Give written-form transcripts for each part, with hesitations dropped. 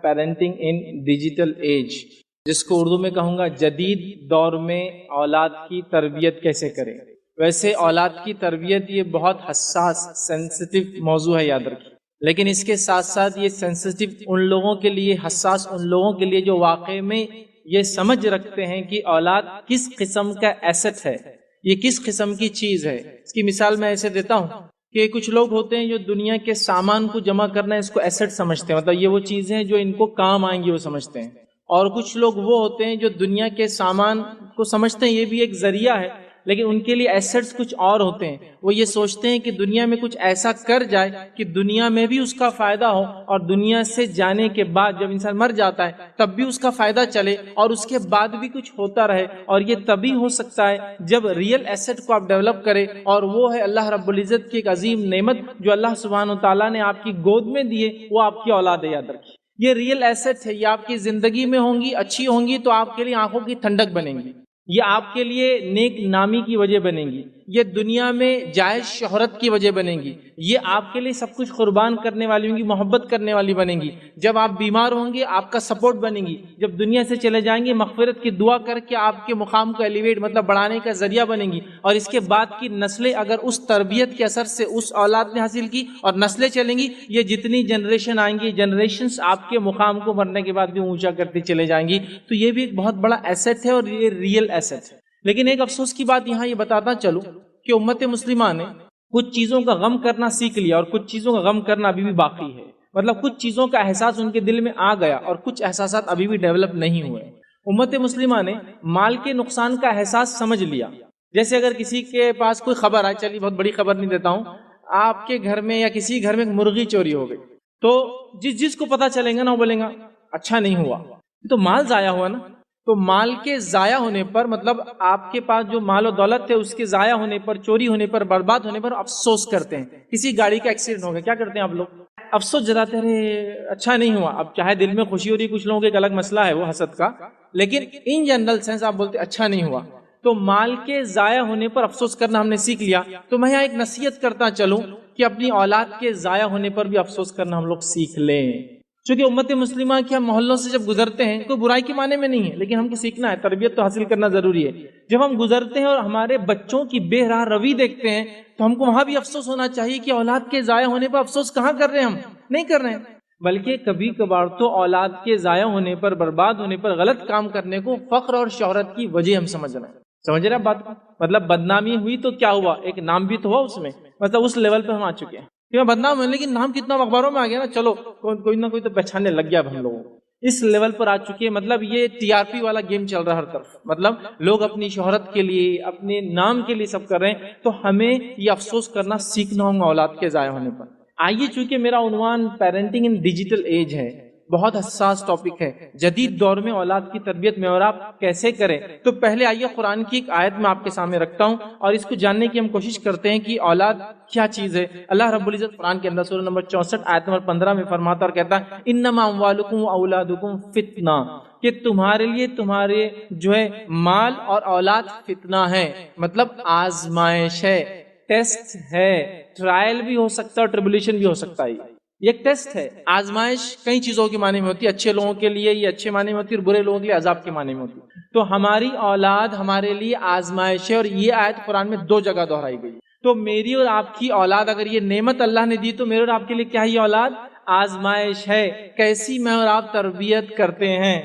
Parenting in digital age, جس کو اردو میں کہوں گا جدید دور میں اولاد کی تربیت کیسے کریں۔ ویسے اولاد کی تربیت یہ بہت حساس سینسٹیو موضوع ہے، یاد رکھیے، لیکن اس کے ساتھ ساتھ یہ سینسٹیو ان لوگوں کے لیے، حساس ان لوگوں کے لیے جو واقع میں یہ سمجھ رکھتے ہیں کہ اولاد کس قسم کا ایسٹ ہے، یہ کس قسم کی چیز ہے۔ اس کی مثال میں ایسے دیتا ہوں کہ کچھ لوگ ہوتے ہیں جو دنیا کے سامان کو جمع کرنا ہے اس کو ایسٹ سمجھتے ہیں، مطلب یہ وہ چیزیں جو ان کو کام آئیں گی وہ سمجھتے ہیں، اور کچھ لوگ وہ ہوتے ہیں جو دنیا کے سامان کو سمجھتے ہیں یہ بھی ایک ذریعہ ہے، لیکن ان کے لیے ایسٹس کچھ اور ہوتے ہیں۔ وہ یہ سوچتے ہیں کہ دنیا میں کچھ ایسا کر جائے کہ دنیا میں بھی اس کا فائدہ ہو، اور دنیا سے جانے کے بعد جب انسان مر جاتا ہے تب بھی اس کا فائدہ چلے، اور اس کے بعد بھی کچھ ہوتا رہے۔ اور یہ تبھی ہو سکتا ہے جب ریئل ایسٹ کو آپ ڈیولپ کرے، اور وہ ہے اللہ رب العزت کی ایک عظیم نعمت جو اللہ سبحانہ وتعالیٰ نے آپ کی گود میں دیے، وہ آپ کی اولاد ہے، یاد رکھیے۔ یہ ریئل ایسٹ ہے، یہ آپ کی زندگی میں ہوں گی، اچھی ہوں گی تو آپ کے لیے آنکھوں کی ٹھنڈک بنیں گی، یہ آپ کے لیے نیک نامی کی وجہ بنے گی، یہ دنیا میں جائز شہرت کی وجہ بنے گی، یہ آپ کے لیے سب کچھ قربان کرنے والی ہوں گی، محبت کرنے والی بنے گی۔ جب آپ بیمار ہوں گے آپ کا سپورٹ بنے گی، جب دنیا سے چلے جائیں گے مغفرت کی دعا کر کے آپ کے مقام کو ایلیویٹ مطلب بڑھانے کا ذریعہ بنے گی۔ اور اس کے بعد کی نسلیں اگر اس تربیت کے اثر سے اس اولاد نے حاصل کی اور نسلیں چلیں گی، یہ جتنی جنریشن آئیں گی جنریشنز آپ کے مقام کو مرنے کے بعد بھی اونچا کرتی چلے جائیں گی۔ تو یہ بھی ایک بہت بڑا ایسٹ ہے اور یہ ریئل ایسٹ ہے۔ لیکن ایک افسوس کی بات یہاں یہ بتاتا چلوں کہ امت مسلمہ نے کچھ چیزوں کا غم کرنا سیکھ لیا اور کچھ چیزوں کا غم کرنا ابھی بھی باقی ہے، مطلب کچھ چیزوں کا احساس ان کے دل میں آ گیا اور کچھ احساسات ابھی بھی ڈیولپ نہیں ہوئے۔ امت مسلمہ نے مال کے نقصان کا احساس سمجھ لیا، جیسے اگر کسی کے پاس کوئی خبر آئے، چلیے بہت بڑی خبر نہیں دیتا ہوں، آپ کے گھر میں یا کسی گھر میں ایک مرغی چوری ہو گئی، تو جس کو پتہ چلے گا نا وہ بولے گا اچھا نہیں ہوا، تو مال ضائع ہوا نا۔ تو مال کے ضائع ہونے پر مطلب آپ کے پاس جو مال و دولت ہے اس کے ضائع ہونے پر، چوری ہونے پر، برباد ہونے پر افسوس کرتے ہیں۔ کسی گاڑی کا ایکسیڈنٹ ہو گیا، کیا کرتے ہیں آپ لوگ؟ افسوس جتاتے ہیں، اچھا نہیں ہوا۔ اب چاہے دل میں خوشی ہو رہی، کچھ لوگوں کا ایک الگ مسئلہ ہے وہ حسد کا، لیکن ان جنرل سینس آپ بولتے اچھا نہیں ہوا۔ تو مال کے ضائع ہونے پر افسوس کرنا ہم نے سیکھ لیا۔ تو میں یہاں ایک نصیحت کرتا چلوں کہ اپنی اولاد کے ضائع ہونے پر بھی افسوس کرنا ہم لوگ سیکھ لیں، چونکہ امت مسلمہ کے ہم محلوں سے جب گزرتے ہیں کوئی برائی کے معنی میں نہیں ہے، لیکن ہم کو سیکھنا ہے، تربیت تو حاصل کرنا ضروری ہے۔ جب ہم گزرتے ہیں اور ہمارے بچوں کی بے راہ روی دیکھتے ہیں تو ہم کو وہاں بھی افسوس ہونا چاہیے کہ اولاد کے ضائع ہونے پر افسوس کہاں کر رہے ہیں، ہم نہیں کر رہے ہیں، بلکہ کبھی کبھار تو اولاد کے ضائع ہونے پر، برباد ہونے پر، غلط کام کرنے کو فخر اور شہرت کی وجہ ہم سمجھ رہے ہیں۔ سمجھ رہے ہیں بات کو؟ مطلب بدنامی ہوئی تو کیا ہوا، ایک نام بھی تو ہوا اس میں، مطلب اس لیول پہ ہم آ چکے ہیں کہ میں بدنام ہوں لیکن نام کتنا اخباروں میں آ گیا نا، چلو کوئی نہ کوئی تو پہچاننے لگ گیا اب ہم لوگوں کو، اس لیول پر آ چکے ہیں۔ مطلب یہ ٹی آر پی والا گیم چل رہا ہے ہر طرف، مطلب لوگ اپنی شہرت کے لیے، اپنے نام کے لیے سب کر رہے ہیں۔ تو ہمیں یہ افسوس کرنا سیکھنا ہوگا اولاد کے ضائع ہونے پر۔ آئیے، چونکہ میرا عنوان پیرنٹنگ ان ڈیجیٹل ایج ہے، بہت حساس ٹاپک ہے، جدید دور میں اولاد کی تربیت میں اور آپ کیسے کریں، تو پہلے آئیے قرآن کی ایک آیت میں آپ کے سامنے رکھتا ہوں اور اس کو جاننے کی ہم کوشش کرتے ہیں کہ اولاد کیا چیز ہے۔ اللہ رب العزت قرآن کے اندر سورہ نمبر 64 آیت نمبر 15 میں فرماتا اور کہتا ہے انما اموالکم واولادکم فتنہ، کہ تمہارے لیے تمہارے جو ہے مال اور اولاد فتنہ ہے، مطلب آزمائش ہے، ٹیسٹ ہے، ٹرائل بھی ہو سکتا ہے اور ٹربولیشن بھی ہو سکتا ہے۔ یہ ایک ٹیسٹ ہے۔ آزمائش کئی چیزوں کے معنی میں ہوتی ہے، اچھے لوگوں کے لیے یہ اچھے معنی میں ہوتی ہے اور برے لوگوں کے لیے عذاب کے معنی میں ہوتی ہے۔ تو ہماری اولاد ہمارے لیے آزمائش ہے، اور یہ آیت قرآن میں 2 جگہ دہرائی گئی۔ تو میری اور آپ کی اولاد، اگر یہ نعمت اللہ نے دی تو میرے اور آپ کے لیے کیا ہے؟ یہ اولاد آزمائش ہے۔ کیسی میں اور آپ تربیت کرتے ہیں،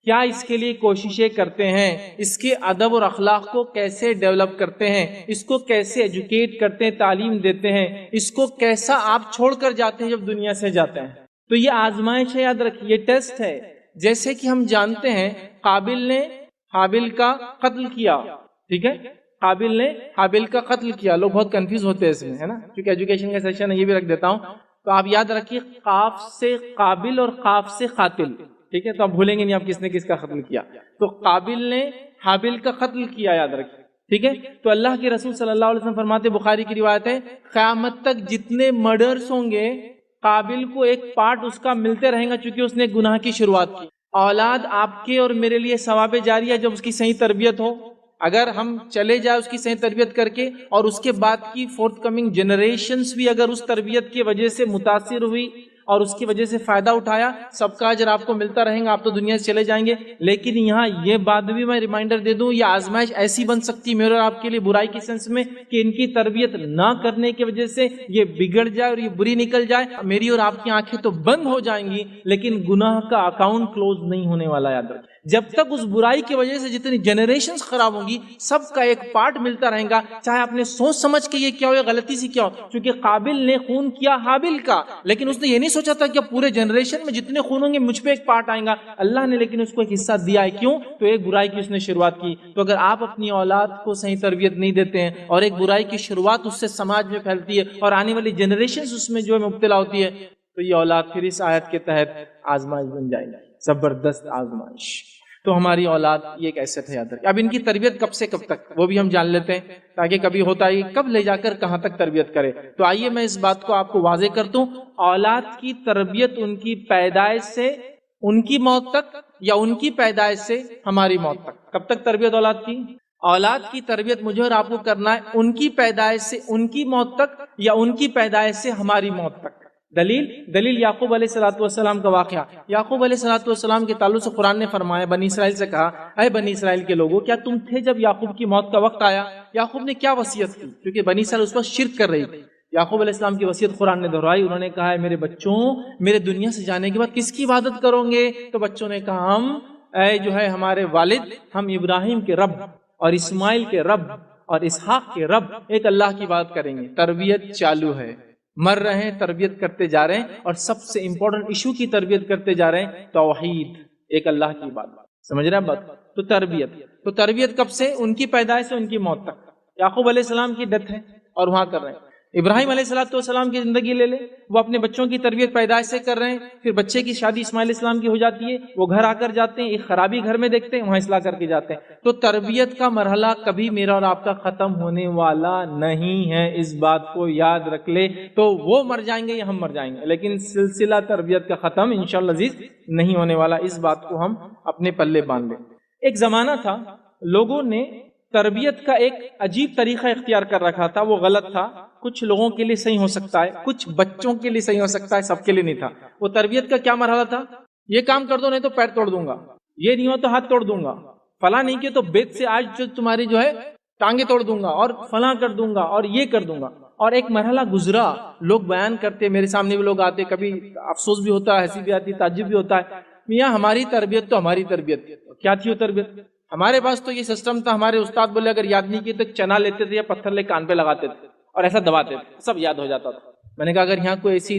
کیا اس کے لیے کوششیں کرتے ہیں، اس کے ادب اور اخلاق کو کیسے ڈیولپ کرتے ہیں، اس کو کیسے ایجوکیٹ کرتے ہیں، تعلیم دیتے ہیں، اس کو کیسا آپ چھوڑ کر جاتے ہیں جب دنیا سے جاتے ہیں۔ تو یہ آزمائش ہے، یاد رکھیے، یہ ٹیسٹ ہے۔ جیسے کہ ہم جانتے ہیں قابل نے حابل کا قتل کیا، ٹھیک ہے، قابل نے حابل کا قتل کیا۔ لوگ بہت کنفیوز ہوتے ہیں اس میں، ہے نا، کیونکہ ایجوکیشن کا سیشن ہے، یہ بھی رکھ دیتا ہوں۔ تو آپ یاد رکھیے قاف سے قابل اور قاف سے قاتل، ٹھیک ہے، تو آپ بھولیں گے نہیں آپ کس نے کس کا قتل کیا۔ تو قابل نے حابل کا قتل کیا، یاد رکھیے، ٹھیک ہے۔ تو اللہ کے رسول صلی اللہ علیہ وسلم فرماتے، بخاری کی روایت ہے، قیامت تک جتنے مرڈرز ہوں گے قابل کو ایک پارٹ اس کا ملتے رہیں گا، چونکہ اس نے گناہ کی شروعات کی۔ اولاد آپ کے اور میرے لیے ثواب جاریہ جب اس کی صحیح تربیت ہو، اگر ہم چلے جائیں اس کی صحیح تربیت کر کے، اور اس کے بعد کی فورتھ کمنگ جنریشنز بھی اگر اس تربیت کی وجہ سے متاثر ہوئی اور اس کی وجہ سے فائدہ اٹھایا، سب کا اجر آپ کو ملتا رہے گا، آپ تو دنیا سے چلے جائیں گے. لیکن یہاں یہ بات بھی میں ریمائنڈر دے دوں، یہ آزمائش ایسی بن سکتی میرے اور آپ کے لیے برائی کی سینس میں کہ ان کی تربیت نہ کرنے کی وجہ سے یہ بگڑ جائے اور یہ بری نکل جائے. میری اور آپ کی آنکھیں تو بند ہو جائیں گی لیکن گناہ کا اکاؤنٹ کلوز نہیں ہونے والا. یاد رکھیں، جب تک اس برائی کی وجہ سے جتنی جنریشنز خراب ہوں گی سب کا ایک پارٹ ملتا رہے گا، چاہے آپ نے سوچ سمجھ کے یہ کیا ہو یا غلطی سے کیا ہو. کیونکہ قابل نے خون کیا حابل کا، لیکن اس نے یہ نہیں سوچا تھا کہ پورے جنریشن میں جتنے خون ہوں گے مجھ پہ ایک پارٹ آئے گا. اللہ نے لیکن اس کو ایک حصہ دیا ہے. کیوں؟ تو ایک برائی کی اس نے شروعات کی. تو اگر آپ اپنی اولاد کو صحیح تربیت نہیں دیتے ہیں اور ایک برائی کی شروعات اس سے سماج میں پھیلتی ہے اور آنے والی جنریشنز اس میں جو ہے مبتلا ہوتی ہے، تو یہ اولاد پھر اس آیت کے تحت آزمائش بن جائے گی، زبردست آزمائش. تو ہماری اولاد یہ ایک ایسٹ ہے، یاد رکھیں. اب ان کی تربیت کب سے کب تک وہ بھی ہم جان لیتے ہیں تاکہ کبھی ہوتا ہے کب لے جا کر کہاں تک تربیت کرے. تو آئیے میں اس بات کو آپ کو واضح کرتا ہوں. اولاد کی تربیت ان کی پیدائش سے ان کی موت تک یا ان کی پیدائش سے ہماری موت تک. کب تک تربیت اولاد کی؟ اولاد کی تربیت مجھے اور آپ کو کرنا ہے ان کی پیدائش سے ان کی موت تک یا ان کی پیدائش سے ہماری موت تک. دلیل یعقوب علیہ الصلوۃ والسلام کا واقعہ. یعقوب علیہ الصلوۃ والسلام کے تعلق سے قرآن نے فرمایا، بنی اسرائیل سے کہا، اے بنی اسرائیل کے لوگوں، کیا تم تھے جب یعقوب کی موت کا وقت آیا؟ یعقوب نے کیا وصیت کی؟ کیونکہ بنی اسرائیل اس وقت شرک کر رہی تھی. یعقوب علیہ السلام کی وصیت قرآن نے دہرائی. انہوں نے کہا، میرے بچوں، میرے دنیا سے جانے کے بعد کس کی عبادت کرو گے؟ تو بچوں نے کہا، ہم اے جو ہے ہمارے والد، ہم ابراہیم کے رب اور اسماعیل کے رب اور اسحاق کے رب ایک اللہ کی بات کریں گے. تربیت چالو ہے، مر رہے ہیں، تربیت کرتے جا رہے ہیں، اور سب سے امپورٹنٹ ایشو کی تربیت کرتے جا رہے ہیں، توحید، ایک اللہ کی بات. سمجھ رہے ہیں بات؟ تو تربیت کب سے؟ ان کی پیدائش سے ان کی موت تک. یعقوب علیہ السلام کی ڈیتھ ہے اور وہاں کر رہے ہیں. ابراہیم علیہ السلام کی زندگی لے لیں، وہ اپنے بچوں کی تربیت پیدائش سے کر رہے ہیں. پھر بچے کی شادی اسماعیل علیہ السلام کی ہو جاتی ہے، وہ گھر آ کر جاتے ہیں، ایک خرابی گھر میں دیکھتے ہیں، وہاں اصلاح کر کے جاتے ہیں. تو تربیت کا مرحلہ کبھی میرا اور آپ کا ختم ہونے والا نہیں ہے، اس بات کو یاد رکھ لے. تو وہ مر جائیں گے یا ہم مر جائیں گے، لیکن سلسلہ تربیت کا ختم انشاءاللہ عزیز نہیں ہونے والا. اس بات کو ہم اپنے پلے باندھ لیں. ایک زمانہ تھا لوگوں نے تربیت کا ایک عجیب طریقہ اختیار کر رکھا تھا، وہ غلط تھا. کچھ لوگوں کے لیے صحیح ہو سکتا ہے، کچھ بچوں کے لیے صحیح ہو سکتا ہے، سب کے لیے نہیں تھا. وہ تربیت کا کیا مرحلہ تھا؟ یہ کام کر دو نہیں تو پیر توڑ دوں گا، یہ نہیں ہو تو ہاتھ توڑ دوں گا، فلاں نہیں کیا تو بیت سے آج جو تمہاری جو ہے ٹانگیں توڑ دوں گا، اور فلاں کر دوں گا، اور یہ کر دوں گا. اور ایک مرحلہ گزرا، لوگ بیان کرتے، میرے سامنے بھی لوگ آتے، کبھی افسوس بھی ہوتا ہے، ہنسی بھی آتی، تعجب بھی ہوتا ہے. میاں ہماری تربیت تو ہماری تربیت کیا تھی؟ وہ تربیت ہمارے پاس تو یہ سسٹم تھا، ہمارے استاد بولے اگر یاد نہیں کیے تو چنا لیتے تھے یا پتھر لے کان پہ لگاتے تھے اور ایسا دباتے تھے، سب یاد ہو جاتا تھا. میں نے کہا اگر یہاں کوئی ایسی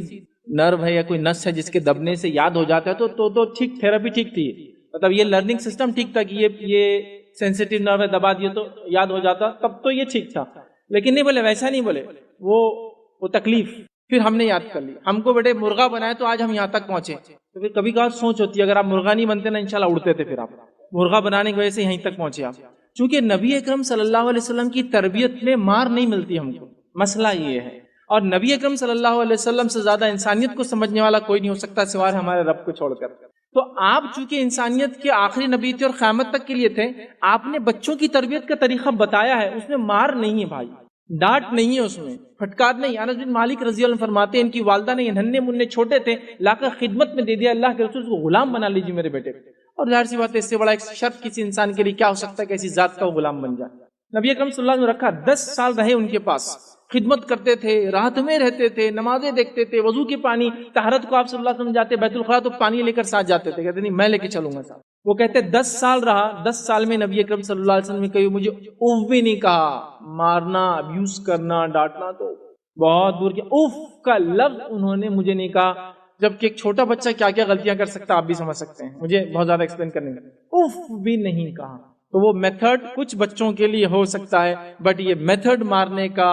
نرو ہے یا کوئی نس ہے جس کے دبنے سے یاد ہو جاتا ہے تو ٹھیک، تھراپی ٹھیک تھی. مطلب یہ لرننگ سسٹم ٹھیک تھا کہ یہ سینسیٹیو نرو ہے، دبا دیے تو یاد ہو جاتا، تب تو یہ ٹھیک تھا. لیکن نہیں بولے، ویسا نہیں بولے، وہ تکلیف. پھر ہم نے یاد کر لی، ہم کو بیٹے مرغا بنائے تو آج ہم یہاں تک پہنچے. تو پھر کبھی کبھار سوچ ہوتی ہے اگر آپ مرغا نہیں بنتے نا انشاءاللہ اڑتے تھے. پھر آپ مرغا بنانے کی وجہ سے یہیں تک پہنچے آپ. چونکہ نبی اکرم صلی اللہ علیہ وسلم کی تربیت میں مار نہیں ملتی ہم کو، مسئلہ یہ ہے. اور نبی اکرم صلی اللہ علیہ وسلم سے زیادہ انسانیت کو سمجھنے والا کوئی نہیں ہو سکتا سوائے ہمارے رب کو چھوڑ کر. تو آپ چونکہ انسانیت کے آخری نبی تھے اور قیامت تک کے لیے تھے، آپ نے بچوں کی تربیت کا طریقہ بتایا ہے. اس میں مار نہیں ہے بھائی، ڈانٹ نہیں ہے، اس میں پھٹکار نہیں. انس بن مالک رضی اللہ عنہ فرماتے ہیں ان کی والدہ نے ننھے منھے چھوٹے تھے لا کر خدمت میں دے دیا، اللہ کے رسول کو غلام بنا لیجیے میرے بیٹے. اور ظاہر سی بات ہے اس سے بڑا ایک شرف کسی انسان کے لیے کیا ہو سکتا ہے کہ ایسی ذات کا وہ غلام بن جائے. نبی اکرم صلی اللہ علیہ وسلم رکھا، 10 سال رہے ان کے پاس، خدمت کرتے تھے، راحت میں رہتے تھے، نمازیں دیکھتے تھے، وضو کے پانی، طہارت کو آپ صلی اللہ علیہ وسلم جاتے بیت الخلاء تو پانی لے کر ساتھ جاتے تھے، کہتے نہیں میں لے کے چلوں گا ساتھ. وہ کہتے 10 سال رہا، 10 سال میں نبی اکرم صلی اللہ علیہ وسلم نے کہی مجھے اوف بھی نہیں کہا. مارنا، ابیوز کرنا، ڈانٹنا تو بہت دور کی، اوف کا لفظ انہوں نے مجھے نہیں کہا. جبکہ ایک چھوٹا بچہ کیا کیا غلطیاں کر سکتا ہے آپ بھی سمجھ سکتے ہیں، مجھے بہت زیادہ ایکسپلین کرنے کا، اوف بھی نہیں کہا. تو وہ میتھڈ کچھ بچوں کے لیے ہو سکتا ہے، بٹ یہ میتھڈ مارنے کا،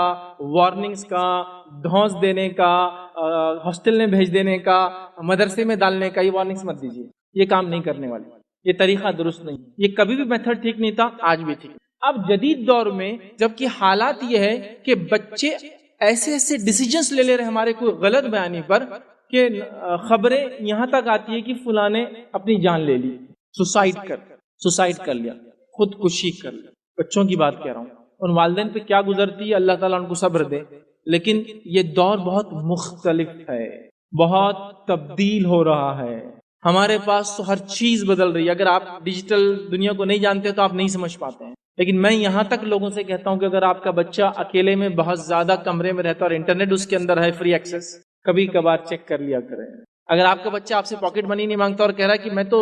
وارننگز کا، دھونس دینے کا، ہاسٹل میں بھیج دینے کا، مدرسے میں ڈالنے کا، یہ وارننگز مت دیجیے، یہ کام نہیں کرنے والی، یہ طریقہ درست نہیں. یہ کبھی بھی میتھڈ ٹھیک نہیں تھا، آج بھی ٹھیک. اب جدید دور میں جبکہ حالات یہ ہے کہ بچے ایسے ایسے ڈیسیجنز لے رہے ہمارے کوئی غلط بیانی پر کہ خبریں یہاں تک آتی ہے کہ فلاں نے اپنی جان لے لی، سوسائڈ کر لیا، خودکشی کر لیا. بچوں کی بات کہہ رہا ہوں، ان والدین پہ کیا گزرتی ہے، اللہ تعالیٰ ان کو صبر دے. لیکن یہ دور بہت مختلف ہے، بہت تبدیل ہو رہا ہے. ہمارے پاس تو ہر چیز بدل رہی ہے. اگر آپ ڈیجیٹل دنیا کو نہیں جانتے تو آپ نہیں سمجھ پاتے ہیں. لیکن میں یہاں تک لوگوں سے کہتا ہوں کہ اگر آپ کا بچہ اکیلے میں بہت زیادہ کمرے میں رہتا ہے اور انٹرنیٹ اس کے اندر ہے فری ایکسس، کبھی کبھار چیک کر لیا کریں. اگر آپ کا بچہ آپ سے پاکٹ منی نہیں مانگتا اور کہہ رہا ہے کہ میں تو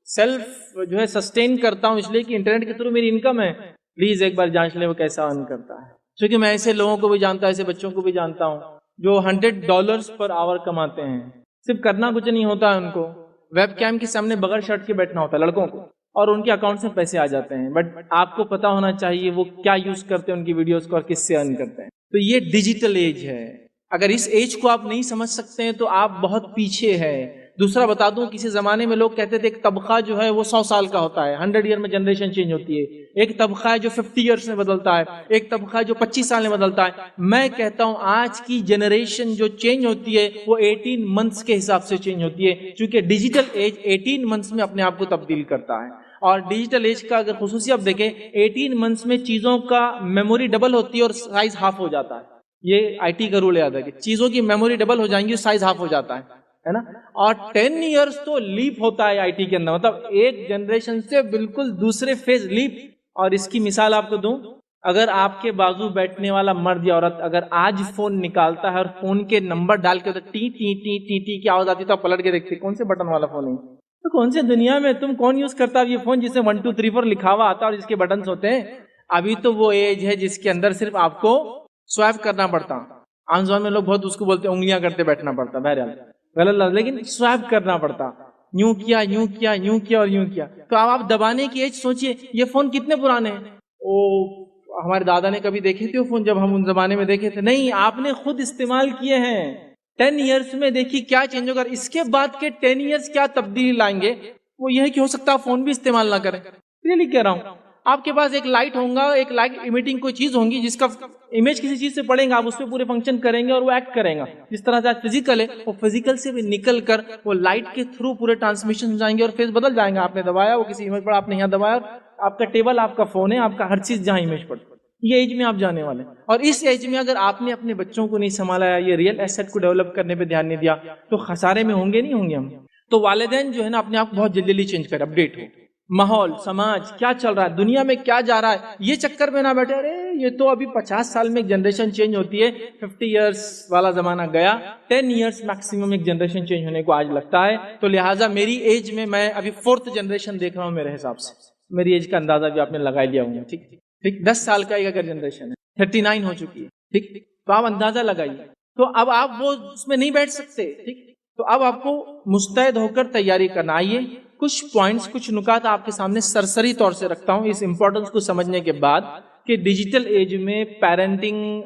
سیلف جو ہے سسٹین کرتا ہوں اس لیے کہ انٹرنیٹ کے تھرو میری انکم ہے، پلیز ایک بار جانچ لیں وہ کیسا ارن کرتا ہے. کیونکہ میں ایسے لوگوں کو بھی جانتا ہوں، ایسے بچوں کو بھی جانتا ہوں جو $100 پر آور کماتے ہیں. صرف کرنا کچھ نہیں ہوتا ہے، ان کو ویب کیم کے سامنے بغیر شرٹ کے بیٹھنا ہوتا ہے لڑکوں کو، اور ان کے اکاؤنٹ میں پیسے آ جاتے ہیں. بٹ آپ کو پتا ہونا چاہیے وہ کیا یوز کرتے ہیں ان کی ویڈیوز کو اور کس سے ارن کرتے ہیں. تو یہ ڈیجیٹل ایج ہے. اگر اس ایج کو آپ نہیں سمجھ سکتے ہیں تو آپ بہت پیچھے ہیں. دوسرا بتا دوں، کسی زمانے میں لوگ کہتے تھے ایک طبقہ جو ہے وہ 100 سال کا ہوتا ہے، 100 ایئر میں جنریشن چینج ہوتی ہے. ایک طبقہ ہے جو 50 ایئرس میں بدلتا ہے، ایک طبقہ ہے جو 25 سال میں بدلتا ہے. میں کہتا ہوں آج کی جنریشن جو چینج ہوتی ہے وہ 18 منتھس کے حساب سے چینج ہوتی ہے، چونکہ ڈیجیٹل ایج 18 منتھس میں اپنے آپ کو تبدیل کرتا ہے. اور ڈیجیٹل ایج کا اگر خصوصی آپ دیکھیں، 18 منتھس میں چیزوں کا میموری ڈبل ہوتی ہے اور سائز ہاف ہو جاتا ہے. یہ آئی ٹی کا رول یاد ہے کہ چیزوں کی میموری ڈبل ہو جائیں گی، سائز ہاف ہو جاتا ہے نا. اور 10 ایئرس تو لیپ ہوتا ہے آئی ٹی کے اندر، مطلب ایک جنریشن سے بالکل دوسرے فیز لیپ. اور اس کی مثال آپ کو دوں، اگر آپ کے بازو بیٹھنے والا مرد یا عورت اگر آج فون نکالتا ہے اور فون کے نمبر ڈال کے T T T T T کی آواز آتی تو آپ پلٹ کے دیکھتے کون سے بٹن والا فون ہے. تو کون سے دنیا میں تم کون یوز کرتا ہے یہ فون جسے 1 2 3 4 لکھا ہوا آتا ہے اور جس کے بٹنز ہوتے ہیں؟ ابھی تو وہ ایج ہے جس کے اندر صرف آپ کو سوائپ کرنا پڑتا. عام زبان میں لوگ بہت اس کو بولتے ہیں انگلیاں کرتے بیٹھنا پڑتا، بہرحال غلط، لیکن سوائپ کرنا پڑتا. یوں کیا یوں کیا یوں کیا اور یوں کیا. تو اب آپ دبانے کی ایج سوچئے یہ فون کتنے پرانے ہیں. ہمارے دادا نے کبھی دیکھے تھے وہ فون جب ہم ان زمانے میں دیکھے تھے؟ نہیں، آپ نے خود استعمال کیے ہیں. 10 ایئرس میں دیکھیے کیا چینج ہوگا. اس کے بعد کے 10 ایئرس کیا تبدیلی لائیں گے وہ یہ ہے کہ ہو سکتا ہے فون بھی استعمال نہ کریں. ریئلی کہہ رہا ہوں. آپ کے پاس ایک لائٹ ہوگا، ایک لائٹ امیٹنگ کوئی چیز ہوگی جس کا امیج کسی چیز سے پڑیں گے، آپ اس پہ پورے فنکشن کریں گے اور وہ ایکٹ کریں گا. جس طرح سے فزیکل ہے وہ فزیکل سے بھی نکل کر وہ لائٹ کے تھرو پورے ٹرانسمیشن جائیں گے اور فیس بدل جائیں گا. آپ نے دبایا وہ کسی امیج پر، آپ نے یہاں دبایا، آپ کا ٹیبل آپ کا فون ہے، آپ کا ہر چیز جہاں امیج پر. یہ ایج میں آپ جانے والے ہیں. اور اس ایج میں اگر آپ نے اپنے بچوں کو نہیں سنبھالا، یہ ریئل ایسٹ کو ڈیولپ کرنے پہ دھیان نہیں دیا تو خسارے میں ہوں گے نہیں ہوں گے ہم. تو والدین جو ہے نا اپنے آپ کو بہت جلدی چینج کریں، اپڈیٹ ہو. ماحول، سماج کیا چل رہا ہے، دنیا میں کیا جا رہا ہے، یہ چکر میں نہ بیٹھے ارے یہ تو ابھی 50 سال میں ایک جنریشن چینج ہوتی ہے، 50 ایئرس والا زمانہ گیا، 10 ایئرس میکسیمم ایک جنریشن چینج ہونے کو آج لگتا ہے. تو لہٰذا میری ایج میں ابھی 4th جنریشن دیکھ رہا ہوں. میرے حساب سے میری ایج کا اندازہ بھی آپ نے لگا لیا ہوں. ٹھیک 10 سال کا ایک اگر جنریشن ہے، 39 ہو چکی ہے. ٹھیک، تو آپ اندازہ لگائیے. تو اب آپ وہ اس میں نہیں بیٹھ سکتے. ٹھیک، تو اب آپ کو مستعد ہو کر تیاری کرنا. آئیے کچھ پوائنٹس، کچھ نکات آپ کے سامنے سرسری طور سے رکھتا ہوں اس امپورٹنس کو سمجھنے کے بعد کہ ڈیجیٹل ایج میں پیرنٹنگ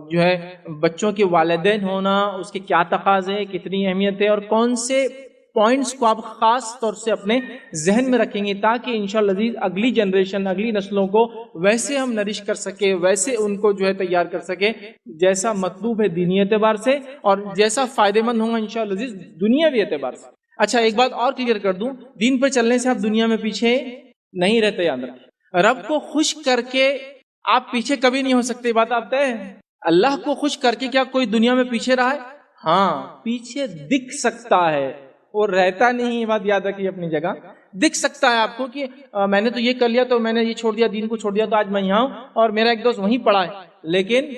جو ہے بچوں کے والدین ہونا، اس کے کیا تقاضے، کتنی اہمیت ہے، اور کون سے پوائنٹس کو آپ خاص طور سے اپنے ذہن میں رکھیں گے تاکہ انشاءاللہ عزیز اگلی جنریشن، اگلی نسلوں کو ویسے ہم نرش کر سکے، ویسے ان کو جو ہے تیار کر سکے جیسا مطلوب ہے دینی اعتبار سے اور جیسا فائدہ مند ہوگا انشاءاللہ عزیز دنیاوی اعتبار سے. اچھا ایک بات اور کلیئر کر دوں، دین پر چلنے سے آپ دنیا میں پیچھے نہیں رہتے. یاد رکھیں، رب کو خوش کر کے آپ پیچھے کبھی نہیں ہو سکتے. بات آپ طے ہے. اللہ کو خوش کر کے کیا کوئی دنیا میں پیچھے رہا ہے؟ ہاں، پیچھے دکھ سکتا ہے اور رہتا نہیں. یہ بات یاد رکھیے اپنی جگہ. دکھ سکتا ہے آپ کو کہ میں نے تو یہ کر لیا، تو میں نے یہ چھوڑ دیا، دین کو چھوڑ دیا، تو آج میں یہاں ہوں اور میرا ایک دوست وہیں پڑا ہے. لیکن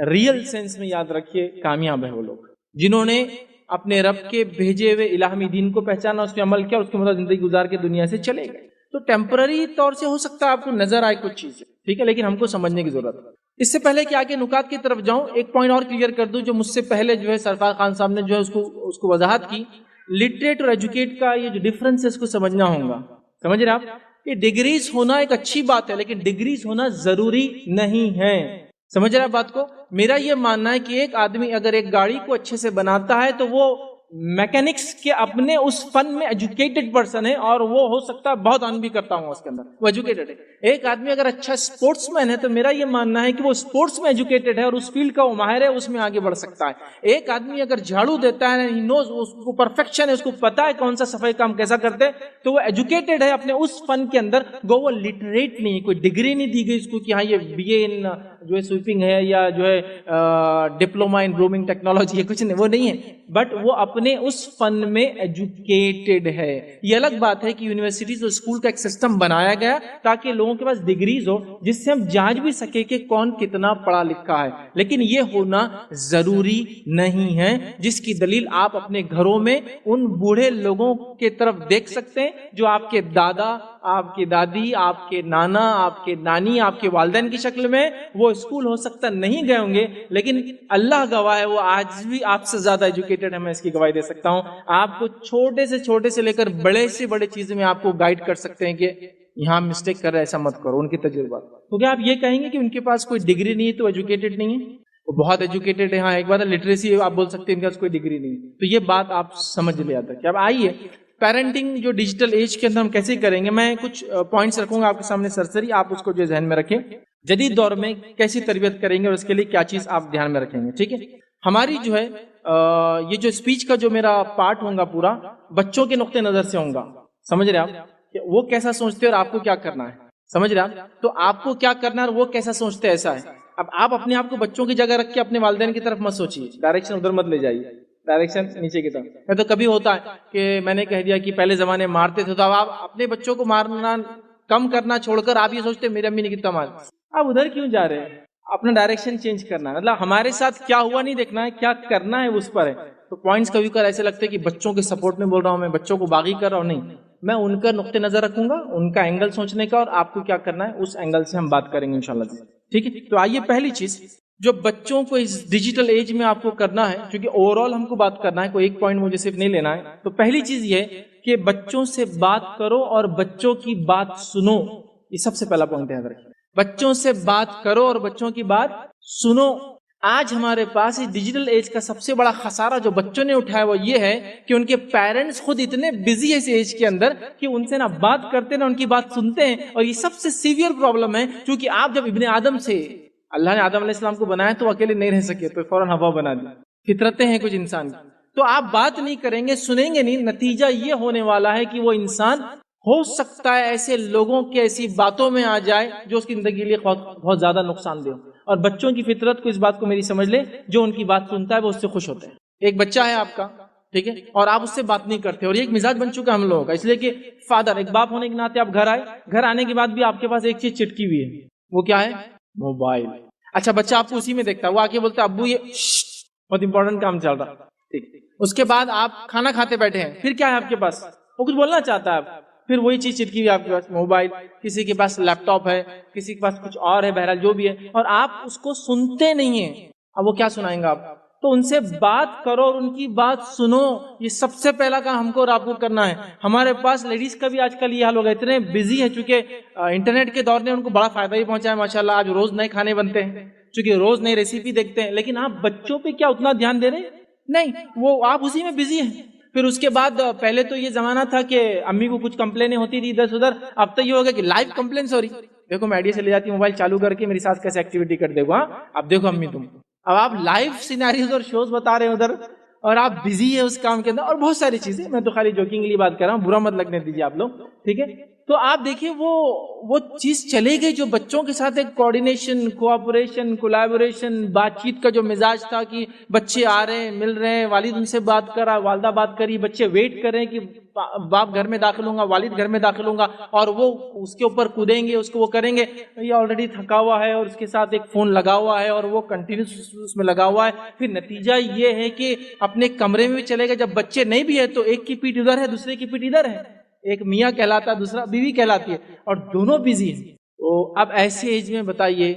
ریئل سینس میں یاد رکھیے کامیاب ہے وہ لوگ جنہوں نے اپنے رب کے بھیجے ہوئے الہامی دین کو پہچانا، اس پہ عمل کیا، اس کے مطابق زندگی گزار کے دنیا سے چلے گئے. تو ٹیمپرری طور سے ہو سکتا ہے آپ کو نظر آئے کچھ چیزیں، ٹھیک ہے، لیکن ہم کو سمجھنے کی ضرورت ہے. اس سے پہلے کہ آگے نکات کی طرف جاؤں، ایک پوائنٹ اور کلیئر کر دوں جو مجھ سے پہلے جو ہے سرفراز خان صاحب نے جو ہے اس کو وضاحت کی. لٹریٹ اور ایجوکیٹ کا یہ جو ڈفرنس ہے اس کو سمجھنا ہوگا. سمجھ رہے آپ؟ یہ ڈگریز ہونا ایک اچھی بات ہے لیکن ڈگریز ہونا ضروری نہیں ہے. سمجھ رہے آپ بات کو؟ میرا یہ ماننا ہے کہ ایک آدمی اگر ایک گاڑی کو اچھے سے بناتا ہے تو وہ میکینکس کے اپنے اس فن میں ایجوکیٹڈ پرسن ہے اور وہ ہو سکتا ہے بہت ارن بھی کرتا ہوں اس کے اندر، وہ ایجوکیٹڈ ہے. ایک آدمی اگر اچھا اسپورٹس مین ہے تو میرا یہ ماننا ہے کہ وہ اسپورٹس میں ایجوکیٹڈ ہے اور اس فیلڈ کا وہ ماہر ہے، اس میں آگے بڑھ سکتا ہے. ایک آدمی اگر جھاڑو دیتا ہے، ہی نوز، اس کو پرفیکشن ہے، اس کو پتا ہے کون سا صفائی کام کیسا کرتے ہیں، تو وہ ایجوکیٹڈ ہے اپنے اس فن کے اندر. وہ لٹریٹ نہیں ہے، کوئی ڈگری نہیں دی گئی اس کو کہ ہاں یہ بی اے ان جو ہے سویپنگ ہے یا جو ہے ڈپلوما ان رومنگ ٹیکنالوجی ہے، کچھ نہیں، وہ نہیں ہے. بٹ وہ اپنے اس فن میں ایجوکیٹڈ ہے. یہ الگ بات ہے کہ یونیورسٹیز اور اسکول کا ایک سسٹم بنایا گیا تاکہ لوگوں کے پاس ڈگریز ہو جس سے ہم جانچ بھی سکے کہ کون کتنا پڑھا لکھا ہے. لیکن یہ ہونا ضروری نہیں ہے، جس کی دلیل آپ اپنے گھروں میں ان بوڑھے لوگوں کے طرف دیکھ سکتے ہیں جو آپ کے دادا، آپ کی دادی، آپ کے نانا، آپ کے نانی، آپ کے والدین کی شکل میں. وہ اسکول ہو سکتا نہیں گئے ہوں گے لیکن اللہ گواہ ہے وہ آج بھی آپ سے زیادہ ایجوکیٹڈ ہے. میں اس کی گواہی دے سکتا ہوں. آپ کو چھوٹے سے لے کر بڑے سے بڑے چیزیں میں آپ کو گائیڈ کر سکتے ہیں کہ یہاں مسٹیک کر رہے ایسا مت کرو، ان کی تجربات. تو کیا آپ یہ کہیں گے کہ ان کے پاس کوئی ڈگری نہیں ہے تو ایجوکیٹڈ نہیں ہے؟ وہ بہت ایجوکیٹڈ ہے. ہاں ایک بات ہے لٹریسی آپ بول سکتے ہیں ان کے پاس کوئی ڈگری نہیں ہے. تو یہ بات آپ سمجھ لیا تھا کہ اب آئیے پیرنٹنگ جو ڈیجیٹل ایج کے اندر ہم کیسے کریں گے. میں کچھ پوائنٹس رکھوں گا آپ کے سامنے سرسری، آپ اس کو جو ذہن میں رکھیں. جدید دور میں کیسی تربیت کریں گے اور اس کے لیے کیا چیز آپ دھیان میں رکھیں گے. ٹھیک ہے، ہماری جو ہے یہ جو اسپیچ کا جو میرا پارٹ ہوگا پورا بچوں کے نقطۂ نظر سے ہوگا. سمجھ رہے آپ کہ وہ کیسا سوچتے ہیں اور آپ کو کیا کرنا ہے؟ سمجھ رہے آپ؟ تو آپ کو کیا کرنا ہے اور وہ کیسا سوچتے ہیں ایسا ہے. اب آپ اپنے آپ کو بچوں کی جگہ رکھ کے اپنے والدین کی طرف مت سوچیے، ڈائریکشن ادھر مت لے جائیے، ڈائریکشن نیچے کی طرف. تو کبھی ہوتا ہے کہ میں نے کہہ دیا کہ پہلے زمانے میں مارتے تھے، تو اب آپ اپنے بچوں کو مارنا کم کرنا چھوڑ کر آپ یہ سوچتے میری امی نے کتنا مار، آپ ادھر کیوں جا رہے ہیں؟ اپنا ڈائریکشن چینج کرنا ہے. مطلب ہمارے ساتھ کیا ہوا نہیں دیکھنا ہے، کیا کرنا ہے اس پر ہے. تو پوائنٹس کبھی کبھار ایسے لگتے ہیں کہ بچوں کے سپورٹ میں بول رہا ہوں، میں بچوں کو باغی کر رہا ہوں. نہیں، میں ان کا نقطہ نظر رکھوں گا، ان کا اینگل سوچنے کا، اور آپ کو کیا کرنا ہے اس اینگل سے ہم بات کریں گے انشاءاللہ. ٹھیک ہے، تو آئیے پہلی چیز جو بچوں کو اس ڈیجیٹل ایج میں آپ کو کرنا ہے، کیونکہ اوور آل ہم کو بات کرنا ہے، کوئی ایک پوائنٹ مجھے صرف نہیں لینا ہے. تو پہلی چیز یہ کہ بچوں سے بات کرو اور بچوں کی بات سنو. یہ سب سے پہلا پوائنٹ یاد رکھیں، بچوں سے بات کرو اور بچوں کی بات سنو. آج ہمارے پاس اس ڈیجیٹل ایج کا سب سے بڑا خسارہ جو بچوں نے اٹھایا وہ یہ ہے کہ ان کے پیرنٹس خود اتنے بزی ہے اس ایج کے اندر کہ ان سے نہ بات کرتے نہ ان کی بات سنتے ہیں. اور یہ سب سے سیویئر پرابلم ہے، کیونکہ آپ جب ابن آدم سے اللہ نے آدم علیہ السلام کو بنایا تو اکیلے نہیں رہ سکے، تو فوراً ہوا بنا دی. فطرتیں ہیں کچھ انسان کی، تو آپ بات نہیں کریں گے، سنیں گے نہیں. نتیجہ یہ ہونے والا ہے کہ وہ انسان ہو سکتا ہے ایسے لوگوں کے ایسی باتوں میں آ جائے جو اس کی زندگی کے لیے بہت زیادہ نقصان دہ ہو. اور بچوں کی فطرت کو اس بات کو میری سمجھ لے، جو ان کی بات سنتا ہے وہ اس سے خوش ہوتے ہیں. ایک بچہ ہے آپ کا، ٹھیک ہے، اور آپ اس سے بات نہیں کرتے، اور یہ ایک مزاج بن چکا ہم لوگوں کا. اس لیے کہ فادر، ایک باپ ہونے کے ناطے آپ گھر آنے کے بعد بھی آپ کے پاس ایک چیز چٹکی ہوئی ہے، وہ کیا ہے؟ موبائل. اچھا، بچہ آپ کو اسی میں دیکھتا ہے، وہ آ کے بولتا ہے ابو یہ بہت امپورٹنٹ کام چل رہا. ٹھیک، اس کے بعد آپ کھانا کھاتے بیٹھے ہیں، پھر کیا ہے آپ کے پاس؟ وہ کچھ بولنا چاہتا ہے، پھر وہی چیز چٹکی ہوئی آپ کے پاس، موبائل. کسی کے پاس لیپ ٹاپ ہے، کسی کے پاس کچھ اور ہے، بہرحال جو بھی ہے، اور آپ اس کو سنتے نہیں ہیں. اب وہ کیا سنائیں گا آپ؟ تو ان سے بات کرو اور ان کی بات سنو. یہ سب سے پہلا کام ہم کو اور آپ کو کرنا ہے. ہمارے پاس لیڈیز کا بھی آج کل یہ حال ہوگا، اتنے بزی ہے، چونکہ انٹرنیٹ کے دور نے ان کو بڑا فائدہ ہی پہنچا ہے ماشاءاللہ. آج روز نئے کھانے بنتے ہیں، چونکہ روز نئی ریسیپی دیکھتے ہیں، لیکن آپ بچوں پہ کیا اتنا دھیان دے رہے ہیں؟ نہیں، وہ آپ اسی میں بزی ہیں. پھر اس کے بعد پہلے تو یہ زمانہ تھا کہ امی کو کچھ کمپلینیں ہوتی تھی ادھر سے ادھر، اب تو یہ ہوگا کہ لائیو کمپلینس ہو رہی. دیکھو میں آئیڈیا سے لے جاتی ہوں موبائل چالو کر کے، میری ساس کیسے ایکٹیویٹی کر دے گا. اب دیکھو امی تم، اب آپ لائیو سیناریوز اور شوز بتا رہے ہیں ادھر، اور آپ بزی ہے اس کام کے اندر، اور بہت ساری چیزیں. میں تو خالی جوکنگلی بات کر رہا ہوں، برا مت لگنے دیجیے آپ لوگ، ٹھیک ہے. تو آپ دیکھیں وہ چیز چلے گئی جو بچوں کے ساتھ ایک کوآرڈینیشن، کوآپریشن، کولیبوریشن، بات چیت کا جو مزاج تھا کہ بچے آ رہے ہیں، مل رہے ہیں، والد ان سے بات کر رہا، والدہ بات کری، بچے ویٹ کر رہے ہیں کہ باپ گھر میں داخل ہوں گا، والد گھر میں داخل ہوں گا، اور وہ اس کے اوپر کودیں گے، اس کو وہ کریں گے. یہ آلریڈی تھکا ہوا ہے اور اس کے ساتھ ایک فون لگا ہوا ہے اور وہ کنٹینیوس اس میں لگا ہوا ہے. پھر نتیجہ یہ ہے کہ اپنے کمرے میں بھی چلے گا، جب بچے نہیں بھی ہے تو ایک کی پیٹھ ادھر ہے، دوسرے کی پیٹھ ادھر ہے. ایک میاں کہلاتا ہے، دوسرا بیوی کہلاتی ہے، اور دونوں بزی ہیں. تو اب ایسے ایج میں بتائیے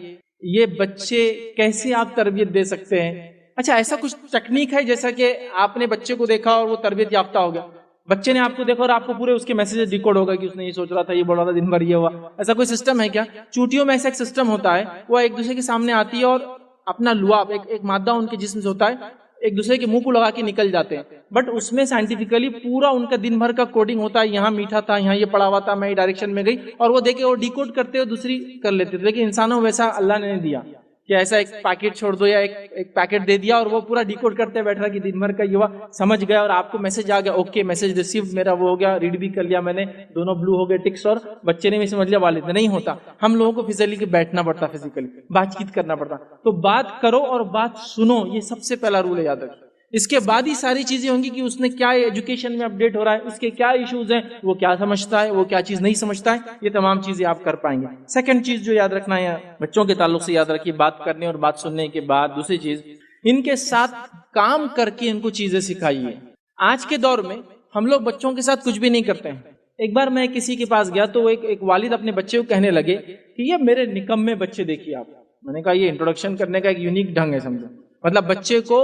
یہ بچے کیسے آپ تربیت دے سکتے ہیں؟ اچھا، ایسا کچھ ٹیکنیک ہے جیسا کہ آپ نے بچے کو دیکھا اور وہ تربیت یافتہ ہو گیا، بچے نے آپ کو دیکھا اور آپ کو پورے اس کے میسیجز ڈیکوڈ ہوگا کہ اس نے یہ سوچ رہا تھا، یہ بول رہا تھا، دن بھر یہ ہوا. ایسا کوئی سسٹم ہے کیا؟ چوٹیوں میں ایسا ایک سسٹم ہوتا ہے، وہ ایک دوسرے کے سامنے آتی ہے اور اپنا لعاب، ایک مادہ ان کے جسم سے ہوتا ہے، ایک دوسرے کے منہ کو لگا کے نکل جاتے ہیں، بٹ اس میں سائنٹیفکلی پورا ان کا دن بھر کا کوڈنگ ہوتا ہے، یہاں میٹھا تھا، یہاں یہ پڑا ہوا تھا، میں یہ ڈائریکشن میں گئی، اور وہ دیکھے وہ ڈیکوڈ کرتے ہوئے دوسری کر لیتے تھے. لیکن انسانوں ویسا اللہ نے نہیں دیا کہ ایسا ایک پیکٹ چھوڑ دو یا ایک پیکٹ دے دیا اور وہ پورا ڈیکوڈ کرتے بیٹھ رہا کہ دن بھر کا یہ ہوا، سمجھ گیا اور آپ کو میسج آ گیا، اوکے میسج ریسیوڈ، میرا وہ ہو گیا، ریڈ بھی کر لیا میں نے، دونوں بلو ہو گئے ٹکس، اور بچے نے بھی سمجھ لیا، والد نے. نہیں ہوتا، ہم لوگوں کو فزیکلی بیٹھنا پڑتا، فزیکلی بات چیت کرنا پڑتا. تو بات کرو اور بات سنو، یہ سب سے پہلا رول ہے، یاد رکھو. اس کے بعد ہی ساری چیزیں ہوں گی کہ اس نے کیا ایجوکیشن میں اپڈیٹ ہو رہا ہے، اس کے کیا ایشوز ہیں، وہ کیا سمجھتا ہے، وہ کیا چیز نہیں سمجھتا ہے، یہ تمام چیزیں آپ کر پائیں گے. سیکنڈ چیز جو یاد رکھنا ہے بچوں کے تعلق سے، یاد رکھیے، بات کرنے اور بات سننے کے بعد دوسری چیز، ان کے ساتھ کام کر کے ان کو چیزیں سکھائیے. آج کے دور میں ہم لوگ بچوں کے ساتھ کچھ بھی نہیں کرتے ہیں. ایک بار میں کسی کے پاس گیا تو ایک والد اپنے بچے کو کہنے لگے کہ یہ میرے نکمے بچے دیکھیے آپ. میں نے کہا یہ انٹروڈکشن کرنے کا ایک یونیک ڈھنگ ہے، سمجھو. مطلب بچے کو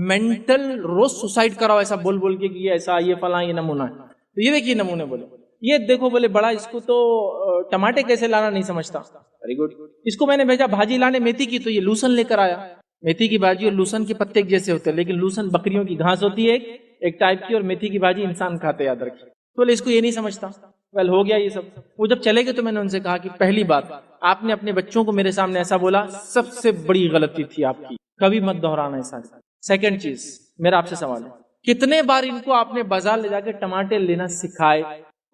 مینٹل روز سوسائڈ کراؤ ایسا بول بول کے کہ یہ ایسا، یہ فلاں، یہ نمونہ ہے. تو یہ دیکھیے نمونے، بولے یہ دیکھو، بولے بڑا اس کو تو ٹماٹے کیسے لانا نہیں سمجھتا. Very good. اس کو میں نے بھیجا بھاجی لانے میتھی کی، تو یہ لوسن لے کر آیا. میتھی کی بھاجی اور لوسن کے پتے ایک جیسے ہوتے ہیں، لیکن لوسن بکریوں کی گھاس ہوتی ہے ایک ٹائپ کی، اور میتھی کی بھاجی انسان کھاتے، یاد رکھیے. تو اس کو یہ نہیں سمجھتا. ویل ہو گیا یہ سب. وہ جب چلے گئے تو میں نے ان سے کہا کہ پہلی بات، آپ نے اپنے بچوں کو میرے سامنے ایسا بولا، سب سے بڑی غلطی تھی آپ کی، کبھی مت دہرانا ایسا. سیکنڈ چیز، میرا آپ سے سوال ہے، کتنے بار ان کو آپ نے بازار لے جا کے ٹماٹے لینا سکھائے؟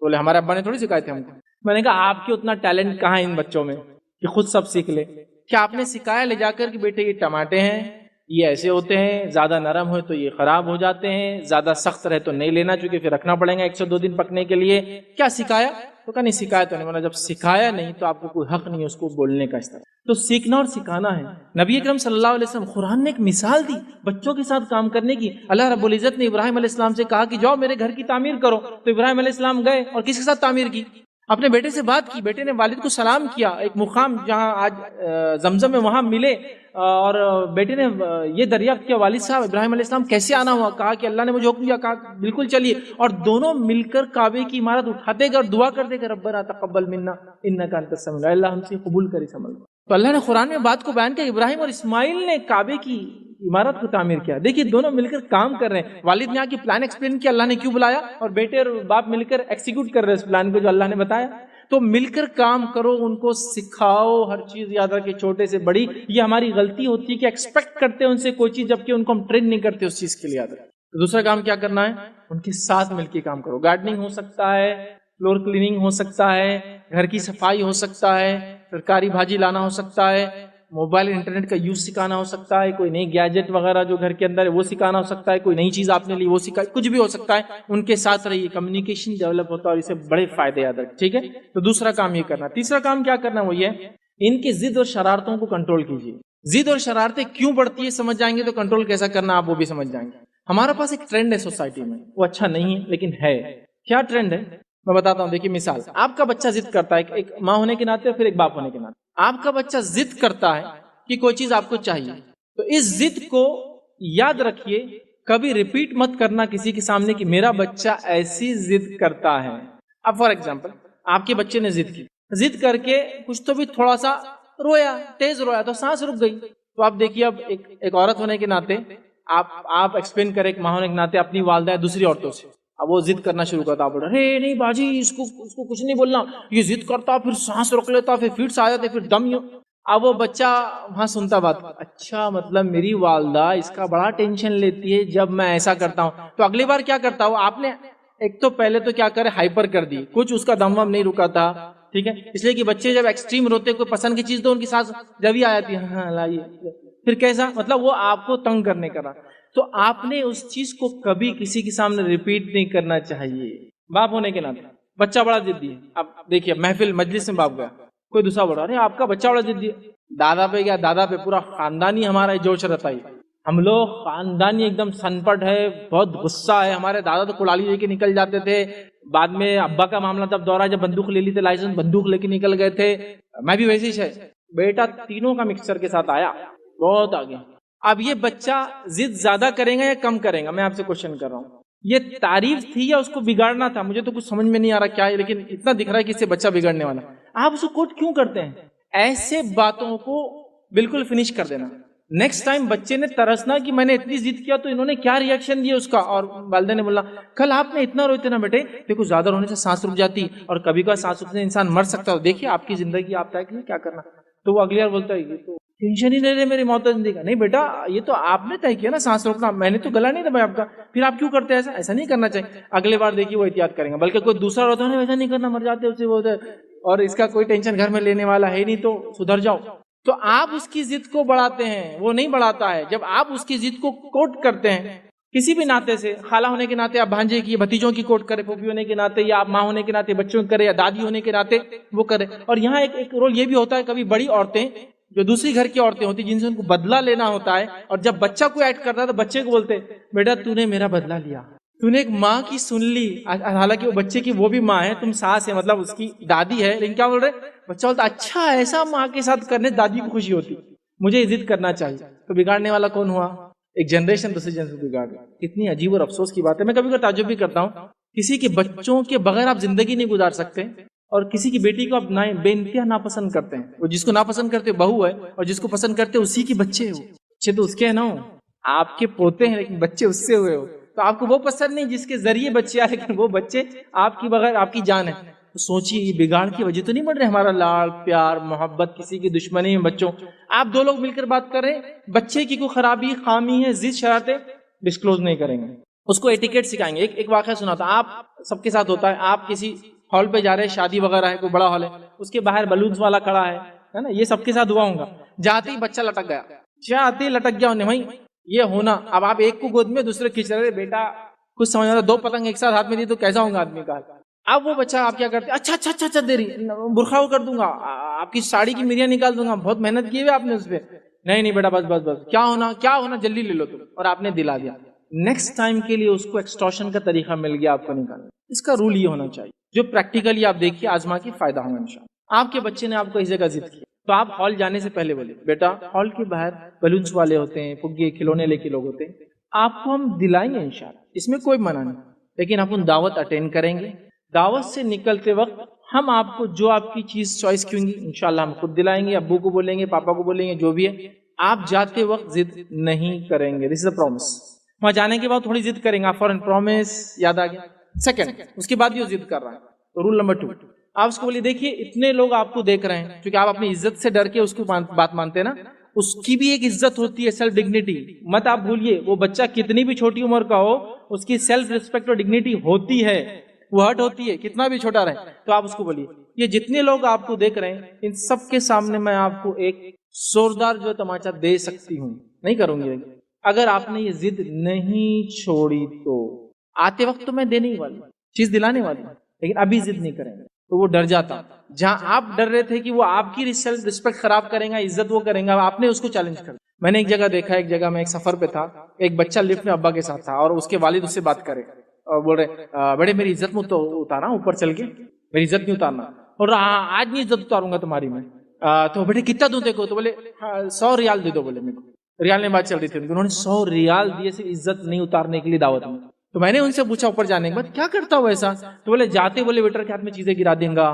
بولے ہمارے ابا نے تھوڑی سکھائے تھے ہم کو. میں نے کہا آپ کے اتنا ٹیلنٹ کہاں ہے ان بچوں میں کہ خود سب سیکھ لے؟ کیا آپ نے سکھایا لے جا کر کہ بیٹے یہ ٹماٹے ہیں، یہ ایسے ہوتے ہیں، زیادہ نرم ہوئے تو یہ خراب ہو جاتے ہیں، زیادہ سخت رہے تو نہیں لینا چونکہ پھر رکھنا پڑے گا 102 دن پکنے کے لیے؟ کیا سکھایا؟ تو کہا نہیں سکھایا تو نہیں. مطلب جب سکھایا نہیں تو آپ کو کوئی حق نہیں اس کو بولنے کا. اس طرح تو سیکھنا اور سکھانا ہے. نبی اکرم صلی اللہ علیہ وسلم، قرآن نے ایک مثال دی بچوں کے ساتھ کام کرنے کی. اللہ رب العزت نے ابراہیم علیہ السلام سے کہا کہ جاؤ میرے گھر کی تعمیر کرو. تو ابراہیم علیہ السلام گئے اور کس کے ساتھ تعمیر کی؟ اپنے بیٹے سے بات کی. بیٹے نے والد کو سلام کیا. ایک مقام جہاں آج زمزم میں وہاں ملے، اور بیٹے نے یہ دریافت کیا والد صاحب ابراہیم علیہ السلام کیسے آنا ہوا؟ کہا کہ اللہ نے مجھے حکم دیا. کہا بالکل چلیے. اور دونوں مل کر کعبے کی عمارت اٹھاتے گئے اور دعا کرتے گئے، ربنا تقبل منا انک انت السمیع العلیم، اللہ ہم سے قبول کر اس عمل کو. تو اللہ نے قرآن میں بات کو بیان کیا، ابراہیم اور اسماعیل نے کعبے کی عمارت کو تعمیر کیا. دیکھیے دونوں مل کر کام کر رہے ہیں. والد نے آ کے پلان ایکسپلین کیا اللہ نے کیوں بلایا، اور بیٹے اور باپ مل کر ایکسیکیوٹ کر رہے ہیں اس پلان کو جو اللہ نے بتایا. تو مل کر کام کرو، ان کو سکھاؤ، ہر چیز یاد رکھے چھوٹے سے بڑی. یہ ہماری غلطی ہوتی ہے کہ ایکسپیکٹ کرتے ہیں ان سے کوئی چیز جبکہ ان کو ہم ٹرین نہیں کرتے اس چیز کے لیے. یاد رکھے. دوسرا کام کیا کرنا ہے، ان کے ساتھ مل کے کام کرو. گارڈننگ ہو سکتا ہے، فلور کلیننگ ہو سکتا ہے، گھر کی صفائی ہو سکتا ہے، سرکاری بھاجی لانا ہو سکتا ہے، موبائل انٹرنیٹ کا یوز سکھانا ہو سکتا ہے، کوئی نئی گیجٹ وغیرہ جو گھر کے اندر ہے وہ سکھانا ہو سکتا ہے، کوئی نئی چیز آپ نے لی وہ سکھائی، کچھ بھی ہو سکتا ہے. ان کے ساتھ رہیے، کمیونیکیشن ڈیولپ ہوتا ہے اور اسے بڑے فائدے یاد رکھیں. ٹھیک ہے. تو دوسرا کام یہ کرنا. تیسرا کام کیا کرنا وہ یہ ہے، ان کی ضد اور شرارتوں کو کنٹرول کیجیے. ضد اور شرارتیں کیوں بڑھتی ہے سمجھ جائیں گے تو کنٹرول کیسا کرنا آپ وہ بھی سمجھ جائیں گے. ہمارے پاس ایک ٹرینڈ ہے سوسائٹی میں، وہ اچھا نہیں ہے لیکن ہے. کیا ٹرینڈ ہے میں بتاتا ہوں. دیکھیے مثال، آپ کا بچہ ضد کرتا ہے، ایک ماں ہونے کے ناطے اور پھر ایک باپ ہونے کے ناطے. آپ کا بچہ ضد کرتا ہے کہ کوئی چیز آپ کو چاہیے، تو اس ضد کو یاد رکھیے، کبھی ریپیٹ مت کرنا کسی کے سامنے کہ میرا بچہ ایسی ضد کرتا ہے. اب فار ایگزامپل آپ کے بچے نے ضد کی، ضد کر کے کچھ تو بھی تھوڑا سا رویا، تیز رویا تو سانس رک گئی. تو آپ دیکھیے اب ایک عورت ہونے کے ناطے آپ ایکسپلین کریں، ایک ماں ہونے کے ناطے اپنی والدہ دوسری عورتوں سے. اب وہ ضد کرنا شروع کرتا، بولا ارے نہیں باجی اس کو کچھ نہیں بولنا، یہ ضد کرتا، پھر سانس روک لیتا، پھر فٹس آ جاتے، پھر دم. اب وہ بچہ وہاں سنتا بات، اچھا مطلب میری والدہ اس کا بڑا ٹینشن لیتی ہے جب میں ایسا کرتا ہوں. تو اگلی بار کیا کرتا ہوں، آپ نے ایک تو پہلے تو کیا کرے ہائپر کر دی، کچھ اس کا دم وم نہیں رکا تھا. ٹھیک ہے. اس لیے کہ بچے جب ایکسٹریم روتے کوئی پسند کی چیز تو ان کی سانس جب ہی آ جاتی ہے، ہاں لائیے. پھر کیسا مطلب وہ آپ کو تنگ کرنے کا. تو آپ نے اس چیز کو کبھی کسی کے سامنے ریپیٹ نہیں کرنا چاہیے. باپ ہونے کے ناطے بچہ بڑا ضدی ہے. اب دیکھیے محفل مجلس میں باپ گیا، کوئی دوسرا بول رہا ارے آپ کا بچہ بڑا ضدی ہے. دادا پہ گیا، دادا پہ پورا خاندانی ہمارا جوش رہتا ہے. ہم لوگ خاندانی ایک دم سنپٹ ہے، بہت غصہ ہے. ہمارے دادا تو کلاڑی لے کے نکل جاتے تھے. بعد میں ابا کا معاملہ تب دورہ جب بندوق لے لی تھی، لائسنس بندوق لے کے نکل گئے تھے. میں بھی ویسے ہی ہے. بیٹا تینوں کا مکسچر کے ساتھ آیا، بہت آگے. اب یہ بچہ ضد زیادہ کرے گا یا کم کرے گا، میں آپ سے کوشچن کر رہا ہوں. یہ تعریف تھی یا اس کو بگاڑنا تھا؟ مجھے تو کچھ سمجھ میں نہیں آ رہا کیا ہے، لیکن اتنا دکھ رہا ہے کہ اس سے بچہ بگڑنے والا. آپ اس کو کوٹ کیوں کرتے ہیں؟ ایسے باتوں کو بالکل فنش کر دینا. نیکسٹ ٹائم بچے نے ترسنا کہ میں نے اتنی ضد کیا تو انہوں نے کیا ریئیکشن دیا اس کا, اور والدہ نے بولا کل آپ نے اتنا روئے تھے نا بیٹے, دیکھو زیادہ رونے سے سانس رک جاتی اور کبھی کبھار سانس رکنے سے انسان مر سکتا ہے, دیکھیے آپ کی زندگی آپ طے کریں کیا کرنا. تو وہ اگلی بار بولتا ہے یہ تو ٹینشن ہی نہیں رہے میری موت زندگی کا. نہیں بیٹا یہ تو آپ نے طے کیا نا سانس روکنا, میں نے تو گلا نہیں دبایا آپ کا, پھر آپ کیوں کرتے ہیں ایسا؟ ایسا نہیں کرنا چاہیے. اگلی بار دیکھیے وہ احتیاط کریں گے. بلکہ کوئی دوسرا ہوتا ہے ویسا نہیں کرنا, مر جاتے اسے وہ اور اس کا کوئی ٹینشن گھر میں لینے والا ہے نہیں تو سدھر جاؤ. تو آپ اس کی ضد کو بڑھاتے ہیں, وہ نہیں بڑھاتا ہے. جب آپ اس کی ضد کو کوٹ کرتے ہیں کسی بھی ناطے سے, خالہ ہونے کے ناطے آپ بھانجے کی بھتیجوں کی کوٹ کرے, پھوپھی ہونے کے ناطے یا آپ ماں ہونے کے ناطے بچوں کی کرے, یا دادی ہونے کے ناطے وہ کرے. اور یہاں ایک رول یہ بھی ہوتا ہے, کبھی بڑی عورتیں جو دوسری گھر کی عورتیں ہوتی جن سے ان کو بدلہ لینا ہوتا ہے, اور جب بچہ کو ایڈ کرتا ہے تو بچے کو بولتے بیٹا تو نے میرا بدلہ لیا, تو نے ایک ماں کی سن لی. حالانکہ وہ بچے کی وہ بھی ماں ہے, تم ساس ہے, مطلب اس کی دادی ہے, لیکن کیا بول رہے بچہ بولتا اچھا ایسا ماں کے ساتھ کرنے دادی کو خوشی ہوتی, مجھے عزت کرنا چاہیے. تو بگاڑنے والا کون ہوا؟ ایک جنریشن دوسری جنریشن بگاڑ گیا. کتنی عجیب اور افسوس کی بات ہے. میں کبھی کبھی تعجب بھی کرتا ہوں, کسی کے بچوں کے بغیر آپ زندگی نہیں گزار سکتے, اور کسی کی بیٹی کو آپ بے انتہا ناپسند کرتے ہیں. وہ جس کو ناپسند کرتے بہو ہے, اور جس کو پسند کرتے اسی کی بچے ہو. بچے تو اس کے ہیں نا, آپ کے پوتے ہیں لیکن بچے اس سے ہوئے ہو. تو آپ کو وہ پسند نہیں جس کے ذریعے بچے آئے, لیکن وہ بچے آپ کی بغیر آپ کی جان ہے. تو سوچیے یہ بگاڑ کی وجہ تو نہیں بڑھ رہے ہمارا لاڑ پیار محبت, کسی کی دشمنی میں بچوں. آپ دو لوگ مل کر بات کر رہے ہیں, بچے کی کوئی خرابی خامی ہے ضد شرارتیں ڈسکلوز نہیں کریں گے, اس کو ایٹیکیٹ سکھائیں گے. ایک واقعہ سنا تھا, آپ سب کے ساتھ ہوتا ہے, آپ کسی ہال پہ جا رہے ہیں, شادی وغیرہ ہے, کوئی بڑا ہال ہے, اس کے باہر بلونز والا کھڑا ہے نا, یہ سب کے ساتھ ہوا ہوگا. جاتے ہی بچہ لٹک گیا, جاتے ہی لٹک گیا انہیں, بھائی یہ ہونا. اب آپ ایک کو گود میں دوسرے کھینچ رہے, بیٹا کچھ سمجھ رہا, دو پتنگ ایک ساتھ ہاتھ میں دی تو کیسا ہوگا آدمی کا. اب وہ بچہ آپ کیا کرتے, اچھا اچھا اچھا اچھا دے رہی, برقع وہ کر دوں گا, آپ کی ساڑی کی میریاں نکال دوں گا, بہت محنت کی ہوئی آپ نے اس پہ. نہیں نہیں بیٹا بس بس بس, کیا ہونا جلدی لے لو تم, اور آپ نے دلا دیا. نیکسٹ ٹائم کے لیے اس کو ایکسٹورشن کا طریقہ مل گیا آپ کو نکالنے. اس کا رول یہ ہونا چاہیے جو پریکٹیکلی آپ دیکھیے آزما کے فائدہ ہوگا انشاءاللہ. آپ کے بچے نے آپ کو اس جگہ ضد کی, تو آپ ہال جانے سے پہلے بولے بیٹا ہال کے باہر بلونس والے ہوتے ہیں, پگے کھلونے لے کے لوگ ہوتے ہیں, آپ کو ہم دلائیں گے انشاءاللہ, اس میں کوئی منع نہیں, لیکن اپن دعوت اٹینڈ کریں گے. دعوت سے نکلتے وقت ہم آپ کو جو آپ کی چیز چوائس کی ہوں گی انشاءاللہ ہم خود دلائیں گے, ابو کو بولیں گے, پاپا کو بولیں گے, جو بھی ہے. آپ جاتے وقت ضد نہیں کریں گے, دس از اے پرومس. وہاں جانے کے بعد تھوڑی ضد کریں گے, آپ فوراً پرومس یاد آ گیا. سیکنڈ, اس کے بعد یہ ضد کر رہا ہے, تو رول نمبر 2 آپ اس کو بولیے دیکھیے اتنے لوگ آپ کو دیکھ رہے ہیں, کیونکہ آپ اپنی عزت سے ڈر کے اس کو بات مانتے ہیں نا, اس کی بھی ایک عزت ہوتی ہے, سیلف ڈگنیٹی. مت آپ بھولیے, وہ بچہ کتنی بھی چھوٹی عمر کا ہو, اس کی سیلف ریسپیکٹ اور ڈگنیٹی ہوتی ہے, وہ ہرٹ ہوتی ہے, کتنا بھی چھوٹا رہے. تو آپ اس کو بولیے یہ جتنے لوگ آپ کو دیکھ رہے ہیں ان سب کے سامنے میں آپ کو ایک زوردار جو تماچا دے سکتی ہوں, نہیں کروں گی, اگر آپ نے یہ ضد نہیں چھوڑی تو آتے وقت تو میں دینے ہی والی چیز دلانے والی, لیکن ابھی ضد نہیں کریں گے. تو وہ ڈر جاتا, جہاں آپ ڈر رہے تھے کہ وہ آپ کی سیلف رسپیکٹ خراب کریں گا, عزت وہ کریں گا, آپ نے اس کو چیلنج کر. میں نے ایک جگہ دیکھا, ایک جگہ میں ایک سفر پہ تھا, ایک بچہ لفٹ میں ابا کے ساتھ تھا, اور اس کے والد اس سے بات کرے اور بول رہے بڑے میری عزت میں تو اتارا اوپر چل کے, میری عزت نہیں اتارنا, اور آج نہیں عزت اتاروں گا تمہاری میں. تو بیٹے کتنا دوں دیکھو, تو بولے 100 ریال دے دو. بولے میرے کو ریال میں بات چل رہی تھی, انہوں نے 100 ریال دیے صرف عزت نہیں اتارنے کے لیے دعوت میں. تو میں نے ان سے پوچھا اوپر جانے کے بعد کیا کرتا ہو ایسا, تو بولے جاتے بولے ویٹر کے ہاتھ میں چیزیں گرا دیں گا,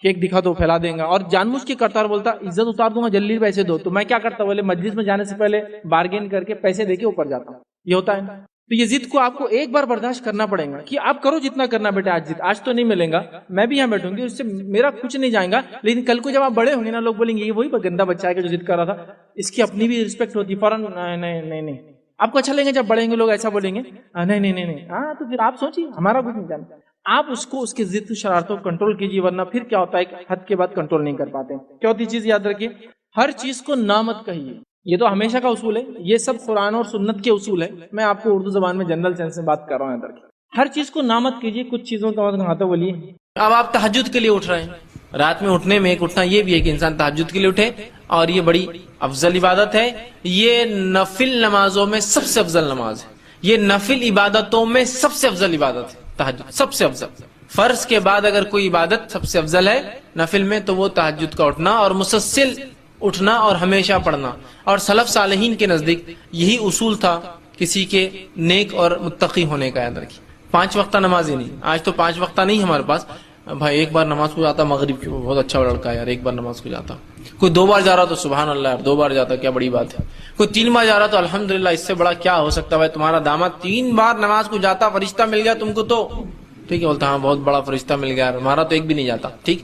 کیک دکھا دو پھیلا دیں گا, اور جان بوجھ کے کرتا اور بولتا عزت اتار دوں گا جلدی پیسے دو. تو میں کیا کرتا, بولے مجلس میں جانے سے پہلے بارگین کر کے پیسے دے کے اوپر جاتا ہوں. یہ ہوتا ہے. تو یہ ضد کو آپ کو ایک بار برداشت کرنا پڑے گا کہ آپ کرو جتنا کرنا بیٹا, آج ضد آج تو نہیں ملیں گا, میں بھی یہاں بیٹھوں گی, اس سے میرا کچھ نہیں جائے گا, لیکن کل کو جب آپ بڑے ہوں گے نا لوگ بولیں گے یہ وہی گندا بچہ ہے کہ جو ضد کر رہا تھا, اس کی اپنی بھی رسپیکٹ ہوتی ہے. فوراً نہیں آپ کو اچھا لیں گے جب بڑھیں گے لوگ ایسا بولیں گے, نہیں ہاں, تو پھر آپ سوچیے ہمارا کچھ نہیں جانتا. آپ اس کو اس کی ضد شرارتوں کو کنٹرول کیجیے, ورنہ پھر کیا ہوتا ہے کہ حد کے بعد کنٹرول نہیں کر پاتے. چوتھی چیز یاد رکھیے, ہر چیز کو نہ مت کہیے. یہ تو ہمیشہ کا اصول ہے, یہ سب قرآن اور سنت کے اصول ہے. میں آپ کو اردو زبان میں جنرل سینس میں بات کر رہا ہوں. یاد رکھیے ہر چیز کو نہ مت کیجیے, کچھ چیزوں کا مت کہاں تو بولیے. اب آپ تہجد کے لیے اٹھ رہے ہیں, رات میں اٹھنے میں ایک اٹھنا یہ بھی ہے کہ انسان تہجد کے لیے اٹھے, اور یہ بڑی افضل عبادت ہے. یہ نفل نمازوں میں سب سے افضل نماز ہے, یہ نفل عبادتوں میں سب سے افضل عبادت ہے تہجد, سب سے افضل. فرض کے بعد اگر کوئی عبادت سب سے افضل ہے نفل میں تو وہ تہجد کا اٹھنا, اور مسلسل اٹھنا اور ہمیشہ پڑھنا. اور سلف صالحین کے نزدیک یہی اصول تھا کسی کے نیک اور متقی ہونے کا. یاد رکھیے 5 وقتہ نماز ہی نہیں, آج تو 5 وقتہ نہیں ہمارے پاس, بھائی ایک بار نماز کو جاتا مغرب کی، بہت اچھا لڑکا ہے یار، ایک بار نماز کو جاتا. کوئی 2 بار جا رہا تو سبحان اللہ یار، 2 بار جاتا کیا بڑی بات ہے. کوئی 3 بار جا رہا تو الحمدللہ، اس سے بڑا کیا ہو سکتا ہے. بھائی تمہارا داماد 3 بار نماز کو جاتا، فرشتہ مل گیا تم کو تو ٹھیک ہے. بولتا ہاں بہت بڑا فرشتہ مل گیا، ہمارا تو ایک بھی نہیں جاتا. ٹھیک.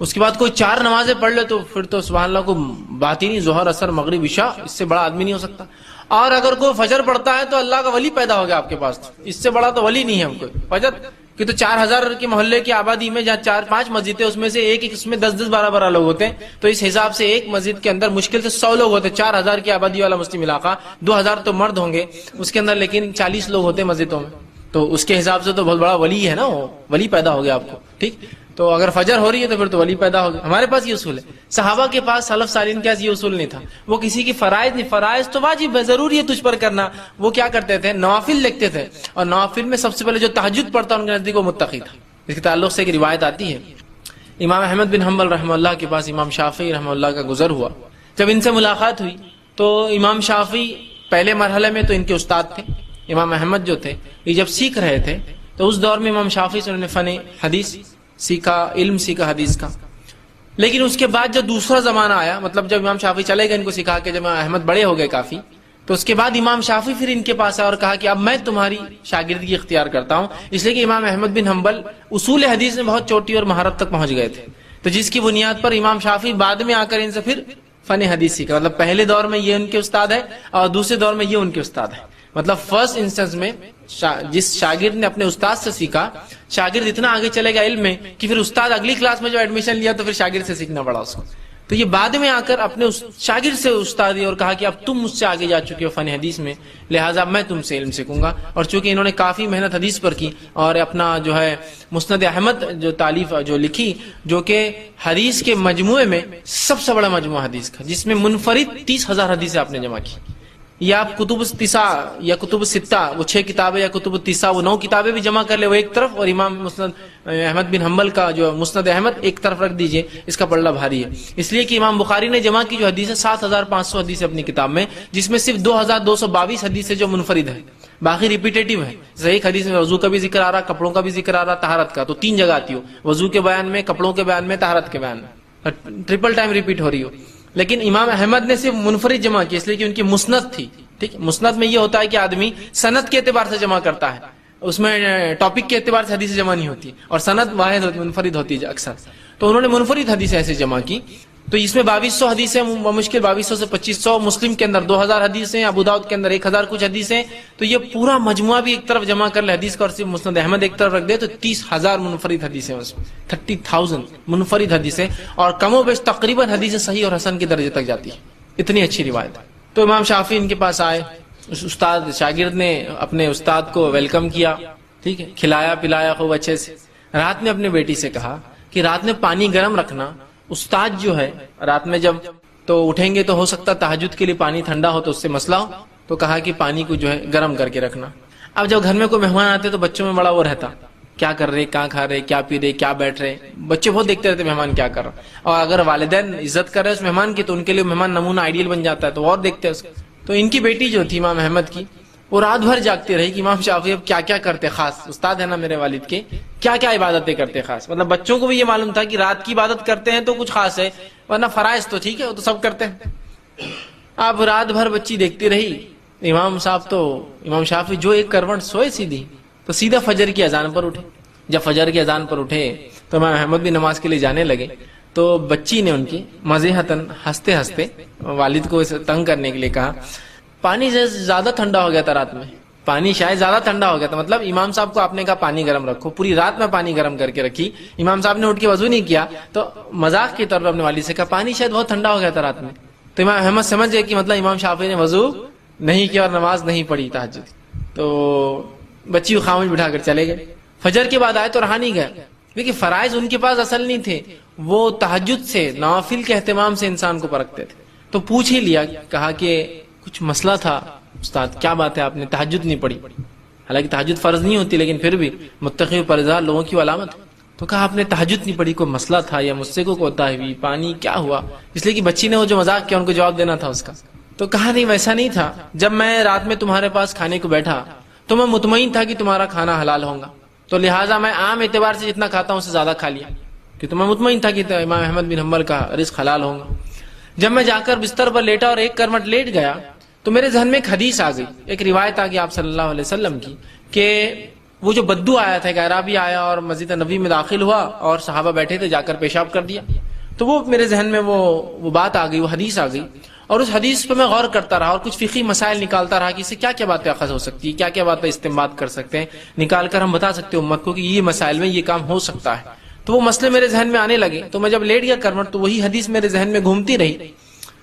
اس کے بعد کوئی 4 نمازیں پڑھ لے تو پھر تو سبحان اللہ کو بات ہی نہیں. ظہر اثر مغرب عشاء، اس سے بڑا آدمی نہیں ہو سکتا. اور اگر کوئی فجر پڑھتا ہے تو اللہ کا ولی پیدا ہو گیا آپ کے پاس، اس سے بڑا تو ولی نہیں ہے ہم کو. فجر کہ تو 4000 کے محلے کی آبادی میں جہاں 4-5 مسجدیں، اس میں سے ایک اس میں 10-10 12-12 لوگ ہوتے ہیں، تو اس حساب سے ایک مسجد کے اندر مشکل سے 100 لوگ ہوتے ہیں. 4000 کی آبادی والا مسلم علاقہ، 2000 تو مرد ہوں گے اس کے اندر، لیکن 40 لوگ ہوتے ہیں مسجدوں میں. تو اس کے حساب سے تو بہت بڑا ولی ہے نا، وہ ولی پیدا ہو گیا آپ کو. ٹھیک. تو اگر فجر ہو رہی ہے تو پھر تو ولی پیدا ہو گیا. ہمارے پاس یہ اصول ہے. صحابہ کے پاس، سلف صالحین کے پاس یہ اصول نہیں تھا. وہ کسی کی فرائض نہیں، فرائض تو واجب ہے، ضروری ہے تجھ پر کرنا. وہ کیا کرتے تھے؟ نوافل لکھتے تھے. اور نوافل میں سب سے پہلے جو تہجد پڑھتا ان کے نزدیک وہ متقی تھا. اس کے تعلق سے ایک روایت آتی ہے، امام احمد بن حنبل رحمہ اللہ کے پاس امام شافعی رحمہ اللہ کا گزر ہوا. جب ان سے ملاقات ہوئی تو امام شافعی پہلے مرحلے میں تو ان کے استاد تھے. امام احمد جو تھے یہ جب سیکھ رہے تھے تو اس دور میں امام شافعی سے انہوں نے فن حدیث سیکھا، علم سیکھا حدیث کا. لیکن اس کے بعد جب دوسرا زمانہ آیا، مطلب جب امام شافعی چلے گئے ان کو سکھا کے، جب امام احمد بڑے ہو گئے کافی، تو اس کے بعد امام شافعی پھر ان کے پاس آئے اور کہا کہ اب میں تمہاری شاگردگی اختیار کرتا ہوں. اس لیے کہ امام احمد بن حنبل اصول حدیث میں بہت چوٹی اور مہارت تک پہنچ گئے تھے، تو جس کی بنیاد پر امام شافعی بعد میں آ کر ان سے پھر فن حدیث سیکھا. مطلب پہلے دور میں یہ ان کے استاد ہے اور دوسرے دور میں یہ ان کے استاد ہے. مطلب فرسٹ انسٹنس میں جس شاگرد نے اپنے استاد سے سیکھا، شاگرد اتنا آگے چلے گا علم میں کہ پھر استاد اگلی کلاس میں جو ایڈمیشن لیا تو پھر شاگرد سے سیکھنا پڑا اس کو. تو یہ بعد میں آ کر اپنے شاگرد سے استادی اور کہا کہ اب تم مجھ سے آگے جا چکے ہو فن حدیث میں، لہٰذا میں تم سے علم سیکھوں گا. اور چونکہ انہوں نے کافی محنت حدیث پر کی اور اپنا جو ہے مسند احمد جو تالیف جو لکھی، جو کہ حدیث کے مجموعے میں سب سے بڑا مجموعہ حدیث کا، جس میں منفرد 30,000 حدیثیں آپ نے جمع کی. یا کتب التسع یا کتب الستہ وہ 6 کتابیں، یا کتب التسع وہ 9 کتابیں بھی جمع کر لے وہ ایک طرف، اور امام مسند احمد بن حنبل کا جو مسند احمد ایک طرف رکھ دیجئے، اس کا پلڑا بھاری ہے. اس لیے کہ امام بخاری نے جمع کی جو حدیث ہے 7,500 حدیث اپنی کتاب میں، جس میں صرف 2,222 حدیث جو منفرد ہے، باقی ریپیٹیٹیو ہے. صحیح حدیث میں وضو کا بھی ذکر آ رہا، کپڑوں کا بھی ذکر آ رہا، طہارت کا، تو 3 جگہ آتی ہو، وضو کے بیان میں، کپڑوں کے بیان میں، طہارت کے بیان میں، ٹرپل ٹائم ریپیٹ ہو رہی ہو. لیکن امام احمد نے صرف منفرد جمع کی، اس لیے کہ ان کی مسند تھی. ٹھیک. مسند میں یہ ہوتا ہے کہ آدمی سند کے اعتبار سے جمع کرتا ہے، اس میں ٹاپک کے اعتبار سے حدیث جمع نہیں ہوتی، اور سند واحد ہوتی، منفرد ہوتی ہے اکثر. تو انہوں نے منفرد حدیث ایسے جمع کی. تو اس میں 2200 حدیثیں، مشکل 2200 سے 2500، مسلم کے اندر 2000 حدیثیں، ابو داؤد کے اندر 1000 کچھ حدیثیں. تو یہ پورا مجموعہ بھی ایک طرف جمع کر لے حدیث کا، اور صرف مسند احمد ایک طرف رکھ دے تو 30,000 منفرد حدیثیں، اس میں 30,000 منفرد حدیثیں، اور کم و بیش تقریباً حدیث صحیح اور حسن کے درجے تک جاتی ہے. اتنی اچھی روایت ہے. تو امام شافعی ان کے پاس آئے، استاد شاگرد نے اپنے استاد کو ویلکم کیا، ٹھیک ہے، کھلایا پلایا خوب اچھے سے. رات میں اپنے بیٹی سے کہا کہ رات میں پانی گرم رکھنا. استاد جو ہے رات میں جب تو اٹھیں گے تو ہو سکتا تہجد کے لیے پانی ٹھنڈا ہو تو اس سے مسئلہ ہو، تو کہا کہ پانی کو جو ہے گرم کر کے رکھنا. اب جب گھر میں کوئی مہمان آتے تو بچوں میں بڑا وہ رہتا، کیا کر رہے، کہاں کھا رہے، کیا پی رہے، کیا بیٹھ رہے. بچے بہت دیکھتے رہتے مہمان کیا کر رہا. اور اگر والدین عزت کر رہے اس مہمان کی تو ان کے لیے مہمان نمونہ آئیڈیل بن جاتا ہے، تو اور دیکھتے ہیں اس کو. تو ان کی بیٹی جو تھی امام احمد کی، وہ رات بھر جاگتی رہی کہ امام شافعی اب کیا کیا کرتے، خاص استاد ہے نا میرے والد کے، کیا کیا عبادتیں کرتے خاص. مطلب بچوں کو بھی یہ معلوم تھا کہ رات کی عبادت کرتے ہیں تو کچھ خاص ہے، ورنہ فرائض تو ٹھیک ہے وہ تو سب کرتے ہیں. اب رات بھر بچی دیکھتی رہی. امام صاحب تو امام شافعی جو ایک کروٹ سوئے سیدھی، تو سیدھا فجر کی اذان پر اٹھے. جب فجر کی اذان پر اٹھے تو امام احمد بھی نماز کے لیے جانے لگے. تو بچی نے ان کی مزیحتاً ہنستے ہنستے والد کو اسے تنگ کرنے کے لیے کہا، پانی زیادہ ٹھنڈا ہو گیا تھا رات میں، پانی شاید زیادہ ٹھنڈا ہو گیا تھا. مطلب امام صاحب کو آپ نے کہا پانی گرم رکھو، پوری رات میں پانی گرم کر کے رکھی. امام صاحب نے اٹھ کے وضو نہیں کیا تو مذاق کے طور پر اپنے والد سے کہا پانی شاید بہت ٹھنڈا ہو گیا تھا رات میں. تو امام احمد سمجھ گئے کہ مطلب امام شافعی نے وضو نہیں کیا اور نماز نہیں پڑھی تہجد. تو بچی کو خاموش بٹھا کر چلے گئے. فجر کے بعد آئے تو رہا نہیں گیا، کیونکہ فرائض ان کے پاس اصل نہیں تھے، وہ تہجد سے نوافل کے اہتمام سے انسان کو پرکھتے تھے. تو پوچھ ہی لیا، کہا کہ کچھ مسئلہ تھا استاد، کیا بات ہے آپ نے تہجد نہیں پڑھی؟ حالانکہ تہجد فرض نہیں ہوتی لیکن پھر بھی متقی و پرہیزگار لوگوں کی علامت ہے. تو کہا آپ نے تہجد نہیں پڑھی، کوئی مسئلہ تھا یا مجھ سے کوئی کوتاہی ہوئی، پانی کیا ہوا؟ اس لیے کہ بچی نے وہ جو مذاق کیا ان کو جواب دینا تھا اس کا. تو کہا نہیں ویسا نہیں تھا، جب میں رات میں تمہارے پاس کھانے کو بیٹھا تو میں مطمئن تھا کہ تمہارا کھانا حلال ہوگا، تو لہٰذا میں عام اعتبار سے جتنا کھاتا ہوں اس سے زیادہ کھا لیا، کیونکہ میں مطمئن تھا کہ امام احمد بن حنبل کا رزق حلال ہوگا۔ جب میں جا کر بستر پر لیٹا اور ایک کرمٹ لیٹ گیا تو میرے ذہن میں ایک حدیث آ گئی، ایک روایت آ گئی آپ صلی اللہ علیہ وسلم کی، کہ وہ جو بدو آیا تھا، ایک اعرابی آیا اور مسجد نبوی میں داخل ہوا اور صحابہ بیٹھے تھے، جا کر پیشاب کر دیا۔ تو وہ میرے ذہن میں وہ بات آ گئی، وہ حدیث آ گئی، اور اس حدیث پہ میں غور کرتا رہا اور کچھ فقہی مسائل نکالتا رہا کہ اس سے کیا کیا باتیں اخذ ہو سکتی ہے، کیا کیا باتیں استنباط کر سکتے ہیں، نکال کر ہم بتا سکتے ہیں امت کو کہ یہ مسائل میں یہ کام ہو سکتا ہے۔ تو وہ مسئلے میرے ذہن میں آنے لگے، تو میں جب لیٹ گیا کرمٹ تو وہی حدیث میرے ذہن میں گھومتی رہی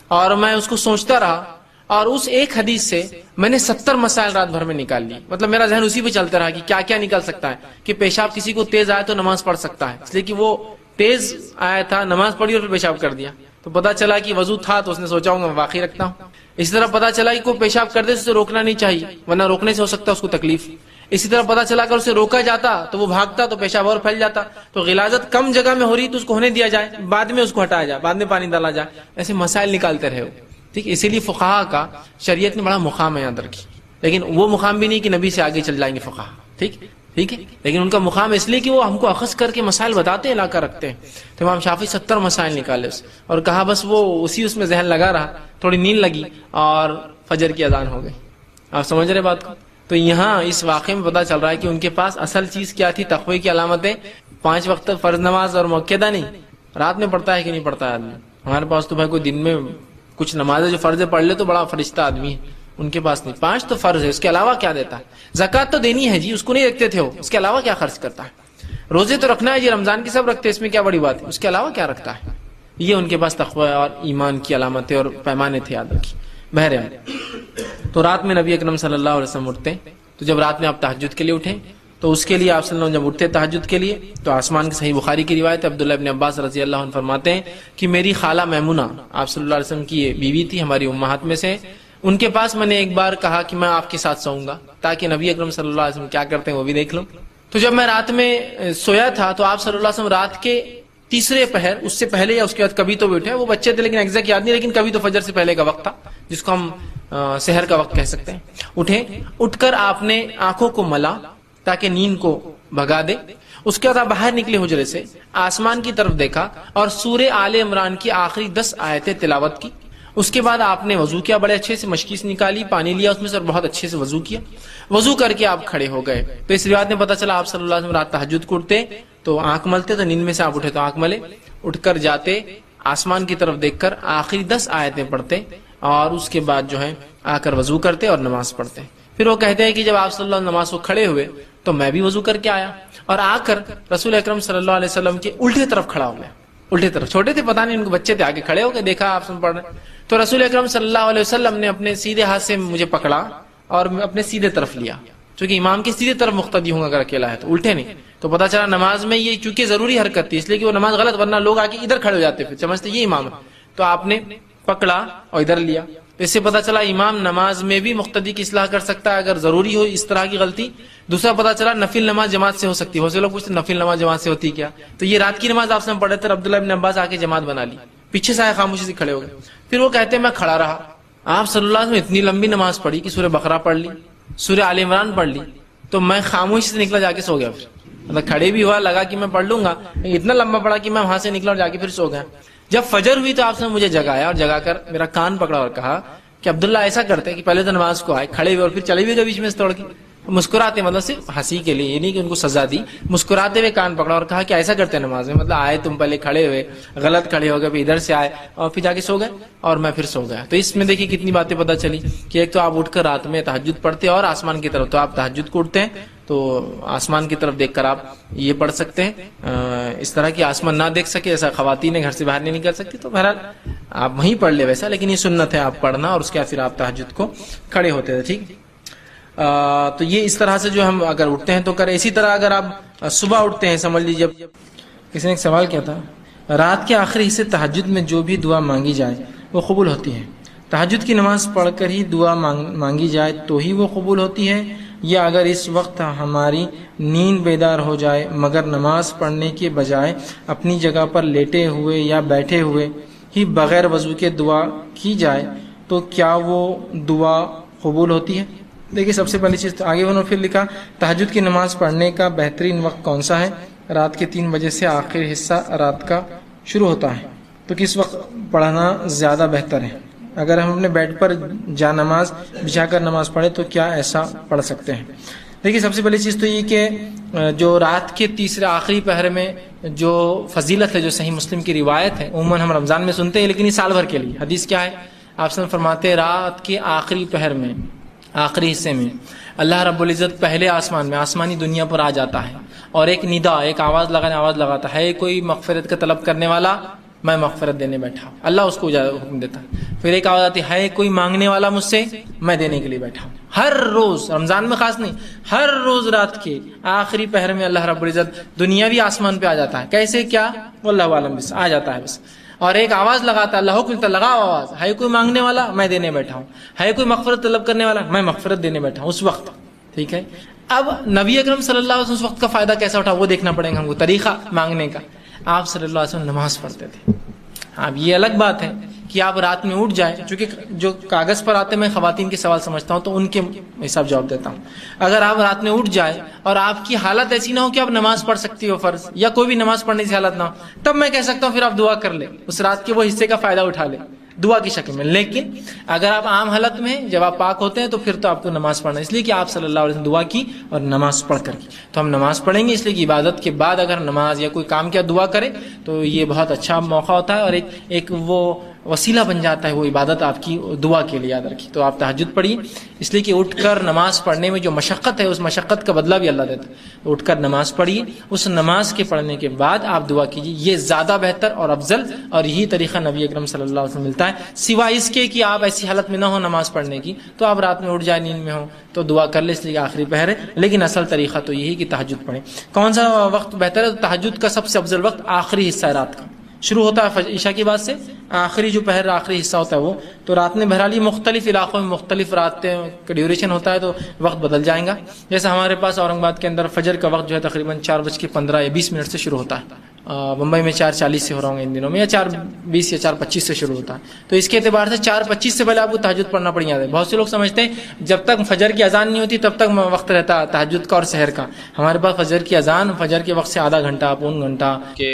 اور میں اس کو سوچتا رہا، اور اس ایک حدیث سے میں نے 70 مسائل رات بھر میں نکال لی۔ مطلب میرا ذہن اسی پہ چلتا رہا کہ کیا کیا نکل سکتا ہے، کہ پیشاب کسی کو تیز آئے تو نماز پڑھ سکتا ہے، اس لیے کہ وہ تیز آیا تھا، نماز پڑھی اور پھر پیشاب کر دیا، تو پتا چلا کہ وضو تھا تو اس نے سوچا ہوں گا میں باقی رکھتا ہوں۔ اسی طرح پتا چلا کہ کوئی پیشاب کر دے تو اسے روکنا نہیں چاہیے، ورنہ روکنے سے ہو سکتا ہے اس کو تکلیف۔ اسی طرح پتا چلا کہ اسے روکا جاتا تو وہ بھاگتا تو پیشاب اور پھیل جاتا، تو غلاظت کم جگہ میں ہو رہی تو اس کو ہونے دیا جائے، بعد میں اس کو ہٹایا جائے، بعد میں پانی ڈالا جائے، ایسے مسائل نکالتے رہے ہو۔ ٹھیک، اسی لیے فقہا کا شریعت نے بڑا مقام ہے یاد رکھی، لیکن وہ مقام بھی نہیں کہ نبی سے آگے چل جائیں گے فقہا، ٹھیک ہے، لیکن ان کا مقام اس لیے کہ وہ ہم کو اخذ کر کے مسائل بتاتے ہیں، لا کر رکھتے ہیں۔ تو امام شافعی 70 مسائل نکالے اس اور کہا بس وہ اس میں ذہن لگا رہا، تھوڑی نیند لگی اور فجر کی اذان ہو گئی۔ آپ سمجھ رہے بات کو؟ تو یہاں اس واقعے میں پتا چل رہا ہے کہ ان کے پاس اصل چیز کیا تھی، تقوی کی علامتیں، 5 وقت فرض نماز اور مؤکدہ نہیں، رات میں پڑھتا ہے کہ نہیں پڑھتا ہے آدمی۔ ہمارے پاس تو بھائی کوئی دن میں کچھ نمازیں جو فرض پڑھ لے تو بڑا فرشتہ آدمی ہے، ان کے پاس نہیں، 5 تو فرض ہے، اس کے علاوہ کیا دیتا ہے؟ زکوٰۃ تو دینی ہے جی، اس کو نہیں رکھتے تھے وہ، اس کے علاوہ کیا خرچ کرتا ہے؟ روزے تو رکھنا ہے جی، رمضان کی سب رکھتے ہیں، اس میں کیا بڑی بات ہے، اس کے علاوہ کیا رکھتا ہے؟ یہ ان کے پاس تقوی اور ایمان کی علامتیں اور پیمانے تھے، یاد رکھی۔ بہرحال تو رات میں نبی اکرم صلی اللہ علیہ وسلم اٹھتے، تو جب رات میں آپ تہجد کے لیے اٹھیں تو اس کے لیے آپ صلی اللہ علیہ وسلم جب اٹھتے تہجد کے لیے تو آسمان کی صحیح بخاری کی روایت ہے، عبداللہ ابن عباس رضی اللہ عنہ فرماتے ہیں کہ میری خالہ میمونہ آپ صلی اللہ علیہ وسلم کی بیوی تھی، ہماری امہات میں سے، ان کے پاس میں نے ایک بار کہا کہ میں آپ کے ساتھ سوؤں گا تاکہ نبی اکرم صلی اللہ علیہ وسلم کیا کرتے ہیں وہ بھی دیکھ لوں۔ تو جب میں رات میں سویا تھا تو آپ صلی اللہ علیہ وسلم رات کے تیسرے پہر، اس سے پہلے یا اس کے بعد کبھی تو بھی اٹھے، وہ بچے تھے لیکن ایگزیکٹ یاد نہیں، لیکن کبھی تو فجر سے پہلے کا وقت تھا جس کو ہم سحر کا وقت کہہ سکتے ہیں، اٹھے، اٹھ کر آپ نے آنکھوں کو ملا تاکہ نیند کو بھگا دے، اس کے بعد آپ باہر نکلے حجرے سے، آسمان کی طرف دیکھا اور سورہ آل عمران کی آخری 10 آیتیں تلاوت کی، اس کے بعد آپ نے وضو کیا، بڑے اچھے سے مشکیز نکالی، پانی لیا اس میں سے اور بہت اچھے سے وضو کیا، وضو کر کے آپ کھڑے ہو گئے۔ تو اس روایت میں پتہ چلا آپ صلی اللہ علیہ وسلم رات تہجد کو اٹھتے تو آنکھ ملتے، تو نیند میں سے آپ اٹھے تو آنکھ ملے، اٹھ کر جاتے آسمان کی طرف دیکھ کر آخری 10 آیتیں پڑھتے اور اس کے بعد جو ہے آ کر وضو کرتے اور نماز پڑھتے۔ پھر وہ کہتے ہیں کہ جب آپ صلی اللہ علیہ وسلم نماز کو کھڑے ہوئے تو میں بھی وضو کر کے آیا اور آ کر رسول اکرم صلی اللہ علیہ وسلم کے الٹے طرف کھڑا ہو گیا، الٹے طرف، چھوٹے تھے پتہ نہیں ان کو، بچے تھے، آگے کھڑے ہو کے دیکھا آپ پڑھ رہے، تو رسول اکرم صلی اللہ علیہ وسلم نے اپنے سیدھے ہاتھ سے مجھے پکڑا اور اپنے سیدھے طرف لیا، چونکہ امام کے سیدھے طرف مقتدی ہوں اگر اکیلا ہے تو، الٹے نہیں۔ تو پتہ چلا نماز میں یہ چونکہ ضروری حرکت تھی اس لیے کہ وہ نماز غلط، ورنہ لوگ آ کے ادھر کھڑے ہو جاتے پھر سمجھتے یہ امام ہے، تو آپ نے پکڑا اور ادھر لیا۔ اس سے پتہ چلا امام نماز میں بھی مقتدی کی اصلاح کر سکتا ہے اگر ضروری ہو اس طرح کی غلطی۔ دوسرا پتہ چلا نفل نماز جماعت سے ہو سکتی ہے، بہت سے لوگ پوچھتے نفل نماز جماعت سے ہوتی کیا، تو یہ رات کی نماز آپ سے پڑھ رہے تھے، عبداللہ ابن عباس آ کے جماعت بنا لی، پیچھے سے آئے خاموشی سے کھڑے ہو گئے۔ پھر وہ کہتے ہیں میں کھڑا رہا، آپ صلی اللہ علیہ وسلم اتنی لمبی نماز پڑھی کہ سورہ بقرہ پڑھ لی، سورہ آل عمران پڑھ لی، تو میں خاموشی سے نکلا جا کے سو گیا، پھر مطلب کھڑے بھی ہوا، لگا کہ میں پڑھ لوں گا، اتنا لمبا پڑھا کہ میں وہاں سے نکلا اور جا کے پھر سو گیا۔ جب فجر ہوئی تو آپ نے مجھے جگایا اور جگا کر میرا کان پکڑا اور کہا کہ عبداللہ ایسا کرتے کہ پہلے تو نماز کو آئے، کھڑے ہوئے اور پھر چلے ہوئے گئے بیچ میں سے توڑ کے، مسکراتے، مطلب صرف ہنسی کے لیے، یہ نہیں کہ ان کو سزا دی، مسکراتے ہوئے کان پکڑا اور کہا کہ ایسا کرتے نماز میں، مطلب آئے تم پہلے کھڑے ہوئے، غلط کھڑے ہو گئے، پھر ادھر سے آئے اور پھر جا کے سو گئے اور میں پھر سو گیا۔ تو اس میں دیکھیے کتنی باتیں پتہ چلی کہ ایک تو آپ اٹھ کر رات میں تہجد پڑھتے اور آسمان کی طرف، تو آپ تہجد کو اٹھتے ہیں تو آسمان کی طرف دیکھ کر آپ یہ پڑھ سکتے ہیں، اس طرح کی آسمان نہ دیکھ سکے، ایسا خواتین گھر سے باہر نہیں نکل سکتی تو بہرحال آپ وہیں پڑھ لے ویسا، لیکن یہ سنت ہے آپ پڑھنا، اور اس کے بعد پھر آپ تہجد کو کھڑے ہوتے تھے، ٹھیک۔ تو یہ اس طرح سے جو ہم اگر اٹھتے ہیں تو کریں۔ اسی طرح اگر آپ صبح اٹھتے ہیں، سمجھ لیجیے کسی نے ایک سوال کیا تھا، رات کے آخری حصے تہجد میں جو بھی دعا مانگی جائے وہ قبول ہوتی ہے، تہجد کی نماز پڑھ کر ہی دعا مانگی جائے تو ہی وہ قبول ہوتی ہے، یا اگر اس وقت ہماری نیند بیدار ہو جائے مگر نماز پڑھنے کے بجائے اپنی جگہ پر لیٹے ہوئے یا بیٹھے ہوئے ہی بغیر وضو کے دعا کی جائے تو کیا وہ دعا قبول ہوتی ہے؟ دیکھیے سب سے پہلی چیز تو آگے انہوں نے پھر لکھا تہجد کی نماز پڑھنے کا بہترین وقت کون سا ہے؟ رات کے 3 بجے سے آخری حصہ رات کا شروع ہوتا ہے، تو کس وقت پڑھنا زیادہ بہتر ہے؟ اگر ہم اپنے بیڈ پر جا نماز بچھا کر نماز پڑھے تو کیا ایسا پڑھ سکتے ہیں؟ دیکھیے سب سے پہلی چیز تو یہ کہ جو رات کے تیسرے آخری پہر میں جو فضیلت ہے، جو صحیح مسلم کی روایت ہے، عموماً ہم رمضان میں سنتے ہیں لیکن یہ سال بھر کے لیے حدیث کیا ہے؟ آپ سے فرماتے ہیں رات کے آخری پہر میں، آخری حصے میں اللہ رب العزت پہلے آسمان میں، آسمانی دنیا پر آ جاتا ہے اور ایک ندا، ایک آواز لگاتا ہے، کوئی مغفرت کا طلب کرنے والا، میں مغفرت دینے بیٹھا ہوں، اللہ اس کو حکم دیتا ہے۔ پھر ایک آواز آتی ہے کوئی مانگنے والا مجھ سے، میں دینے کے لیے بیٹھا ہوں۔ ہر روز، رمضان میں خاص نہیں، ہر روز رات کے آخری پہر میں اللہ رب العزت دنیاوی آسمان پہ آ جاتا ہے۔ کیسے کیا واللہ عالم، بس آ جاتا ہے بس، اور ایک آواز لگاتا ہے، اللہ حکم دیتا ہے، لگاؤ آواز، ہے کوئی مانگنے والا، میں دینے بیٹھا ہوں، ہے کوئی مغفرت طلب کرنے والا، میں مغفرت دینے بیٹھا ہوں اس وقت، ٹھیک ہے۔ اب نبی اکرم صلی اللہ علیہ وسلم اس وقت کا فائدہ کیسا اٹھا وہ دیکھنا پڑے گا ہم کو، طریقہ مانگنے کا۔ آپ صلی اللہ علیہ وسلم نماز پڑھتے تھے۔ اب یہ الگ بات ہے کہ آپ رات میں اٹھ جائیں، چونکہ جو کاغذ پر آتے میں خواتین کے سوال سمجھتا ہوں تو ان کے حساب جواب دیتا ہوں۔ اگر آپ رات میں اٹھ جائیں اور آپ کی حالت ایسی نہ ہو کہ آپ نماز پڑھ سکتی ہو فرض، یا کوئی بھی نماز پڑھنے کی حالت نہ ہو، تب میں کہہ سکتا ہوں پھر آپ دعا کر لیں، اس رات کے وہ حصے کا فائدہ اٹھا لیں دعا کی شکل میں۔ لیکن اگر آپ عام حالت میں جب آپ پاک ہوتے ہیں تو پھر تو آپ کو نماز پڑھنا، اس لیے کہ آپ صلی اللہ علیہ وسلم دعا کی اور نماز پڑھ کر کی، تو ہم نماز پڑھیں گے، اس لیے کہ عبادت کے بعد اگر نماز یا کوئی کام کیا دعا کرے تو یہ بہت اچھا موقع ہوتا ہے اور ایک وہ وسیلہ بن جاتا ہے وہ عبادت آپ کی دعا کے لیے، یاد رکھیے۔ تو آپ تہجد پڑھیے، اس لیے کہ اٹھ کر نماز پڑھنے میں جو مشقت ہے اس مشقت کا بدلہ بھی اللہ دیتا ہے۔ اٹھ کر نماز پڑھیے، اس نماز کے پڑھنے کے بعد آپ دعا کیجیے، یہ زیادہ بہتر اور افضل، اور یہی طریقہ نبی اکرم صلی اللہ علیہ وسلم ملتا ہے۔ سوائے اس کے کہ آپ ایسی حالت میں نہ ہو نماز پڑھنے کی، تو آپ رات میں اٹھ جائیں، نیند میں ہو تو دعا کر لیں، اس لیے کہ آخری پہر ہے، لیکن اصل طریقہ تو یہی کہ تہجد پڑھیں۔ کون سا وقت بہتر ہے؟ تہجد کا سب سے افضل وقت آخری حصہ ہے رات کا، شروع ہوتا ہے عشاء کی بعد سے، آخری جو پہر آخری حصہ ہوتا ہے وہ تو رات میں بہرحال یہ مختلف علاقوں میں مختلف رات کا ڈیوریشن ہوتا ہے تو وقت بدل جائیں گا۔ جیسے ہمارے پاس اورنگ آباد کے اندر فجر کا وقت جو ہے تقریباً 4:15 یا 20 منٹ سے شروع ہوتا ہے، ممبئی میں 4:40 سے ہو رہا ہوں ان دنوں میں، یا 4:20 یا 4:25 سے شروع ہوتا ہے، تو اس کے اعتبار سے 4:25 سے پہلے آپ کو تہجد پڑھنا پڑ جاتا ہے۔ بہت سے لوگ سمجھتے ہیں جب تک فجر کی اذان نہیں ہوتی تب تک وقت رہتا تہجد کا اور سحر کا، ہمارے پاس فجر کی اذان، فجر کے وقت سے آدھا گھنٹہ پون گھنٹہ کہ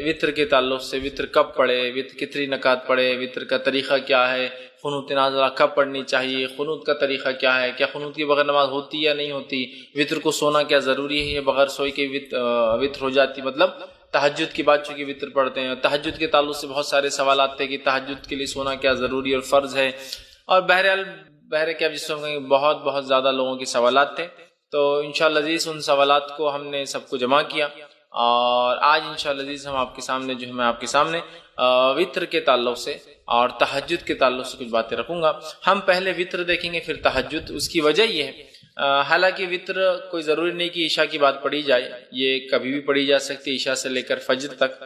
وتر کے تعلق سے وتر کب پڑھے، وتر کتنی رکعت پڑھے، وتر کا طریقہ کیا ہے، قنوت نازلہ کب پڑھنی چاہیے، قنوت کا طریقہ کیا ہے، کیا قنوت کے بغیر نماز ہوتی یا نہیں ہوتی، وتر کو سونا کیا ضروری ہے یا بغیر سوئی کے وتر ہو جاتی، مطلب تہجد کے بعد چونکہ وتر پڑھتے ہیں۔ تہجد کے تعلق سے بہت سارے سوالات تھے کہ تہجد کے لیے سونا کیا ضروری اور فرض ہے، اور بہرحال کیا جس میں بہت زیادہ لوگوں کے سوالات تھے، تو انشاءاللہ عزیز ان سوالات کو ہم نے سب کو جمع کیا، اور آج انشاءاللہ عزیز ہم آپ کے سامنے جو ہے میں آپ کے سامنے وتر کے تعلق سے اور تہجد کے تعلق سے کچھ باتیں رکھوں گا۔ ہم پہلے وتر دیکھیں گے پھر تہجد۔ اس کی وجہ یہ ہے حالانکہ وتر کوئی ضروری نہیں کہ عشاء کی بات پڑھی جائے، یہ کبھی بھی پڑھی جا سکتی ہے عشاء سے لے کر فجر تک،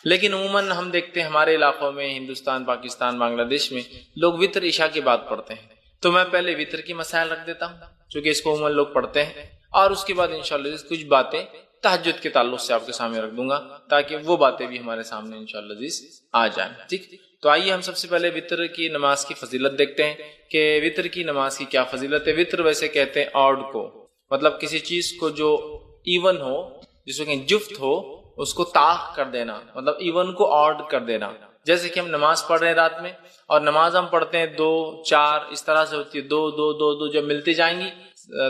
لیکن عموماً ہم دیکھتے ہیں ہمارے علاقوں میں، ہندوستان، پاکستان، بنگلہ دیش میں لوگ وتر عشاء کی بات پڑھتے ہیں، تو میں پہلے وتر کی مسائل رکھ دیتا ہوں چونکہ اس کو عموماً لوگ پڑھتے ہیں، اور اس کے بعد انشاءاللہ کچھ باتیں تہجد کے تعلق سے آپ کے سامنے رکھ دوں گا تاکہ وہ باتیں بھی ہمارے سامنے انشاءاللہ عزیز آ جائیں، ٹھیک۔ تو آئیے ہم سب سے پہلے وتر کی نماز کی فضیلت دیکھتے ہیں کہ وتر کی نماز کی کیا فضیلت ہے۔ وتر ویسے کہتے ہیں آڈ کو، مطلب کسی چیز کو جو ایون ہو، جس کو کہ جفت ہو، اس کو طاق کر دینا، مطلب ایون کو آڈ کر دینا۔ جیسے کہ ہم نماز پڑھ رہے ہیں رات میں، اور نماز ہم پڑھتے ہیں 2 4 اس طرح سے ہوتی ہے، 2 2 2 2 جب ملتی جائیں گی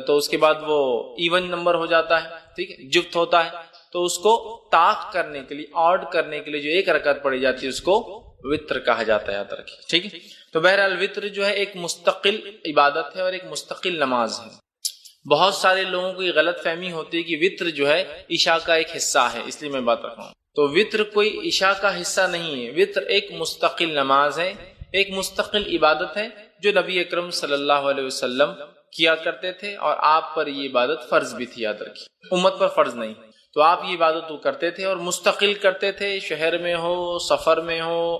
تو اس کے بعد وہ ایون نمبر ہو جاتا ہے، ٹھیک ہے، جفت ہوتا ہے، تو اس کو طاق کرنے کے لیے، آڈ کرنے کے لیے جو ایک رکعت پڑھی جاتی ہے اس کو وتر کہا جاتا ہے، یاد رکھیے، ٹھیک ہے۔ تو بہرحال وتر جو ہے ایک مستقل عبادت ہے اور ایک مستقل نماز ہے۔ بہت سارے لوگوں کو یہ غلط فہمی ہوتی ہے کہ وتر جو ہے عشاء کا ایک حصہ ہے، اس لیے میں بات رکھ رہا ہوں۔ تو وتر کوئی عشاء کا حصہ نہیں ہے، وتر ایک مستقل نماز ہے، ایک مستقل عبادت ہے جو نبی اکرم صلی اللہ علیہ وسلم کیا کرتے تھے، اور آپ پر یہ عبادت فرض بھی تھی، یاد رکھیے، امت پر فرض نہیں، تو آپ یہ عبادت کرتے تھے اور مستقل کرتے تھے، شہر میں ہو، سفر میں ہو،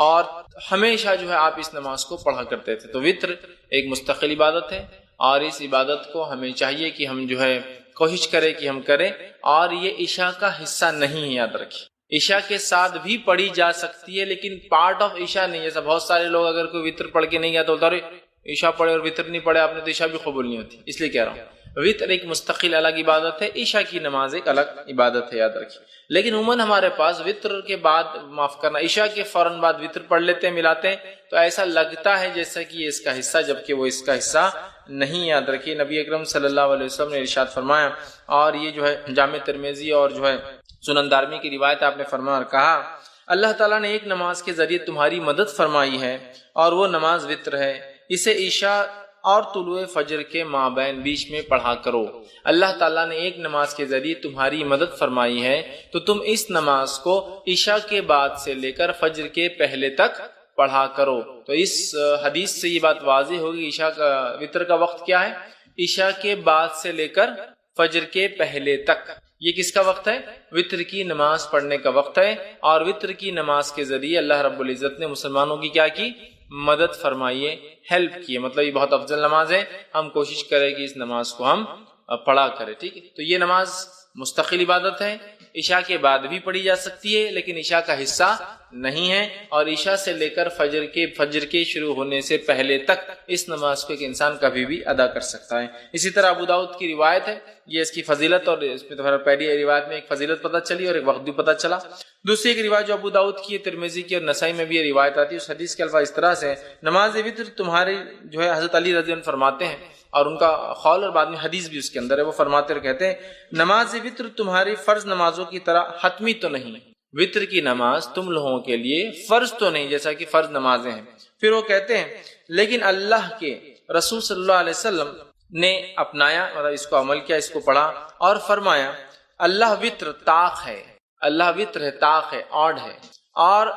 اور ہمیشہ جو ہے آپ اس نماز کو پڑھا کرتے تھے۔ تو وتر ایک مستقل عبادت ہے، اور اس عبادت کو ہمیں چاہیے کہ ہم جو ہے کوشش کریں کہ ہم کریں، اور یہ عشاء کا حصہ نہیں ہے، یاد رکھیے، عشاء کے ساتھ بھی پڑھی جا سکتی ہے لیکن پارٹ آف عشاء نہیں ہے۔ جیسا بہت سارے لوگ اگر کوئی وتر پڑھ کے نہیں گیا تو بولتا ہے عشاء پڑھے اور وطر نہیں پڑھے آپ نے تو عشاء بھی قبول نہیں ہوتی، اس لیے کہہ رہا ہوں وطر ایک مستقل الگ عبادت ہے، عشاء کی نماز ایک الگ عبادت ہے، یاد رکھیے۔ لیکن عموماً ہمارے پاس وطر کے بعد معاف کرنا عشاء کے فوراً بعد وطر پڑھ لیتے ہیں، ملاتے ہیں، تو ایسا لگتا ہے جیسا کہ یہ اس کا حصہ، جبکہ وہ اس کا حصہ نہیں۔ یاد رکھیے نبی اکرم صلی اللہ علیہ وسلم نے ارشاد فرمایا، اور یہ جو ہے جامع ترمذی اور جو ہے سنن دارمی کی روایت، آپ نے فرمایا اور کہا اللہ تعالیٰ نے ایک نماز کے ذریعے تمہاری مدد فرمائی ہے اور وہ نماز وطر ہے، اسے عشاء اور طلوع فجر کے مابین بیچ میں پڑھا کرو۔ اللہ تعالیٰ نے ایک نماز کے ذریعے تمہاری مدد فرمائی ہے تو تم اس نماز کو عشاء کے بعد سے لے کر فجر کے پہلے تک پڑھا کرو۔ تو اس حدیث سے یہ بات واضح ہوگی عشاء کا وطر کا وقت کیا ہے، عشاء کے بعد سے لے کر فجر کے پہلے تک۔ یہ کس کا وقت ہے؟ وطر کی نماز پڑھنے کا وقت ہے، اور وطر کی نماز کے ذریعے اللہ رب العزت نے مسلمانوں کی کیا کی؟ مدد فرمائیے، ہیلپ کیے، مطلب یہ بہت افضل نماز ہے، ہم کوشش کریں کہ اس نماز کو ہم پڑھا کریں، ٹھیک ہے۔ تو یہ نماز مستقل عبادت ہے، عشاء کے بعد بھی پڑھی جا سکتی ہے لیکن عشاء کا حصہ نہیں ہے، اور عشاء سے لے کر فجر کے شروع ہونے سے پہلے تک اس نماز کو ایک انسان کبھی بھی ادا کر سکتا ہے۔ اسی طرح ابو داؤد کی روایت ہے، یہ اس کی فضیلت، اور اس میں پہلی روایت میں ایک فضیلت پتہ چلی اور ایک وقت بھی پتہ چلا۔ دوسری ایک روایت جو ابو داؤد کی، ترمذی کی اور نسائی میں بھی یہ روایت آتی ہے، اس حدیث کے الفاظ اس طرح سے، نماز وطر تمہاری جو ہے حضرت علی رضی اللہ عنہ فرماتے ہیں، اور ان کا قول اور بعد میں حدیث بھی اس کے اندر ہے، وہ فرماتے اور کہتے ہیں نماز وطر تمہاری فرض نمازوں کی طرح حتمی تو نہیں، وطر کی نماز تم لوگوں کے لیے فرض تو نہیں جیسا کہ فرض نمازیں ہیں۔ پھر وہ کہتے ہیں لیکن اللہ کے رسول صلی اللہ علیہ وسلم نے اپنایا، مطلب اس کو عمل کیا، اس کو پڑھا اور فرمایا اللہ وطر طاق ہے، اللہ وطر ہے، طاق ہے، آڈ ہے، اور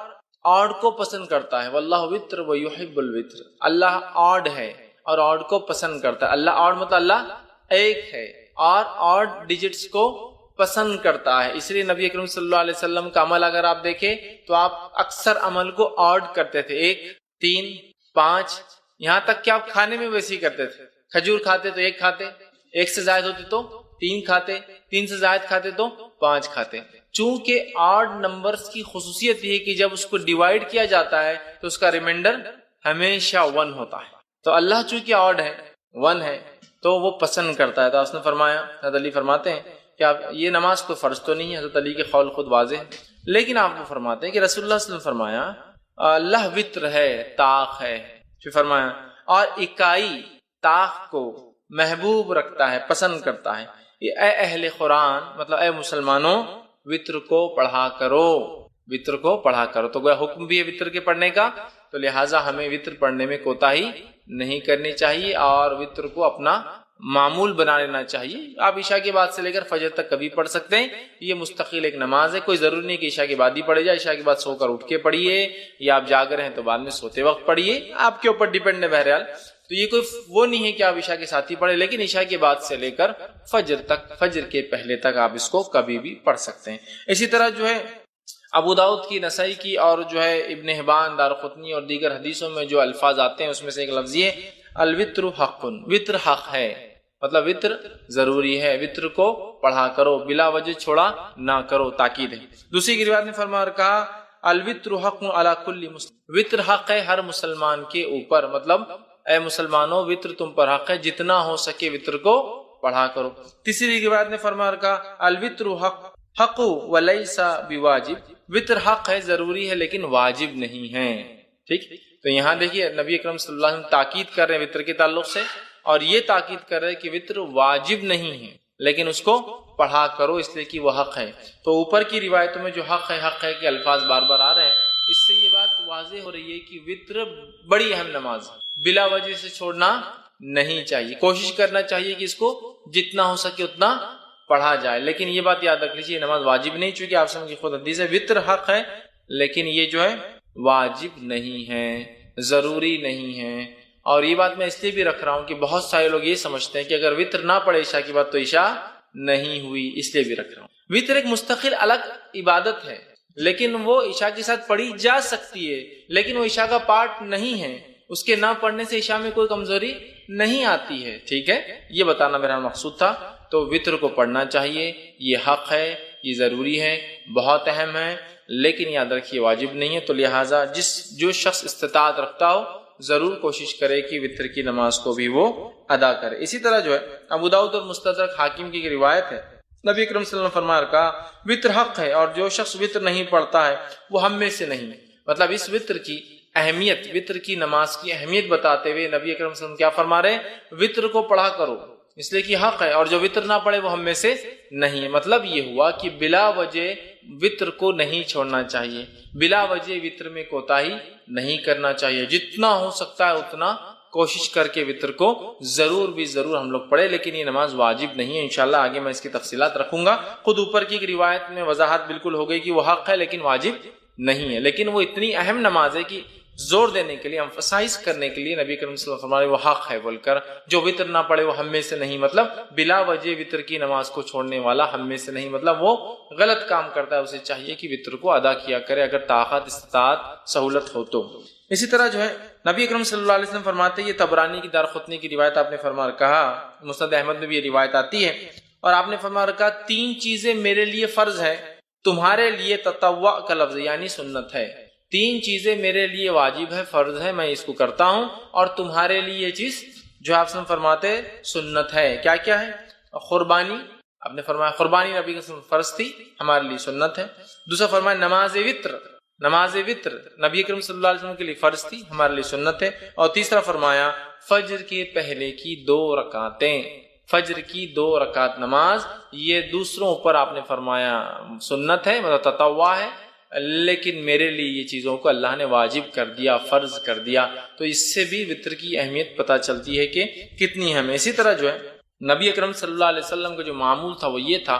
آڈ کو پسند کرتا ہے، واللہ وطر ویحب الوطر، اللہ آڈ ہے اور آڈ کو پسند کرتا ہے۔ اللہ آڈ مطلب اللہ ایک ہے اور آڈ ڈیجٹس کو پسند کرتا ہے، اس لیے نبی اکرم صلی اللہ علیہ وسلم کا عمل اگر آپ دیکھیں تو آپ اکثر عمل کو آڈ کرتے تھے، 1 3 5، یہاں تک کہ آپ کھانے میں ویسے ہی کرتے تھے، کھجور کھاتے تو 1 کھاتے، 1 سے زائد ہوتے تو 3 کھاتے، 3 سے زائد کھاتے تو 5 کھاتے۔ چونکہ آڈ نمبرز کی خصوصیت یہ ہے کہ جب اس کو ڈیوائیڈ کیا جاتا ہے تو اس کا ریمائنڈر ہمیشہ 1 ہوتا ہے، تو اللہ چونکہ آڈ ہے، 1 ہے، تو وہ پسند کرتا ہے۔ تو اس نے فرمایا، حضرت علی فرماتے ہیں کہ آپ یہ نماز تو فرض تو نہیں ہے، حضرت علی کے قول خود واضح ہے، لیکن آپ کو فرماتے ہیں کہ رسول اللہ صلی اللہ علیہ وسلم فرمایا اللہ وطر ہے، طاق ہے، پھر فرمایا اور اکائی طاق کو محبوب رکھتا ہے، پسند کرتا ہے۔ اے اہل قرآن، مطلب اے مسلمانوں، وطر کو پڑھا کرو، وطر کو پڑھا کرو۔ تو گویا حکم بھی ہے وطر کے پڑھنے کا، تو لہٰذا ہمیں وطر پڑھنے میں کوتاہی نہیں کرنی چاہیے اور وطر کو اپنا معمول بنا لینا چاہیے۔ آپ عشاء کے بعد سے لے کر فجر تک کبھی پڑھ سکتے ہیں، یہ مستقل ایک نماز ہے، کوئی ضروری نہیں کہ عشاء کے بعد ہی پڑھے جائے، عشاء کے بعد سو کر اٹھ کے پڑھیے، یا آپ جاگ رہے ہیں تو بعد میں سوتے وقت پڑھیے، آپ کے اوپر ڈیپینڈ ہے بہرحال۔ تو یہ کوئی وہ نہیں ہے کہ آپ عشاء کے ساتھ ہی پڑھیں، لیکن عشاء کے بعد سے لے کر فجر تک، فجر کے پہلے تک آپ اس کو کبھی بھی پڑھ سکتے ہیں۔ اسی طرح جو ہے ابو داؤد کی، نسائی کی اور جو ہے ابن حبان، دارقطنی اور دیگر حدیثوں میں جو الفاظ آتے ہیں اس میں سے ایک لفظ یہ الوتر حق، وطر حق ہے، مطلب وطر ضروری ہے، وطر کو پڑھا کرو، بلا وجہ چھوڑا نہ کرو، تاکید ہے۔ دوسری کی روایت میں فرمایا اور کہا الوتر حق علی کل مسلم، وطر حق ہے ہر مسلمان کے اوپر، مطلب اے مسلمانوں وطر تم پر حق ہے، جتنا ہو سکے وطر کو پڑھا کرو۔ تیسری روایت میں فرمایا اور کہا الوتر حق ولیس بواجب، وطر حق ہے، ضروری ہے لیکن واجب نہیں ہے، ٹھیک۔ تو یہاں دیکھیے نبی اکرم صلی اللہ علیہ وسلم تاکید کر رہے ہیں وطر کے تعلق سے، اور یہ تاکید کر رہے ہیں کہ وطر واجب نہیں ہے لیکن اس کو پڑھا کرو، اس لیے کہ وہ حق ہے۔ تو اوپر کی روایتوں میں جو حق ہے کہ الفاظ بار بار آ رہے ہیں، اس سے یہ بات واضح ہو رہی ہے کہ وطر بڑی اہم نماز، بلا وجہ سے چھوڑنا نہیں چاہیے، کوشش کرنا چاہیے کہ اس کو جتنا ہو سکے اتنا پڑھا جائے، لیکن یہ بات یاد رکھ لیجیے نماز واجب نہیں، چونکہ آپ سمجھے خود حدیث ہے وطر حق ہے لیکن یہ جو ہے واجب نہیں ہے، ضروری نہیں ہے۔ اور یہ بات میں اس لیے بھی رکھ رہا ہوں کہ بہت سارے لوگ یہ سمجھتے ہیں کہ اگر وطر نہ پڑھے عشاء کی بات تو عشاء نہیں ہوئی، اس لیے بھی رکھ رہا ہوں۔ وطر ایک مستقل الگ عبادت ہے لیکن وہ عشاء کے ساتھ پڑھی جا سکتی ہے، لیکن وہ عشاء کا پارٹ نہیں ہے، اس کے نہ پڑھنے سے عشاء میں کوئی کمزوری نہیں آتی ہے، ٹھیک ہے، یہ بتانا میرا مقصود تھا۔ تو وطر کو پڑھنا چاہیے، یہ حق ہے، یہ ضروری ہے، بہت اہم ہے، لیکن یاد رکھیے واجب نہیں ہے۔ تو لہٰذا جو شخص استطاعت رکھتا ہو ضرور کوشش کرے کہ وطر کی نماز کو بھی وہ ادا کرے۔ اسی طرح جو ہے ابو داؤد اور مستدرک حاکم کی روایت ہے، نبی اکرم صلی اللہ علیہ وسلم فرمایا کہا وطر حق ہے اور جو شخص وطر نہیں پڑھتا ہے وہ ہم میں سے نہیں ہے۔ مطلب اس وطر کی اہمیت، وطر کی نماز کی اہمیت بتاتے ہوئے نبی اکرم صلی اللہ علیہ وسلم کیا فرما رہے ہیں؟ وطر کو پڑھا کرو اس لیے کہ حق ہے، اور جو وطر نہ پڑھے وہ ہم میں سے نہیں ہے۔ مطلب یہ ہوا کہ بلا وجہ وطر کو نہیں چھوڑنا چاہیے، بلا وجہ وطر میں کوتاہی نہیں کرنا چاہیے، جتنا ہو سکتا ہے اتنا کوشش کر کے وطر کو ضرور بھی ضرور ہم لوگ پڑھے، لیکن یہ نماز واجب نہیں ہے۔ انشاءاللہ آگے میں اس کی تفصیلات رکھوں گا۔ خود اوپر کی ایک روایت میں وضاحت بالکل ہو گئی کہ وہ حق ہے لیکن واجب نہیں ہے، لیکن وہ اتنی اہم نماز ہے کہ زور دینے کے لیے، ایمفسائز کرنے کے لیے نبی کریم صلی اللہ علیہ وسلم فرمائے وہ حق ہے بول کر، جو وطر نہ پڑھے وہ ہم میں سے نہیں، مطلب بلا وجہ وطر کی نماز کو چھوڑنے والا ہم میں سے نہیں، مطلب وہ غلط کام کرتا ہے، اسے چاہیے کہ وطر کو ادا کیا کرے اگر طاقت استطاعت سہولت ہو تو۔ اسی طرح جو ہے نبی اکرم صلی اللہ علیہ وسلم فرماتے ہیں، یہ طبرانی کی دارقطنی کی روایت آپ نے فرما کہا، مسند احمد میں بھی یہ روایت آتی ہے، اور آپ نے فرما رکھا تین چیزیں میرے لیے فرض ہے، تمہارے لیے تطوع کا لفظ یعنی سنت ہے، تین چیزیں میرے لیے واجب ہے، فرض ہے، میں اس کو کرتا ہوں، اور تمہارے لیے یہ چیز جو آپ سے فرماتے سنت ہے۔ کیا کیا ہے؟ قربانی، آپ نے فرمایا قربانی نبی کے فرض تھی، ہمارے لیے سنت ہے۔ دوسرا فرمایا نماز وطر، نماز وطر نبی کریم صلی اللہ علیہ وسلم کے لیے فرض تھی، ہمارے لیے سنت ہے۔ اور تیسرا فرمایا فجر کے پہلے کی 2 رکعتیں، فجر کی 2 رکعت نماز، یہ دوسروں پر آپ نے فرمایا سنت ہے، مطلب تطوع ہے، لیکن میرے لیے یہ چیزوں کو اللہ نے واجب کر دیا، فرض کر دیا، تو اس سے بھی وطر کی اہمیت پتہ چلتی ہے کہ کتنی اہم ہے۔ اسی طرح جو ہے نبی اکرم صلی اللہ علیہ وسلم کا جو معمول تھا وہ یہ تھا،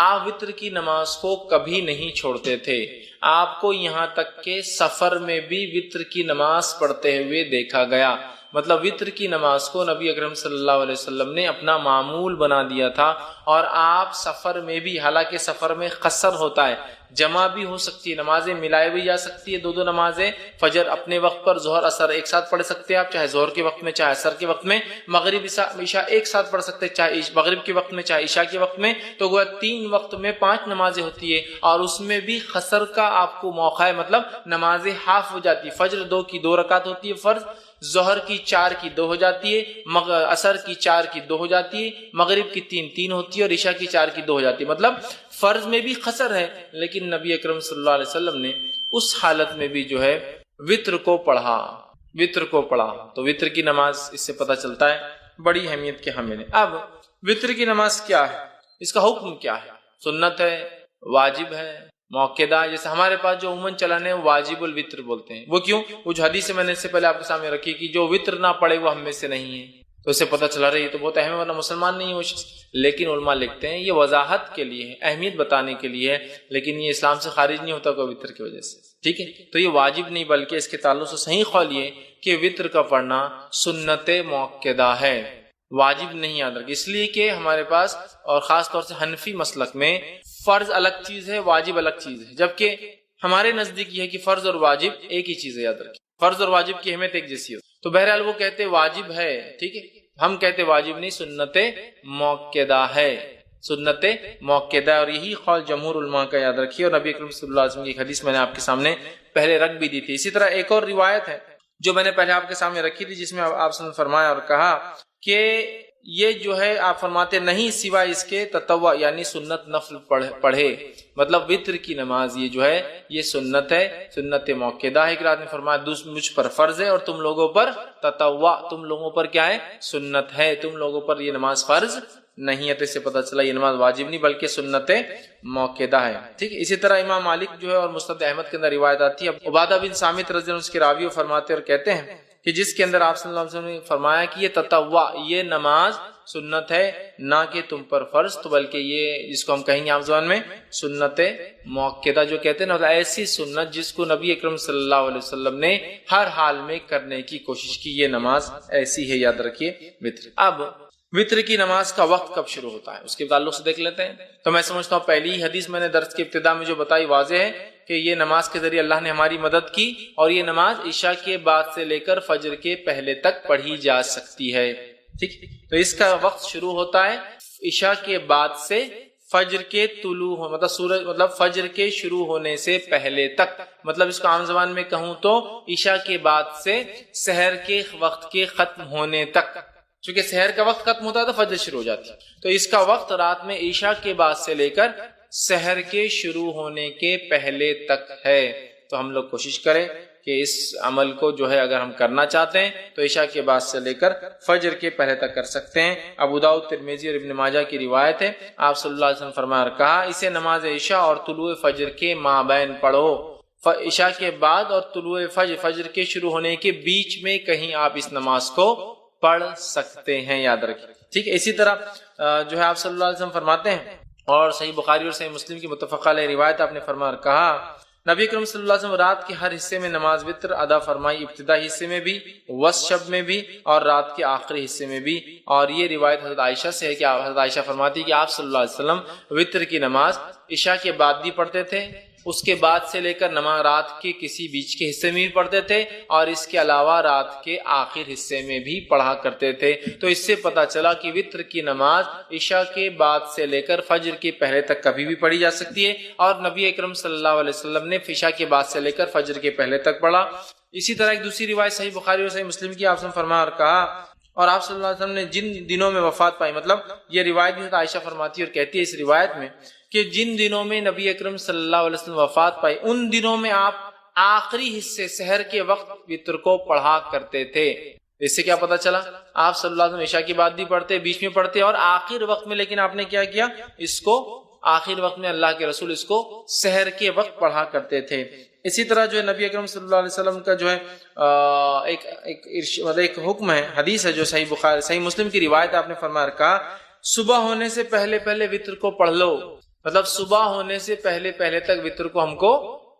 آپ وطر کی نماز کو کبھی نہیں چھوڑتے تھے، آپ کو یہاں تک کہ سفر میں بھی وطر کی نماز پڑھتے ہوئے دیکھا گیا، مطلب وطر کی نماز کو نبی اکرم صلی اللہ علیہ وسلم نے اپنا معمول بنا دیا تھا، اور آپ سفر میں بھی، حالانکہ سفر میں قصر ہوتا ہے، جمع بھی ہو سکتی ہے، نمازیں ملائی بھی جا سکتی ہے، 2 نمازیں، فجر اپنے وقت پر، ظہر اثر ایک ساتھ پڑھ سکتے ہیں آپ، چاہے ظہر کے وقت میں چاہے عصر کے وقت میں، مغرب عشاء ایک ساتھ پڑھ سکتے ہیں، چاہے مغرب کے وقت میں چاہے عشاء کے وقت میں، تو گویا 3 وقت میں 5 نمازیں ہوتی ہے، اور اس میں بھی قصر کا آپ کو موقع ہے، مطلب نمازیں ہاف ہو جاتی ہے، فجر 2 کی 2 رکعت ہوتی ہے فرض، ظہر کی 4 کی 2 ہو جاتی ہے، عصر کی 4 کی 2 ہو جاتی ہے، مغرب کی 3 ہوتی ہے، اور عشاء کی 4 کی 2 ہو جاتی ہے، مطلب فرض میں بھی قصر ہے، لیکن نبی اکرم صلی اللہ علیہ وسلم نے اس حالت میں بھی جو ہے وطر کو پڑھا، وطر کو پڑھا، تو وطر کی نماز اس سے پتہ چلتا ہے بڑی اہمیت کے حامل ہے۔ اب وطر کی نماز کیا ہے، اس کا حکم کیا ہے؟ سنت ہے، واجب ہے، موقدہ، جیسے ہمارے پاس جو عموماً چلانے ہیں واجب الوطر بولتے ہیں، وہ کیوں؟ وہ جو حدیث میں نے اس سے پہلے آپ کے سامنے رکھی کہ جو وطر نہ پڑے وہ ہم میں سے نہیں ہے، تو اسے پتہ چلا رہی ہے تو بہت اہم ہے، ورنہ مسلمان نہیں ہے وہ شخص، لیکن علماء لکھتے ہیں یہ وضاحت کے لیے ہے، اہمیت بتانے کے لیے ہے، لیکن یہ اسلام سے خارج نہیں ہوتا کوئی وطر کی وجہ سے، ٹھیک ہے؟ تو یہ واجب نہیں، بلکہ اس کے تعلق سے صحیح قول یہ کہ وطر کا پڑھنا سنت موقدہ ہے، واجب نہیں یاد رکھ، اس لیے کہ ہمارے پاس اور خاص طور سے حنفی مسلک میں فرض الگ چیز ہے، واجب الگ چیز ہے، جبکہ ہمارے نزدیک یہ ہے کہ فرض اور واجب ایک ہی چیز ہے، یاد رکھیں فرض اور واجب کی اہمیت ایک جیسی ہوتی ہے، تو بہرحال وہ کہتے واجب ہے، ٹھیک ہے، ہم کہتے واجب نہیں، سنت موقدہ ہے، سنت موقدہ، اور یہی قول جمہور علماء کا یاد رکھیے، اور نبی اکرم صلی اللہ علیہ وسلم کی ایک حدیث میں نے آپ کے سامنے پہلے رکھ بھی دی تھی۔ اسی طرح ایک اور روایت ہے جو میں نے پہلے آپ کے سامنے رکھی تھی، جس میں آپ نے فرمایا اور کہا کہ یہ جو ہے آپ فرماتے نہیں سوائے اس کے تطوع یعنی سنت نفل پڑھے، مطلب وطر کی نماز یہ جو ہے یہ سنت ہے، سنت موقدہ ہے، کہ آپ نے فرمایا مجھ پر فرض ہے اور تم لوگوں پر تطوع، تم لوگوں پر کیا ہے؟ سنت ہے، تم لوگوں پر یہ نماز فرض نہیں ہے، تو اس سے پتہ چلا یہ نماز واجب نہیں بلکہ سنت موقدہ ہے، ٹھیک ہے۔ اسی طرح امام مالک جو ہے اور مسند احمد کے اندر روایت آتی ہے، عبادہ بن صامت رضی اللہ عنہ اس کے راوی فرماتے اور کہتے ہیں کہ جس کے اندر آپ صلی اللہ علیہ وسلم نے فرمایا کہ یہ تطوع، یہ نماز سنت ہے، نہ کہ تم پر فرض، تو بلکہ یہ جس کو ہم کہیں گے عام زبان میں سنت موقدہ جو کہتے ہیں نا، ایسی سنت جس کو نبی اکرم صلی اللہ علیہ وسلم نے ہر حال میں کرنے کی کوشش کی، یہ نماز ایسی ہے، یاد رکھیے وطر۔ اب وطر کی نماز کا وقت کب شروع ہوتا ہے اس کے تعلق سے دیکھ لیتے ہیں، تو میں سمجھتا ہوں پہلی حدیث میں نے درس کی ابتدا میں جو بتائی واضح ہے کہ یہ نماز کے ذریعے اللہ نے ہماری مدد کی، اور یہ نماز عشاء کے بعد سے لے کر فجر کے پہلے تک پڑھی جا سکتی ہے، ٹھیک، تو اس کا وقت شروع ہوتا ہے عشاء کے بعد سے فجر کے طلوع ہو مطلب سورج مطلب فجر کے شروع ہونے سے پہلے تک، مطلب اس کو عام زبان میں کہوں تو عشاء کے بعد سے سحر کے وقت کے ختم ہونے تک، چونکہ سحر کا وقت ختم ہوتا ہے تو فجر شروع ہو جاتی ہے، تو اس کا وقت رات میں عشاء کے بعد سے لے کر سحر کے شروع ہونے کے پہلے تک ہے۔ تو ہم لوگ کوشش کریں کہ اس عمل کو جو ہے اگر ہم کرنا چاہتے ہیں تو عشاء کے بعد سے لے کر فجر کے پہلے تک کر سکتے ہیں۔ ابو داؤد، ترمذی اور ابن ماجہ کی روایت ہے، آپ صلی اللہ علیہ وسلم فرمایا اور کہا، اسے نماز عشاء اور طلوع فجر کے مابین پڑھو۔ عشاء کے بعد اور طلوع فجر کے شروع ہونے کے بیچ میں کہیں آپ اس نماز کو پڑھ سکتے ہیں، یاد رکھیں، ٹھیک ہے۔ اسی طرح جو ہے آپ صلی اللہ علیہ وسلم فرماتے ہیں، اور صحیح بخاری اور صحیح مسلم کی متفق علیہ روایت، آپ نے فرمایا اور کہا، نبی اکرم صلی اللہ علیہ وسلم رات کے ہر حصے میں نماز وتر ادا فرمائی، ابتدائی حصے میں بھی، وسط شب میں بھی، اور رات کے آخری حصے میں بھی۔ اور یہ روایت حضرت عائشہ سے ہے کہ حضرت عائشہ فرماتی کہ آپ صلی اللہ علیہ وسلم وتر کی نماز عشاء کے بعد بھی پڑھتے تھے، اس کے بعد سے لے کر نماز رات کے کسی بیچ کے حصے میں بھی پڑھتے تھے، اور اس کے علاوہ رات کے آخر حصے میں بھی پڑھا کرتے تھے۔ تو اس سے پتہ چلا کہ وتر کی نماز عشاء کے بعد سے لے کر فجر کے پہلے تک کبھی بھی پڑھی جا سکتی ہے، اور نبی اکرم صلی اللہ علیہ وسلم نے عشاء کے بعد سے لے کر فجر کے پہلے تک پڑھا۔ اسی طرح ایک دوسری روایت صحیح بخاری اور صحیح مسلم کی، آپ نے فرمایا اور کہا، اور آپ صلی اللہ علیہ وسلم نے جن دنوں میں وفات پائی، مطلب یہ روایت بھی عائشہ فرماتی اور کہتی ہے اس روایت میں کہ جن دنوں میں نبی اکرم صلی اللہ علیہ وسلم وفات پائی، ان دنوں میں آپ آخری حصے سحر کے وقت وتر کو پڑھا کرتے تھے۔ اس سے کیا پتہ چلا، آپ صلی اللہ علیہ وسلم عشاء کی بعد بھی پڑھتے، بیچ میں پڑھتے، اور آخر وقت میں، لیکن آپ نے کیا کیا، اس کو آخر وقت میں اللہ کے رسول اس کو سحر کے وقت پڑھا کرتے تھے۔ اسی طرح جو ہے نبی اکرم صلی اللہ علیہ وسلم کا جو ہے ایک حکم ہے، حدیث ہے جو صحیح بخاری صحیح مسلم کی روایت، آپ نے فرمایا کہا، صبح ہونے سے پہلے پہلے وتر کو پڑھ لو، مطلب صبح ہونے سے پہلے پہلے تک وتر کو ہم کو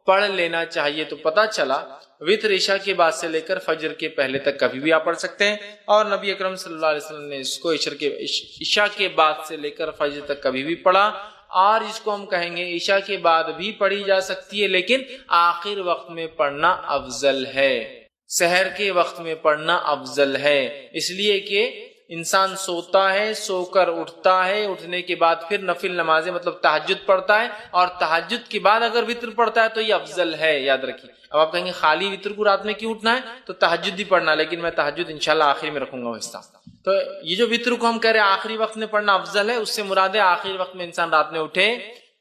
پڑھ لینا چاہیے۔ تو پتہ چلا وتر عشاء کے بعد سے لے کر فجر کے پہلے تک کبھی بھی آپ پڑھ سکتے ہیں، اور نبی اکرم صلی اللہ علیہ وسلم نے اس کو عشاء کے بعد سے لے کر فجر تک کبھی بھی پڑھا، اور اس کو ہم کہیں گے عشاء کے بعد بھی پڑھی جا سکتی ہے، لیکن آخر وقت میں پڑھنا افضل ہے، سحر کے وقت میں پڑھنا افضل ہے، اس لیے کہ انسان سوتا ہے، سو کر اٹھتا ہے، اٹھنے کے بعد پھر نفل نمازیں مطلب تہجد پڑھتا ہے، اور تہجد کے بعد اگر وتر پڑھتا ہے تو یہ افضل ہے، یاد رکھیے۔ اب آپ کہیں گے خالی وتر کو رات میں کیوں اٹھنا ہے، تو تہجد بھی پڑھنا، لیکن میں تہجد انشاءاللہ آخری میں رکھوں گا وہ حصہ۔ تو یہ جو وتر کو ہم کہہ رہے ہیں آخری وقت میں پڑھنا افضل ہے، اس سے مراد ہے آخری وقت میں انسان رات میں اٹھے،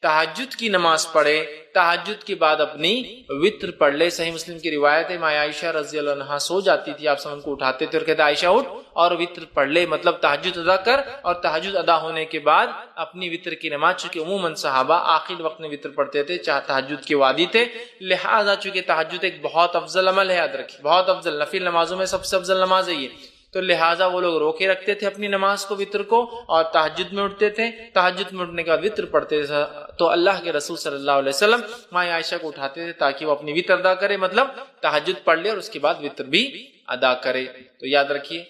تہجد کی نماز پڑھے، تہجد کے بعد اپنی وتر پڑھ لے۔ صحیح مسلم کی روایت ہے، ماں عائشہ رضی اللہ عنہا سو جاتی تھی، آپ سب کو اٹھاتے تھے اور کہتے عائشہ اٹھ اور وتر پڑھ لے، مطلب تہجد ادا کر، اور تہجد ادا ہونے کے بعد اپنی وتر کی نماز، چونکہ عموماً صحابہ آخر وقت میں وتر پڑھتے تھے، چاہے تہجد کے وادی تھے، لہذا چونکہ تہجد ایک بہت افضل عمل ہے، یاد رکھیے، بہت افضل، نفل نمازوں میں سب سے افضل نماز ہے یہ، تو لہٰذا وہ لوگ روکے رکھتے تھے اپنی نماز کو، وتر کو، اور تہجد میں اٹھتے تھے، تہجد میں اٹھنے کے بعد وتر پڑھتے تھے۔ تو اللہ کے رسول صلی اللہ علیہ وسلم ماں عائشہ کو اٹھاتے تھے تاکہ وہ اپنی وتر ادا کرے، مطلب تہجد پڑھ لے اور اس کے بعد وتر بھی ادا کرے۔ تو یاد رکھیے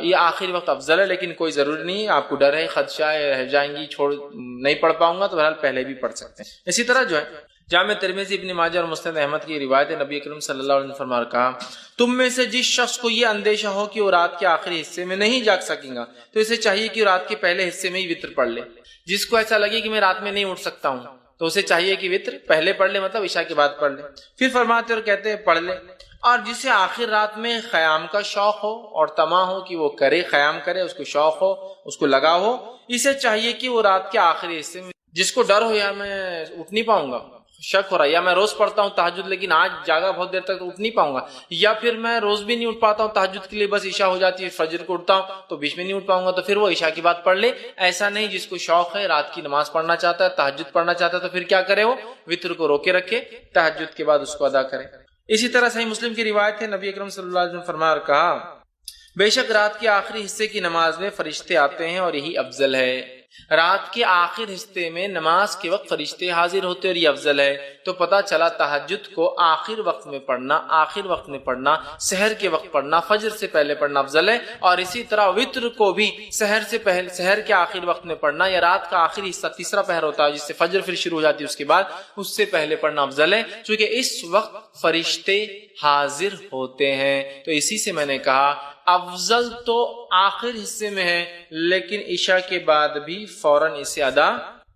یہ آخری وقت افضل ہے، لیکن کوئی ضروری نہیں ہے، آپ کو ڈر ہے، خدشہ ہے رہ جائیں گی، نہیں پڑھ پاؤں گا، تو بہرحال پہلے بھی پڑھ سکتے ہیں۔ اسی طرح جو ہے جامع ترمذی، ابن ماجہ اور مسند احمد کی روایت ہے، نبی اکرم صلی اللہ علیہ وسلم فرمایا کہا، تم میں سے جس شخص کو یہ اندیشہ ہو کہ وہ رات کے آخری حصے میں نہیں جاگ سکیں گا، تو اسے چاہیے کہ رات کے پہلے حصے میں ہی وتر پڑھ لے۔ جس کو ایسا لگے کہ میں رات میں نہیں اٹھ سکتا ہوں، تو اسے چاہیے کہ وتر پہلے پڑھ لے، مطلب عشاء کے بعد پڑھ لے۔ پھر فرماتے اور کہتے ہیں پڑھ لے۔ اور جسے آخر رات میں قیام کا شوق ہو اور طمع ہو کہ وہ کرے، قیام کرے، اس کو شوق ہو، اس کو لگا ہو، اسے چاہیے کہ وہ رات کے آخری حصے میں، جس کو ڈر ہو یا میں اٹھ نہیں پاؤں گا، شک ہو رہا ہے، یا میں روز پڑھتا ہوں تہجد لیکن آج جاگا بہت دیر تک تو اٹھ نہیں پاؤں گا، یا پھر میں روز بھی نہیں اٹھ پاتا ہوں تہجد کے لیے، بس عشاء ہو جاتی ہے، فجر کو اٹھتا ہوں تو بیچ میں نہیں اٹھ پاؤں گا، تو پھر وہ عشاء کی بات پڑھ لے۔ ایسا نہیں، جس کو شوق ہے، رات کی نماز پڑھنا چاہتا ہے، تہجد پڑھنا چاہتا ہے، تو پھر کیا کرے، وہ وتر کو روکے رکھے، تہجد کے بعد اس کو ادا کرے۔ اسی طرح صحیح مسلم کی روایت ہے، نبی اکرم صلی اللہ علیہ وسلم فرمایا اور کہا، بے شک رات کے آخری حصے کی نماز میں فرشتے آتے ہیں اور یہی افضل ہے۔ رات کے آخر حصے میں نماز کے وقت فرشتے حاضر ہوتے اور یہ افضل ہے۔ تو پتہ چلا تہجد کو آخر وقت میں پڑھنا، آخر وقت میں پڑھنا، سحر کے وقت پڑھنا، فجر سے پہلے پڑھنا افضل ہے، اور اسی طرح وتر کو بھی سحر سے پہلے، سحر کے آخر وقت میں پڑھنا، یا رات کا آخری حصہ تیسرا پہر ہوتا ہے جس سے فجر پھر شروع ہو جاتی ہے، اس کے بعد اس سے پہلے پڑھنا افضل ہے، چونکہ اس وقت فرشتے حاضر ہوتے ہیں۔ تو اسی سے میں نے کہا افضل تو آخر حصے میں ہے، لیکن عشاء کے بعد بھی فوراً اسے ادا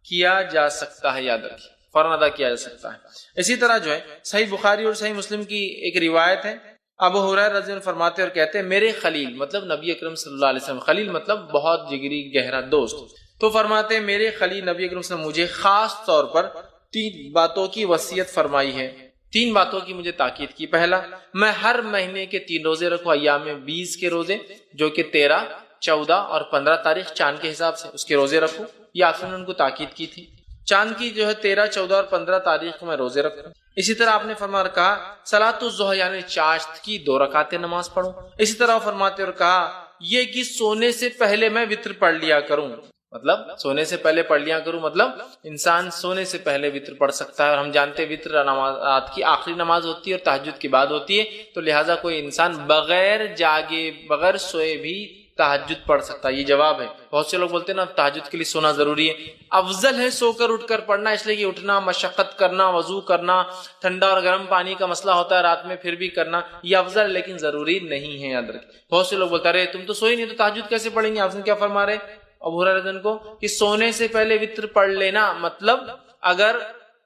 کیا جا سکتا ہے، یاد رکھیے فوراً ادا کیا جا سکتا ہے۔ اسی طرح جو ہے صحیح بخاری اور صحیح مسلم کی ایک روایت ہے، ابو ہریرہ رضی اللہ عنہ فرماتے اور کہتے ہیں میرے خلیل مطلب نبی اکرم صلی اللہ علیہ وسلم، خلیل مطلب بہت جگری گہرا دوست، تو فرماتے ہیں میرے خلیل نبی اکرم صلی اللہ علیہ وسلم مجھے خاص طور پر 3 باتوں کی وصیت فرمائی ہے، 3 باتوں کی مجھے تاکید کی۔ پہلا، میں ہر مہینے کے 3 روزے رکھوں، ایام 20 کے روزے جو کہ 13، 14 اور 15 تاریخ چاند کے حساب سے اس کے روزے رکھوں، یہ آپ نے ان کو تاکید کی تھی۔ چاند کی جو ہے 13، 14 اور 15 تاریخ کو میں روزے رکھوں۔ اسی طرح آپ نے فرمایا کہا صلاۃ الضحیٰ یعنی چاشت کی 2 رکعتیں نماز پڑھوں۔ اسی طرح فرماتے اور کہا یہ کہ سونے سے پہلے میں وتر پڑھ لیا کروں، مطلب سونے سے پہلے پڑھ لیا کروں، مطلب انسان سونے سے پہلے وتر پڑھ سکتا ہے، اور ہم جانتے ہیں وتر رات کی آخری نماز ہوتی ہے اور تہجد کے بعد ہوتی ہے، تو لہٰذا کوئی انسان بغیر جاگے بغیر سوئے بھی تہجد پڑھ سکتا ہے۔ یہ جواب ہے۔ بہت سے لوگ بولتے ہیں نا تہجد کے لیے سونا ضروری ہے، افضل ہے سو کر اٹھ کر پڑھنا، اس لیے کہ اٹھنا، مشقت کرنا، وضو کرنا، ٹھنڈا اور گرم پانی کا مسئلہ ہوتا ہے رات میں، پھر بھی کرنا یہ افضل ہے، لیکن ضروری نہیں ہے، یاد رکھیں۔ بہت سے لوگ بولتے رہے تم تو سوئی نہیں تو تہجد کیسے پڑھیں گے؟ آپ نے کیا فرما رہے ابو ہریرہ کو کہ سونے سے پہلے وتر پڑھ لینا، مطلب اگر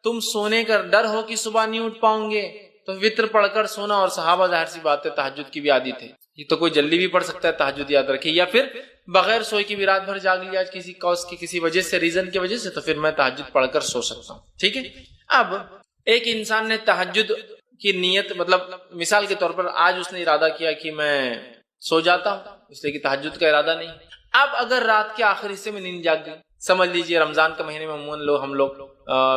تم سونے کا ڈر ہو کہ صبح نہیں اٹھ پاؤں گے تو وتر پڑھ کر سونا، اور صحابہ ظاہر سی بات ہے تہجد کی بھی عادی تھے، یہ تو کوئی جلدی بھی پڑھ سکتا ہے تہجد، یاد رکھے، یا پھر بغیر سوئے کی بھی رات بھر جاگ لیا کسی کاز کی کسی وجہ سے، ریزن کی وجہ سے، تو پھر میں تہجد پڑھ کر سو سکتا ہوں، ٹھیک ہے۔ اب ایک انسان نے تہجد کی نیت، مطلب مثال کے طور پر آج اس نے ارادہ کیا کہ میں سو جاتا ہوں، اس لیے کہ تہجد کا ارادہ نہیں۔ اب اگر رات کے آخری حصے میں نیند جاگ گئی، سمجھ لیجئے رمضان کے مہینے میں عموماً ہم لوگ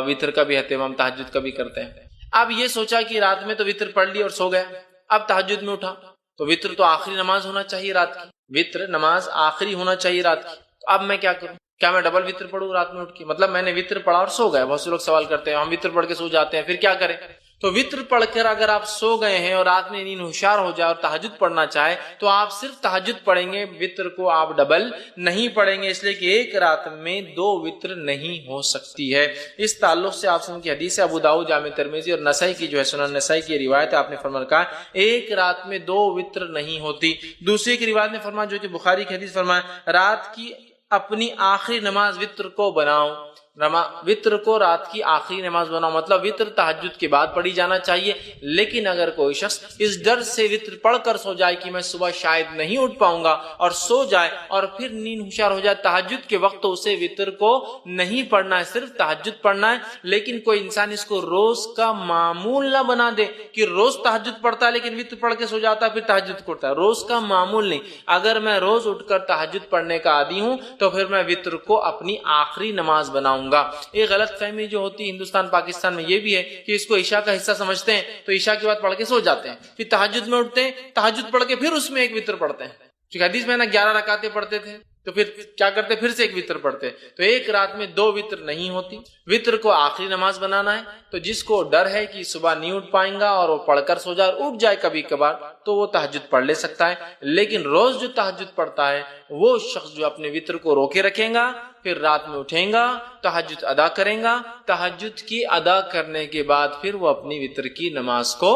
وتر کا بھی اہتمام تہجد کا بھی کرتے ہیں، اب یہ سوچا کہ رات میں تو وتر پڑھ لی اور سو گیا، اب تہجد میں اٹھا تو وتر تو آخری نماز ہونا چاہیے رات کی، وتر نماز آخری ہونا چاہیے رات کی، تو اب میں کیا کروں؟ کیا میں ڈبل وتر پڑھوں رات میں اٹھ کے؟ مطلب میں نے وتر پڑھا اور سو گیا۔ بہت سے لوگ سوال کرتے ہیں ہم وتر پڑھ کے سو جاتے ہیں، پھر کیا کریں؟ تو وتر پڑھ کر اگر آپ سو گئے ہیں اور رات میں نیند ہوشیار ہو جائے اور تہجد پڑھنا چاہے تو آپ صرف تہجد پڑھیں گے، وتر کو آپ ڈبل نہیں پڑھیں گے، اس لیے کہ ایک رات میں 2 وتر نہیں ہو سکتی ہے۔ اس تعلق سے آپ سن کی حدیث ہے، ابو داؤد جامع ترمذی اور نسائی کی جو ہے سنن نسائی کی روایت ہے، آپ نے فرمایا کہا ایک رات میں 2 وتر نہیں ہوتی۔ دوسری کی روایت نے فرمایا جو کہ بخاری کی حدیث فرمایا رات کی اپنی آخری نماز وتر کو بناؤ، وتر کو رات کی آخری نماز بناؤ، مطلب وتر تہجد کے بعد پڑھی جانا چاہیے، لیکن اگر کوئی شخص اس ڈر سے وتر پڑھ کر سو جائے کہ میں صبح شاید نہیں اٹھ پاؤں گا اور سو جائے اور پھر نیند ہوشیار ہو جائے تہجد کے وقت، تو اسے وتر کو نہیں پڑھنا ہے، صرف تہجد پڑھنا ہے۔ لیکن کوئی انسان اس کو روز کا معمول نہ بنا دے کہ روز تہجد پڑھتا ہے لیکن وتر پڑھ کے سو جاتا ہے پھر تہجد کرتا ہے، روز کا معمول نہیں۔ اگر میں روز اٹھ کر تہجد پڑھنے کا عادی ہوں تو پھر میں وتر کو اپنی آخری نماز بناؤں گا۔ ایک غلط فہمی جو ہوتی ہے ہندوستان پاکستان میں یہ بھی ہے کہ اس کو عشاء کا حصہ سمجھتے ہیں، تو عشاء کے بعد پڑھ کے سو جاتے ہیں، پھر تہجد میں اٹھتے ہیں، تہجد پڑھ کے پھر اس میں ایک وتر پڑھتے ہیں، کیونکہ حدیث میں نا 11 رکعتیں پڑھتے تھے، تو پھر کیا کرتے؟ پھر سے ایک وتر پڑھتے۔ تو ایک رات میں 2 وتر نہیں ہوتی، وتر کو آخری نماز بنانا ہے۔ تو جس کو ڈر ہے کہ صبح نہیں اٹھ پائیں گا اور وہ پڑھ کر سو جائے اور اٹھ جائے کبھی کبھار، تو وہ تہجد پڑھ لے سکتا ہے، لیکن روز جو تہجد پڑھتا ہے وہ شخص جو اپنے وتر کو روکے رکھیں گا، پھر رات میں اٹھیں گا، تہجد ادا کریں گا، تہجد کی ادا کرنے کے بعد پھر وہ اپنی وتر کی نماز کو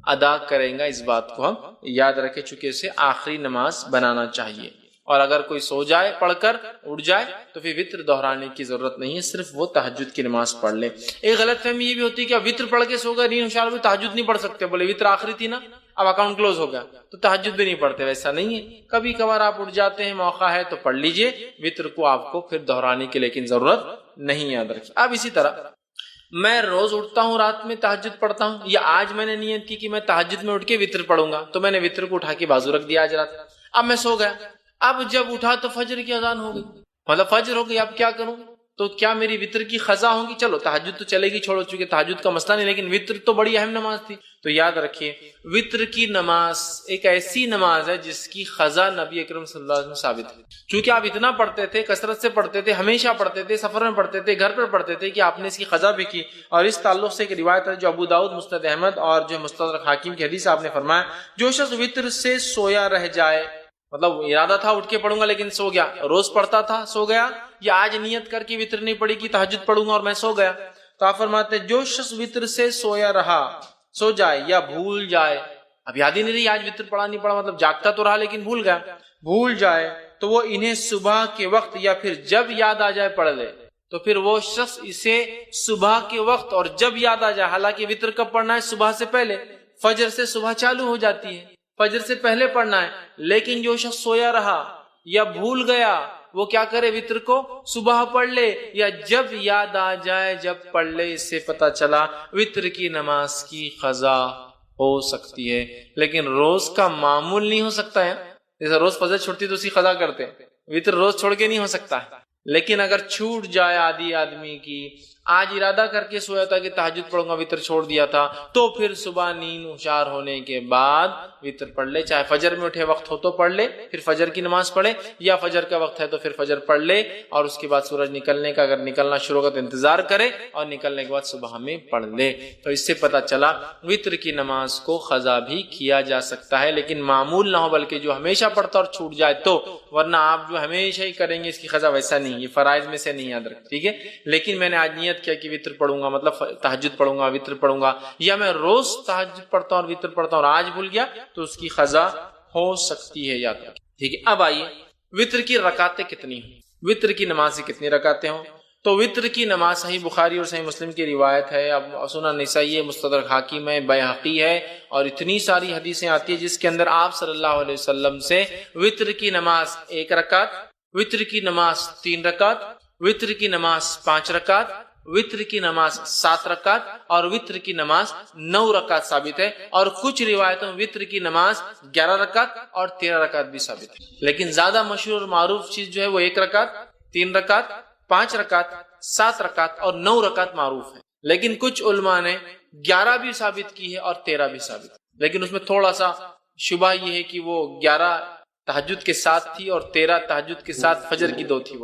ادا کریں گا۔ اس بات کو ہم یاد رکھیں، چونکہ اسے آخری نماز بنانا چاہیے، اور اگر کوئی سو جائے پڑھ کر اٹھ جائے تو پھر وتر دہرانے کی ضرورت نہیں ہے، صرف وہ تہجد کی نماز پڑھ لے۔ ایک غلط فہمی یہ بھی ہوتی ہے کہ اب وتر پڑھ کے سو گئے، نیند ہوشیار ہوئی، تہجد نہیں پڑھ سکتے، بولے وتر آخری تھی نا، اب اکاؤنٹ کلوز ہو گیا تو تہجد بھی نہیں پڑھتے۔ ویسا نہیں ہے، کبھی کبھار آپ اٹھ جاتے ہیں، موقع ہے تو پڑھ لیجئے، وتر کو آپ کو پھر دہرانے کی لیکن ضرورت نہیں، یاد رکھیے۔ اب اسی طرح میں روز اٹھتا ہوں رات میں تہجد پڑھتا ہوں، یا آج میں نے نیت کی کہ میں تہجد میں اٹھ کے وتر پڑھوں گا، تو میں نے وتر کو اٹھا کے بازو رکھ دیا آج رات، اب میں سو گیا، اب جب اٹھا تو فجر کی اذان ہو گئی، مطلب فجر ہو گئی، اب کیا کروں؟ تو کیا میری وتر کی قضا ہوگی؟ چلو تہجد تو چلے گی، چھوڑو، چونکہ تہجد کا مسئلہ نہیں، لیکن وتر تو بڑی اہم نماز تھی۔ تو یاد رکھیے وتر کی نماز ایک ایسی نماز ہے جس کی قضا نبی اکرم صلی اللہ علیہ وسلم ثابت ہے، چونکہ آپ اتنا پڑھتے تھے، کثرت سے پڑھتے تھے، ہمیشہ پڑھتے تھے، سفر میں پڑھتے تھے، گھر پر پڑھتے تھے، کہ آپ نے اس کی قضا بھی کی۔ اور اس تعلق سے ایک روایت ہے جو ابو داؤد، مسند احمد اور جو مستدرک حاکم کی حدیث، آپ نے فرمایا جو شخص وتر سے سویا رہ جائے، مطلب ارادہ تھا اٹھ کے پڑھوں گا لیکن سو گیا، روز پڑھتا تھا سو گیا، یا آج نیت کر کے وتر نہیں پڑھی کہ تہجد پڑھوں گا اور میں سو گیا، تو آپ فرماتے ہیں جو شخص وتر سے سویا رہا، سو جائے یا بھول جائے، اب یاد ہی نہیں رہی آج وتر پڑھا نہیں پڑھا، مطلب جاگتا تو رہا لیکن بھول گیا، بھول جائے تو وہ انہیں صبح کے وقت یا پھر جب یاد آ جائے پڑھ لے۔ تو پھر وہ شخص اسے صبح کے وقت اور جب یاد آ جائے، حالانکہ وطر کب پڑھنا ہے؟ صبح سے پہلے، فجر سے صبح چالو ہو جاتی ہے، فجر سے پہلے پڑھنا ہے، لیکن جو شخص سویا رہا یا بھول گیا وہ کیا کرے؟ وطر کو صبح پڑھ لے یا جب یاد آ جائے جب پڑھ لے۔ اس سے پتہ چلا وطر کی نماز کی قضا ہو سکتی ہے، لیکن روز کا معمول نہیں ہو سکتا ہے۔ جیسے روز فجر چھوٹتی تو اسی قضا کرتے ہیں، وطر روز چھوڑ کے نہیں ہو سکتا ہے۔ لیکن اگر چھوٹ جائے آدمی کی، آج ارادہ کر کے سویا تھا کہ تہجد پڑھوں گا، وطر چھوڑ دیا تھا، تو پھر صبح نیند ہوشیار ہونے کے بعد وطر پڑھ لے، چاہے فجر میں اٹھے وقت ہو تو پڑھ لے، پھر فجر کی نماز پڑھے، یا فجر کا وقت ہے تو پھر فجر پڑھ لے، اور اس کے بعد سورج نکلنے کا اگر نکلنا شروع ہوگا تو انتظار کرے، اور نکلنے کے بعد صبح میں پڑھ لے۔ تو اس سے پتہ چلا وطر کی نماز کو قضا بھی کیا جا سکتا ہے، لیکن معمول نہ ہو، بلکہ جو ہمیشہ پڑھتا اور چھوٹ جائے تو، ورنہ آپ جو ہمیشہ ہی کریں گے اس کی قضا ویسا نہیں، یہ فرائض میں سے نہیں یاد رکھ، ٹھیک ہے۔ لیکن میں نے آج نیت کیا کہ وطر پڑھوں گا، مطلب تہجد پڑھوں گا، وطر پڑھوں گا، یا میں روز تہجد پڑھتا ہوں اور وطر پڑھتا ہوں اور آج بھول گیا، تو اس کی قضا ہو سکتی ہے، یاد رکھیں، ٹھیک ہے۔ اب آئیے وطر کی رکعتیں کتنی ہوں، وطر کی نماز سے کتنی رکعتیں ہوں؟ تو وطر کی نماز صحیح بخاری اور صحیح مسلم کی روایت ہے، اب سنن نسائی ہے، مستدرک حاکم ہے، بیہقی ہے، اور اتنی ساری حدیثیں آتی ہیں جس کے اندر آپ صلی اللہ علیہ وسلم سے وطر کی نماز 1 رکعت، وطر کی نماز 3 رکعت، وطر کی نماز 5 رکعت، وطر کی نماز 7 رکعت اور وطر کی نماز 9 رکعت ثابت ہے، اور کچھ روایتوں میں وطر کی نماز 11 رکعت اور 13 رکعت بھی ثابت ہے۔ لیکن زیادہ مشہور اور معروف چیز جو ہے وہ 1 رکعت، 3 رکعت، 5 رکعت، 7 رکعت اور 9 رکعت معروف ہے، لیکن کچھ علماء نے 11 بھی ثابت کی ہے اور 13 بھی ثابت ہے، لیکن اس میں تھوڑا سا شبہ یہ ہے کہ وہ 11 تہجد کے ساتھ تھی اور 13 تہجد کے ساتھ فجر کی 2 تھی،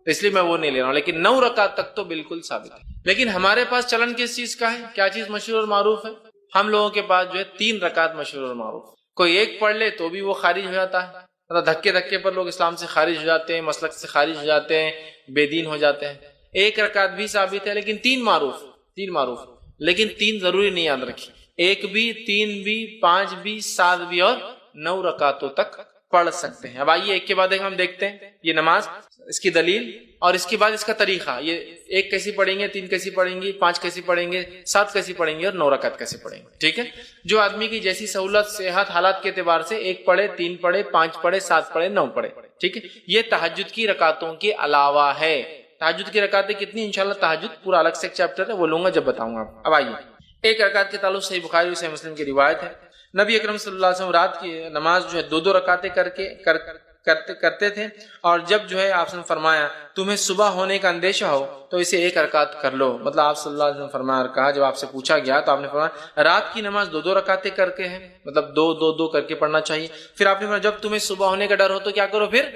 اس لیے میں وہ نہیں لے رہا ہوں، لیکن 9 رکعت تک تو بالکل ثابت ہے۔ لیکن ہمارے پاس چلن کس چیز کا ہے؟ کیا چیز مشہور اور معروف ہے؟ ہم لوگوں کے پاس جو ہے 3 رکعت مشہور اور معروف، کوئی ایک پڑھ لے تو بھی وہ خارج ہو جاتا ہے، مطلب دھکے پر لوگ اسلام سے خارج ہو جاتے ہیں، مسلک سے خارج ہو جاتے ہیں، بے دین ہو جاتے ہیں۔ 1 رکعت بھی ثابت ہے، لیکن 3 معروف، لیکن 3 ضروری نہیں یاد رکھی، 1 بھی، 3 بھی، 5 بھی، 7 بھی اور 9 رکعتوں تک پڑھ سکتے ہیں۔ اب آئیے ایک کے بعد ایک ہم دیکھتے ہیں یہ نماز، اس کی دلیل اور اس کے بعد اس کا طریقہ، یہ 1 کیسی پڑھیں گے، 3 کیسی پڑھیں گے، 5 کیسی پڑھیں گے، 7 کیسی پڑھیں گے اور 9 رکعت کیسے پڑھیں گے، ٹھیک ہے۔ جو آدمی کی جیسی سہولت، صحت، حالات کے اعتبار سے 1 پڑھے، 3 پڑھے، 5 پڑھے، 7 پڑھے، 9 پڑھے، ٹھیک ہے۔ یہ تہجد کی رکعتوں کے علاوہ ہے۔ تہجد کی رکعتیں کتنی؟ انشاءاللہ تہجد پورا الگ سے ایک چیپٹر ہے، وہ لوں گا جب بتاؤں گا۔ اب آئیے 1 رکعت کے تعلق صحیح بخاری اور صحیح مسلم کی روایت ہے، نبی اکرم صلی اللہ علیہ وسلم رات کی نماز جو ہے 2 رکعتیں کرتے تھے، اور جب جو ہے آپ نے فرمایا تمہیں صبح ہونے کا اندیشہ ہو تو اسے 1 رکعت کر لو، مطلب آپ صلی اللہ علیہ وسلم فرمایا، کہا جب آپ سے پوچھا گیا تو آپ نے فرمایا رات کی نماز 2 رکعتیں کر کے ہے، مطلب 2 کر کے پڑھنا چاہیے۔ پھر آپ نے فرمایا جب تمہیں صبح ہونے کا ڈر ہو تو کیا کرو؟ پھر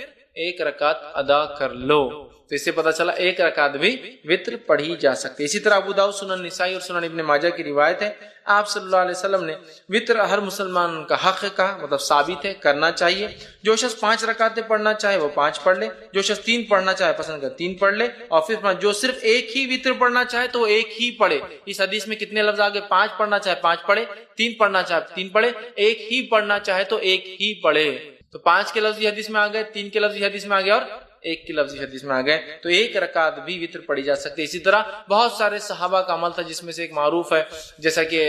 1 رکعت ادا کر لو۔ تو اس سے پتہ چلا 1 رکعت بھی وطر پڑھی جا سکتی ہے۔ اسی طرح ابو داؤد، سنن نسائی اور سنن ابن ماجہ کی روایت ہے، آپ صلی اللہ علیہ وسلم نے وطر ہر مسلمان کا حق کہا، مطلب ثابت ہے، کرنا چاہیے۔ جو شخص 5 رکعتیں پڑھنا چاہے وہ 5 پڑھ لے، جو شخص 3 پڑھنا چاہے پسند کر 3 پڑھ لے، اور پھر جو صرف 1 ہی وطر پڑھنا چاہے تو وہ 1 ہی پڑھے۔ اس حدیث میں کتنے لفظ آگے؟ 5 پڑھنا چاہے 5 پڑھے، 3 پڑھنا چاہے 3 پڑھے، 1 ہی پڑھنا چاہے تو 1 ہی پڑھے۔ تو 5 کے لفظ حدیث میں آ گئے، 3 کے لفظ حدیث میں آ گئے اور 1 کی لفظی حدیث میں آ گئے، تو 1 رکعت بھی وطر پڑھی جا سکتی ہے۔ اسی طرح بہت سارے صحابہ کا عمل تھا، جس میں سے ایک معروف ہے، جیسا کہ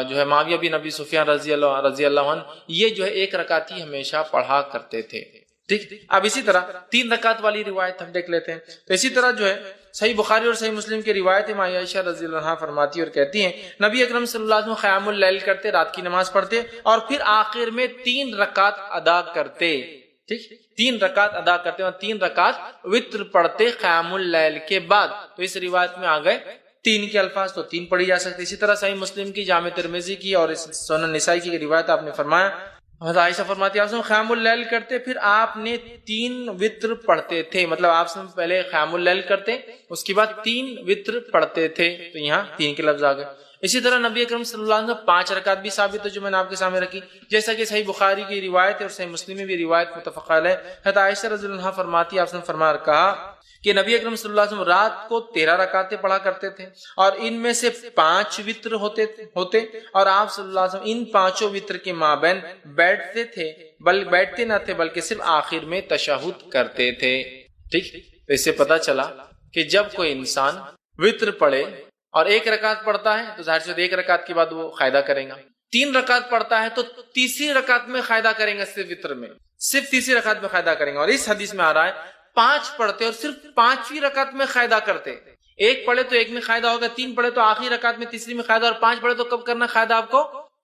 جو ہے معاویہ بن ابی سفیان رضی اللہ عنہ، یہ جو ہے 1 رکعت ہی ہمیشہ پڑھا کرتے تھے، ٹھیک۔ اب اسی طرح 3 رکعت والی روایت ہم دیکھ لیتے ہیں۔ تو اسی طرح جو ہے صحیح بخاری اور صحیح مسلم کی روایت ہے، عائشہ رضی اللہ عنہا فرماتی اور کہتی ہیں نبی اکرم صلی اللہ علیہ وسلم قیام اللیل کرتے، رات کی نماز پڑھتے، اور پھر آخر میں 3 رکعت ادا کرتے، ٹھیک، 3 رکعت ادا کرتے اور 3 رکعت وطر پڑھتے قیام اللیل کے بعد۔ تو اس روایت میں آ گئے 3 کے الفاظ، تو 3 پڑھی جا سکتی۔ اسی طرح صحیح مسلم کی، جامع ترمذی کی اور سنن نسائی کی روایت آپ نے فرمایا، حضرت عائشہ فرماتی آپ قیام اللیل کرتے، پھر آپ نے 3 وطر پڑھتے تھے، مطلب آپ سے پہلے قیام اللیل کرتے، اس کے بعد 3 وطر پڑھتے تھے، تو یہاں 3 کے لفظ آ گئے۔ اسی طرح نبی اکرم صلی اللہ علیہ وسلم 5 رکعت بھی ثابت ہے، جو میں نے آپ کے سامنے رکھی، جیسا کہ صحیح بخاری کی روایت ہے اور صحیح مسلم میں بھی روایت متفق علیہ ہے۔ حضرت عائشہ رضی اللہ عنہا فرماتی آپ نے فرمایا کہا کہ نبی اکرم صلی اللہ علیہ وسلم رات کو 13 رکعتیں پڑھا کرتے تھے، اور ان میں سے 5 وطر ہوتے، اور آپ صلی اللہ علیہ وسلم ان 5 وطر کے مابین بیٹھتے نہ تھے، بلکہ صرف آخر میں تشہد کرتے تھے، ٹھیک۔ تو اس سے پتہ چلا کہ جب کوئی انسان وطر پڑھے اور ایک رکعت پڑھتا ہے تو ظاہر سے ایک رکعت کے بعد وہ قاعدہ کرے گا، 3 رکعت پڑھتا ہے تو تیسری رکعت میں قاعدہ کریں گا، صرف وطر میں صرف تیسری رکعت میں قاعدہ کریں گا۔ اور اس حدیث میں آ رہا ہے 5 پڑھتے اور صرف 5ویں رکعت میں قاعدہ کرتے، ایک پڑھے تو ایک میں قاعدہ ہوگا، 3 پڑھے تو آخری رکعت میں تیسری میں قاعدہ، اور 5 پڑھے تو کب کرنا قاعدہ آپ کو؟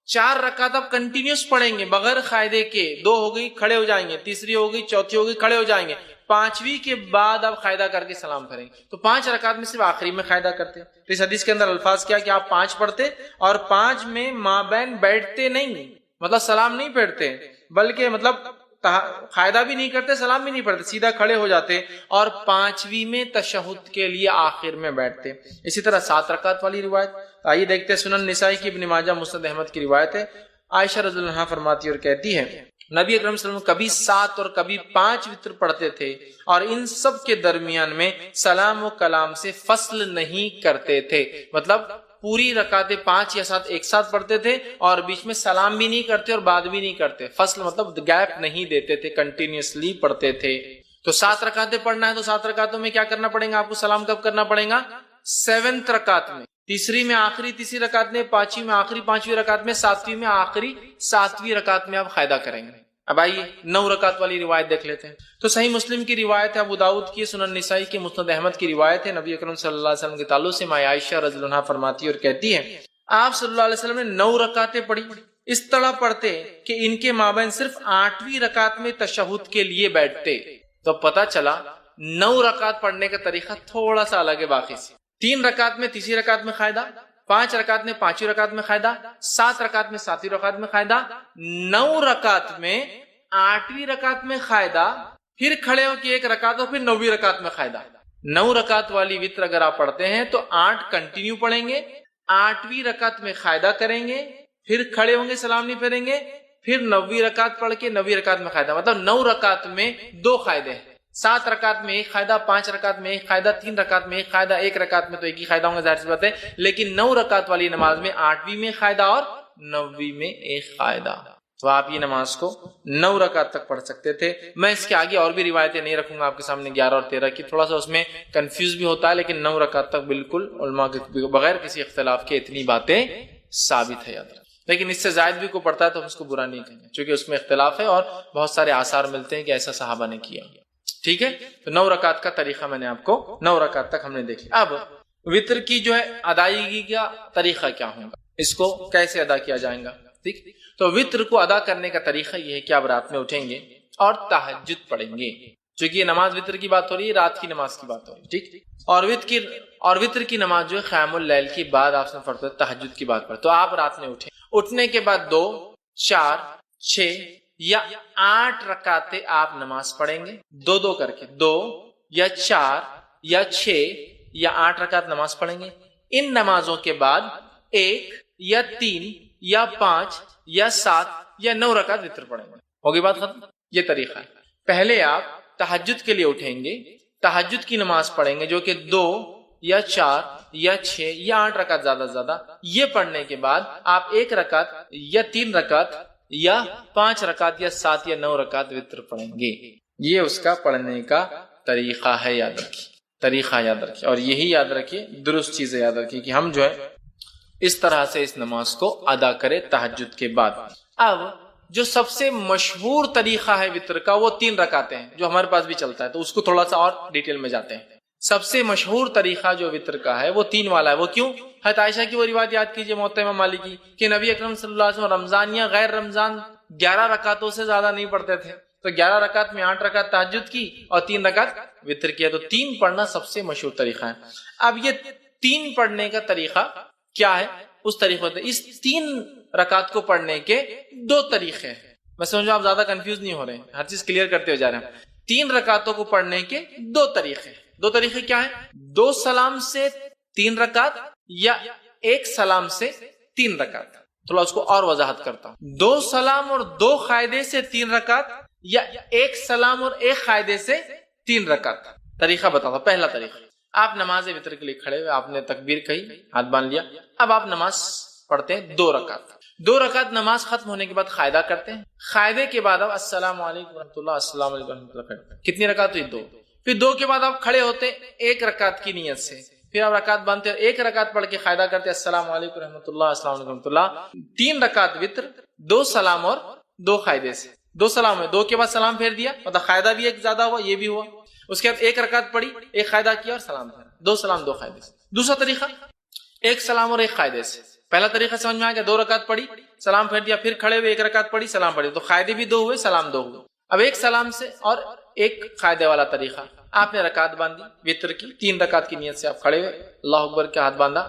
4 رکعت آپ کنٹینیوس پڑھیں گے بغیر قاعدے کے، 2 ہو گئی کھڑے ہو جائیں گے، تیسری ہو گئی، چوتھی ہو گئی کھڑے ہو جائیں گے، 5ویں کے بعد آپ قاعدہ کر کے سلام کریں گے۔ تو 5 رکعت میں صرف آخری میں قاعدہ کرتے ہیں۔ تو اس حدیث کے اندر الفاظ کیا کہ آپ 5 پڑھتے اور 5 میں مابین بیٹھتے نہیں، مطلب سلام نہیں پھیرتے، بلکہ مطلب قاعدہ بھی نہیں کرتے، سلام بھی نہیں پڑھتے، سیدھا کھڑے ہو جاتے اور 5ویں میں تشہد کے لیے آخر میں بیٹھتے۔ اسی طرح 7 رکعت والی روایت آئیے دیکھتے ہیں، سنن نسائی کی، ابن ماجہ، مسند احمد کی روایت ہے۔ عائشہ رضی اللہ عنہا فرماتی اور کہتی ہے نبی اکرم صلی اللہ علیہ وسلم کبھی 7 اور کبھی 5 وتر پڑھتے تھے اور ان سب کے درمیان میں سلام و کلام سے فصل نہیں کرتے تھے، مطلب پوری رکعتیں 5 یا 7 ایک ساتھ پڑھتے تھے اور بیچ میں سلام بھی نہیں کرتے اور بعد بھی نہیں کرتے، فصل مطلب گیپ نہیں دیتے تھے، کنٹینیوسلی پڑھتے تھے۔ تو 7 رکعتیں پڑھنا ہے تو 7 رکعتوں میں کیا کرنا پڑے گا آپ کو؟ سلام کب کرنا پڑے گا؟ 7 رکعت میں، تیسری میں آخری تیسری رکعت میں، 5ویں میں آخری 5ویں رکعت میں، 7ویں میں آخری 7ویں رکعت میں آپ قاعدہ کریں گے۔ اب آئیے 9 رکعت والی روایت دیکھ لیتے ہیں۔ تو صحیح مسلم کی روایت ہے، ابو داؤد کی، سنن نسائی کی، مسند احمد کی روایت ہے، نبی اکرم صلی اللہ علیہ وسلم کے تعلق سے ماں عائشہ رضی اللہ عنہا فرماتی اور کہتی ہیں آپ صلی اللہ علیہ وسلم نے 9 رکعتیں پڑھی، اس طرح پڑھتے کہ ان کے مابین صرف 8ویں رکعت میں تشہد کے لیے بیٹھتے۔ تو پتہ چلا 9 رکعت پڑھنے کا طریقہ تھوڑا سا الگ ہے باقی سے۔ 3 رکعت میں تیسری رکعت میں قاعدہ، 5 رکعت میں 5ویں رکعت میں قاعدہ، 7 رکعت میں 7ویں رکعت میں قاعدہ، 9 رکعت میں 8ویں رکعت میں قاعدہ، پھر کھڑے ہو کے 1 رکعت اور پھر 9ویں رکعت میں قاعدہ۔ 9 رکعت والی وتر اگر آپ پڑھتے ہیں تو 8 کنٹینیو پڑھیں گے، 8ویں رکعت میں قاعدہ کریں گے، پھر کھڑے ہوں گے، سلام نہیں پھیریں گے، پھر 9ویں رکعت پڑھ کے 9ویں رکعت میں قاعدہ، مطلب 9 رکعت میں 2 قاعدے ہیں۔ 7 رکعت میں 1 قاعدہ، 5 رکعت میں 1 قاعدہ، 3 رکعت میں 1 قاعدہ، 1 رکعت میں تو 1 ہی قاعدہ ہوں گا ظاہر سی بات ہے، لیکن 9 رکعت والی نماز میں 8ویں میں قاعدہ اور 9ویں میں 1 قاعدہ۔ تو آپ یہ نماز کو 9 رکعت تک پڑھ سکتے تھے۔ میں اس کے آگے اور بھی روایتیں نہیں رکھوں گا آپ کے سامنے، 11 اور 13 کی، تھوڑا سا اس میں کنفیوز بھی ہوتا ہے، لیکن 9 رکعت تک بالکل علماء کے بغیر کسی اختلاف کے اتنی باتیں ثابت ہے، یاد رکھیں۔ لیکن اس سے زائد بھی کوئی پڑھتا ہے تو ہم اس کو برا نہیں کہیں گے، چونکہ اس میں اختلاف ہے اور بہت سارے آثار ملتے ہیں کہ ایسا صحابہ نے کیا۔ ٹھیک ہے، تو 9 رکعت کا طریقہ میں نے آپ کو 9 رکعت تک ہم نے دیکھی۔ اب وتر کی جو ہے ادائیگی کا طریقہ کیا ہوگا، اس کو کیسے ادا کیا جائے گا؟ ٹھیک، تو وتر کو ادا کرنے کا طریقہ یہ ہے کہ آپ رات میں اٹھیں گے اور تہجد پڑھیں گے، چونکہ یہ نماز وتر کی بات ہو رہی ہے، رات کی نماز کی بات ہو رہی ہے۔ ٹھیک، اور وتر کی نماز جو ہے قیام اللیل کی بعد آپ سے پڑھتے ہیں، تہجد کی بات پر۔ تو آپ رات میں اٹھیں، اٹھنے کے بعد 2، 4، 6 یا 8 رکعتیں آپ نماز پڑھیں گے، 2 کر کے، 2 یا 4 یا 6 یا 8 رکعت نماز پڑھیں گے۔ ان نمازوں کے بعد 1 یا 3 یا 5 یا 7 یا 9 رکعت وتر پڑھیں گے۔ ہوگی بات ختم؟ یہ طریقہ ہے۔ پہلے آپ تہجد کے لیے اٹھیں گے، تہجد کی نماز پڑھیں گے جو کہ 2 یا 4 یا 6 یا 8 رکعت زیادہ سے زیادہ۔ یہ پڑھنے کے بعد آپ 1 رکعت یا 3 رکعت یا 5 رکعت یا 7 یا 9 رکعت وتر پڑھیں گے۔ یہ اس کا پڑھنے کا طریقہ ہے، یاد رکھیے، طریقہ یاد رکھیے، اور یہی یاد رکھیے، درست چیزیں یاد رکھیے کہ ہم جو ہے اس طرح سے اس نماز کو ادا کرے تہجد کے بعد۔ اب جو سب سے مشہور طریقہ ہے وتر کا وہ 3 رکعتیں ہیں، جو ہمارے پاس بھی چلتا ہے، تو اس کو تھوڑا سا اور ڈیٹیل میں جاتے ہیں۔ سب سے مشہور طریقہ جو وتر کا ہے وہ 3 والا ہے۔ وہ کیوں؟ حضرت عائشہ کی وہ روایت یاد کیجئے موطا امام مالک کی کہ نبی اکرم صلی اللہ علیہ وسلم رمضان یا غیر رمضان 11 رکعتوں سے زیادہ نہیں پڑھتے تھے، تو 11 رکعت میں 8 رکعت تہجد کی اور 3 رکعت وتر کیا، تو 3 پڑھنا سب سے مشہور طریقہ ہے۔ اب یہ 3 پڑھنے کا طریقہ کیا ہے؟ اس طریقے سے اس 3 رکعت کو پڑھنے کے 2 طریقے ہیں۔ میں سمجھو آپ زیادہ کنفیوز نہیں ہو رہے ہیں، ہر چیز کلیئر کرتے ہو جا رہے ہیں۔ 3 رکعتوں کو پڑھنے کے 2 طریقے ہیں۔ 2 طریقے کیا ہیں؟ 2 سلام سے 3 رکعت یا 1 سلام سے 3 رکعت۔ تھوڑا اس کو اور وضاحت کرتا ہوں۔ 2 سلام اور 2 قاعدے سے 3 رکعت یا 1 سلام اور 1 قاعدے سے 3 رکعت۔ طریقہ بتاتا ہوں۔ پہلا طریقہ، آپ نماز وتر کے لیے کھڑے ہوئے، آپ نے تکبیر کہی، ہاتھ باندھ لیا، اب آپ نماز پڑھتے ہیں 2 رکعت۔ 2 رکعت نماز ختم ہونے کے بعد قاعدہ کرتے ہیں، قاعدے کے بعد اب السلام علیکم ورحمۃ اللہ، السلام علیکم ورحمۃ اللہ۔ کتنی رکعت ہوئی؟ 2۔ پھر 2 کے بعد آپ کھڑے ہوتے 1 رکعت کی نیت سے، پھر آپ رکعت باندھتے اور 1 رکعت پڑھ کے قاعدہ کرتے السلام علیکم رحمۃ اللہ، السلام علیکم رحمۃ اللہ، 3 رکعت وتر، 2 سلام اور 2 قاعدے سے، 2 سلام ہے، 2 کے بعد سلام پھیر دیا، مطلب قاعدہ بھی ایک زیادہ ہوا، یہ بھی ہوا، اس کے بعد 1 رکعت پڑھی، 1 قاعدہ کیا اور سلام پھیرا، 2 سلام 2 قاعدے سے۔ دوسرا طریقہ 1 سلام اور 1 قاعدے سے، پہلا طریقہ سمجھ میں آ گیا، 2 رکعت پڑھی، سلام پھیر دیا، پھر کھڑے ہوئے 1 رکعت پڑھی، سلام پڑھی، تو قاعدے بھی 2 ہوئے، سلام 2 ہوئے۔ اب 1 سلام سے اور 1 قاعدے والا طریقہ، آپ نے رکعت باندھی وتر کی، 3 رکعت کی نیت سے آپ کھڑے ہوئے، اللہ اکبر کے ہاتھ باندھا،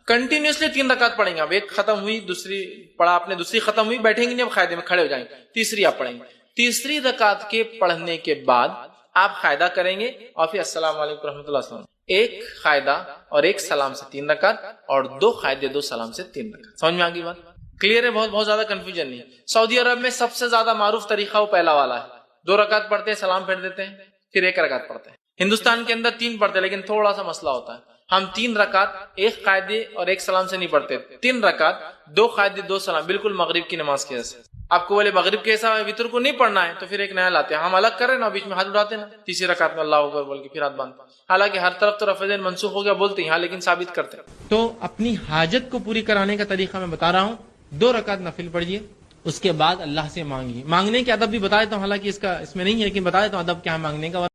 کنٹینیوسلی 3 رکعت پڑھیں گے، اب 1 ختم ہوئی، دوسری پڑھا آپ نے، دوسری ختم ہوئی، بیٹھیں گے نہیں، اب قاعدے میں کھڑے ہو جائیں گے، تیسری آپ پڑھیں گے، تیسری رکعت کے پڑھنے کے بعد آپ قاعدہ کریں گے اور پھر السلام علیکم رحمۃ اللہ وسلم، 1 قاعدہ اور 1 سلام سے 3 رکعت اور 2 قاعدے 2 سلام سے 3 رکعت۔ سمجھ میں آ گئی بات؟ کلیئر ہے؟ بہت زیادہ کنفیوژن نہیں۔ سعودی عرب میں سب سے زیادہ معروف طریقہ وہ پہلا والا ہے، 2 رکعت پڑھتے ہیں، سلام پھیر دیتے ہیں، پھر 1 رکعت پڑھتے ہیں۔ ہندوستان کے اندر 3 پڑھتے ہیں، لیکن تھوڑا سا مسئلہ ہوتا ہے، ہم 3 رکعت 1 قاعدے اور 1 سلام سے نہیں پڑھتے، 3 رکعت 2 قاعدے 2 سلام، بالکل مغرب کی نماز کے جیسے۔ آپ کو بولے مغرب کے ایسا وتر کو نہیں پڑھنا ہے تو پھر ایک نیا لاتے ہیں، ہم الگ کر رہے ہیں نا، بیچ میں ہاتھ اٹھاتے ہیں نا، تیسری رکعت میں اللہ اکبر بول کے پھر ہاتھ باندھتے ہیں، حالانکہ ہر طرف تو رفع ذہن منسوخ ہو گیا بولتے ہیں ہاں، لیکن ثابت کرتے ہیں۔ تو اپنی حاجت کو پوری کرانے کا طریقہ میں بتا رہا ہوں، 2 رکعت نفل پڑھیے، اس کے بعد اللہ سے مانگیے، مانگنے کے ادب بھی بتا دیتا ہوں، حالانکہ اس میں نہیں ہے لیکن بتا دیتا ہوں ادب کیا ہے مانگنے کا۔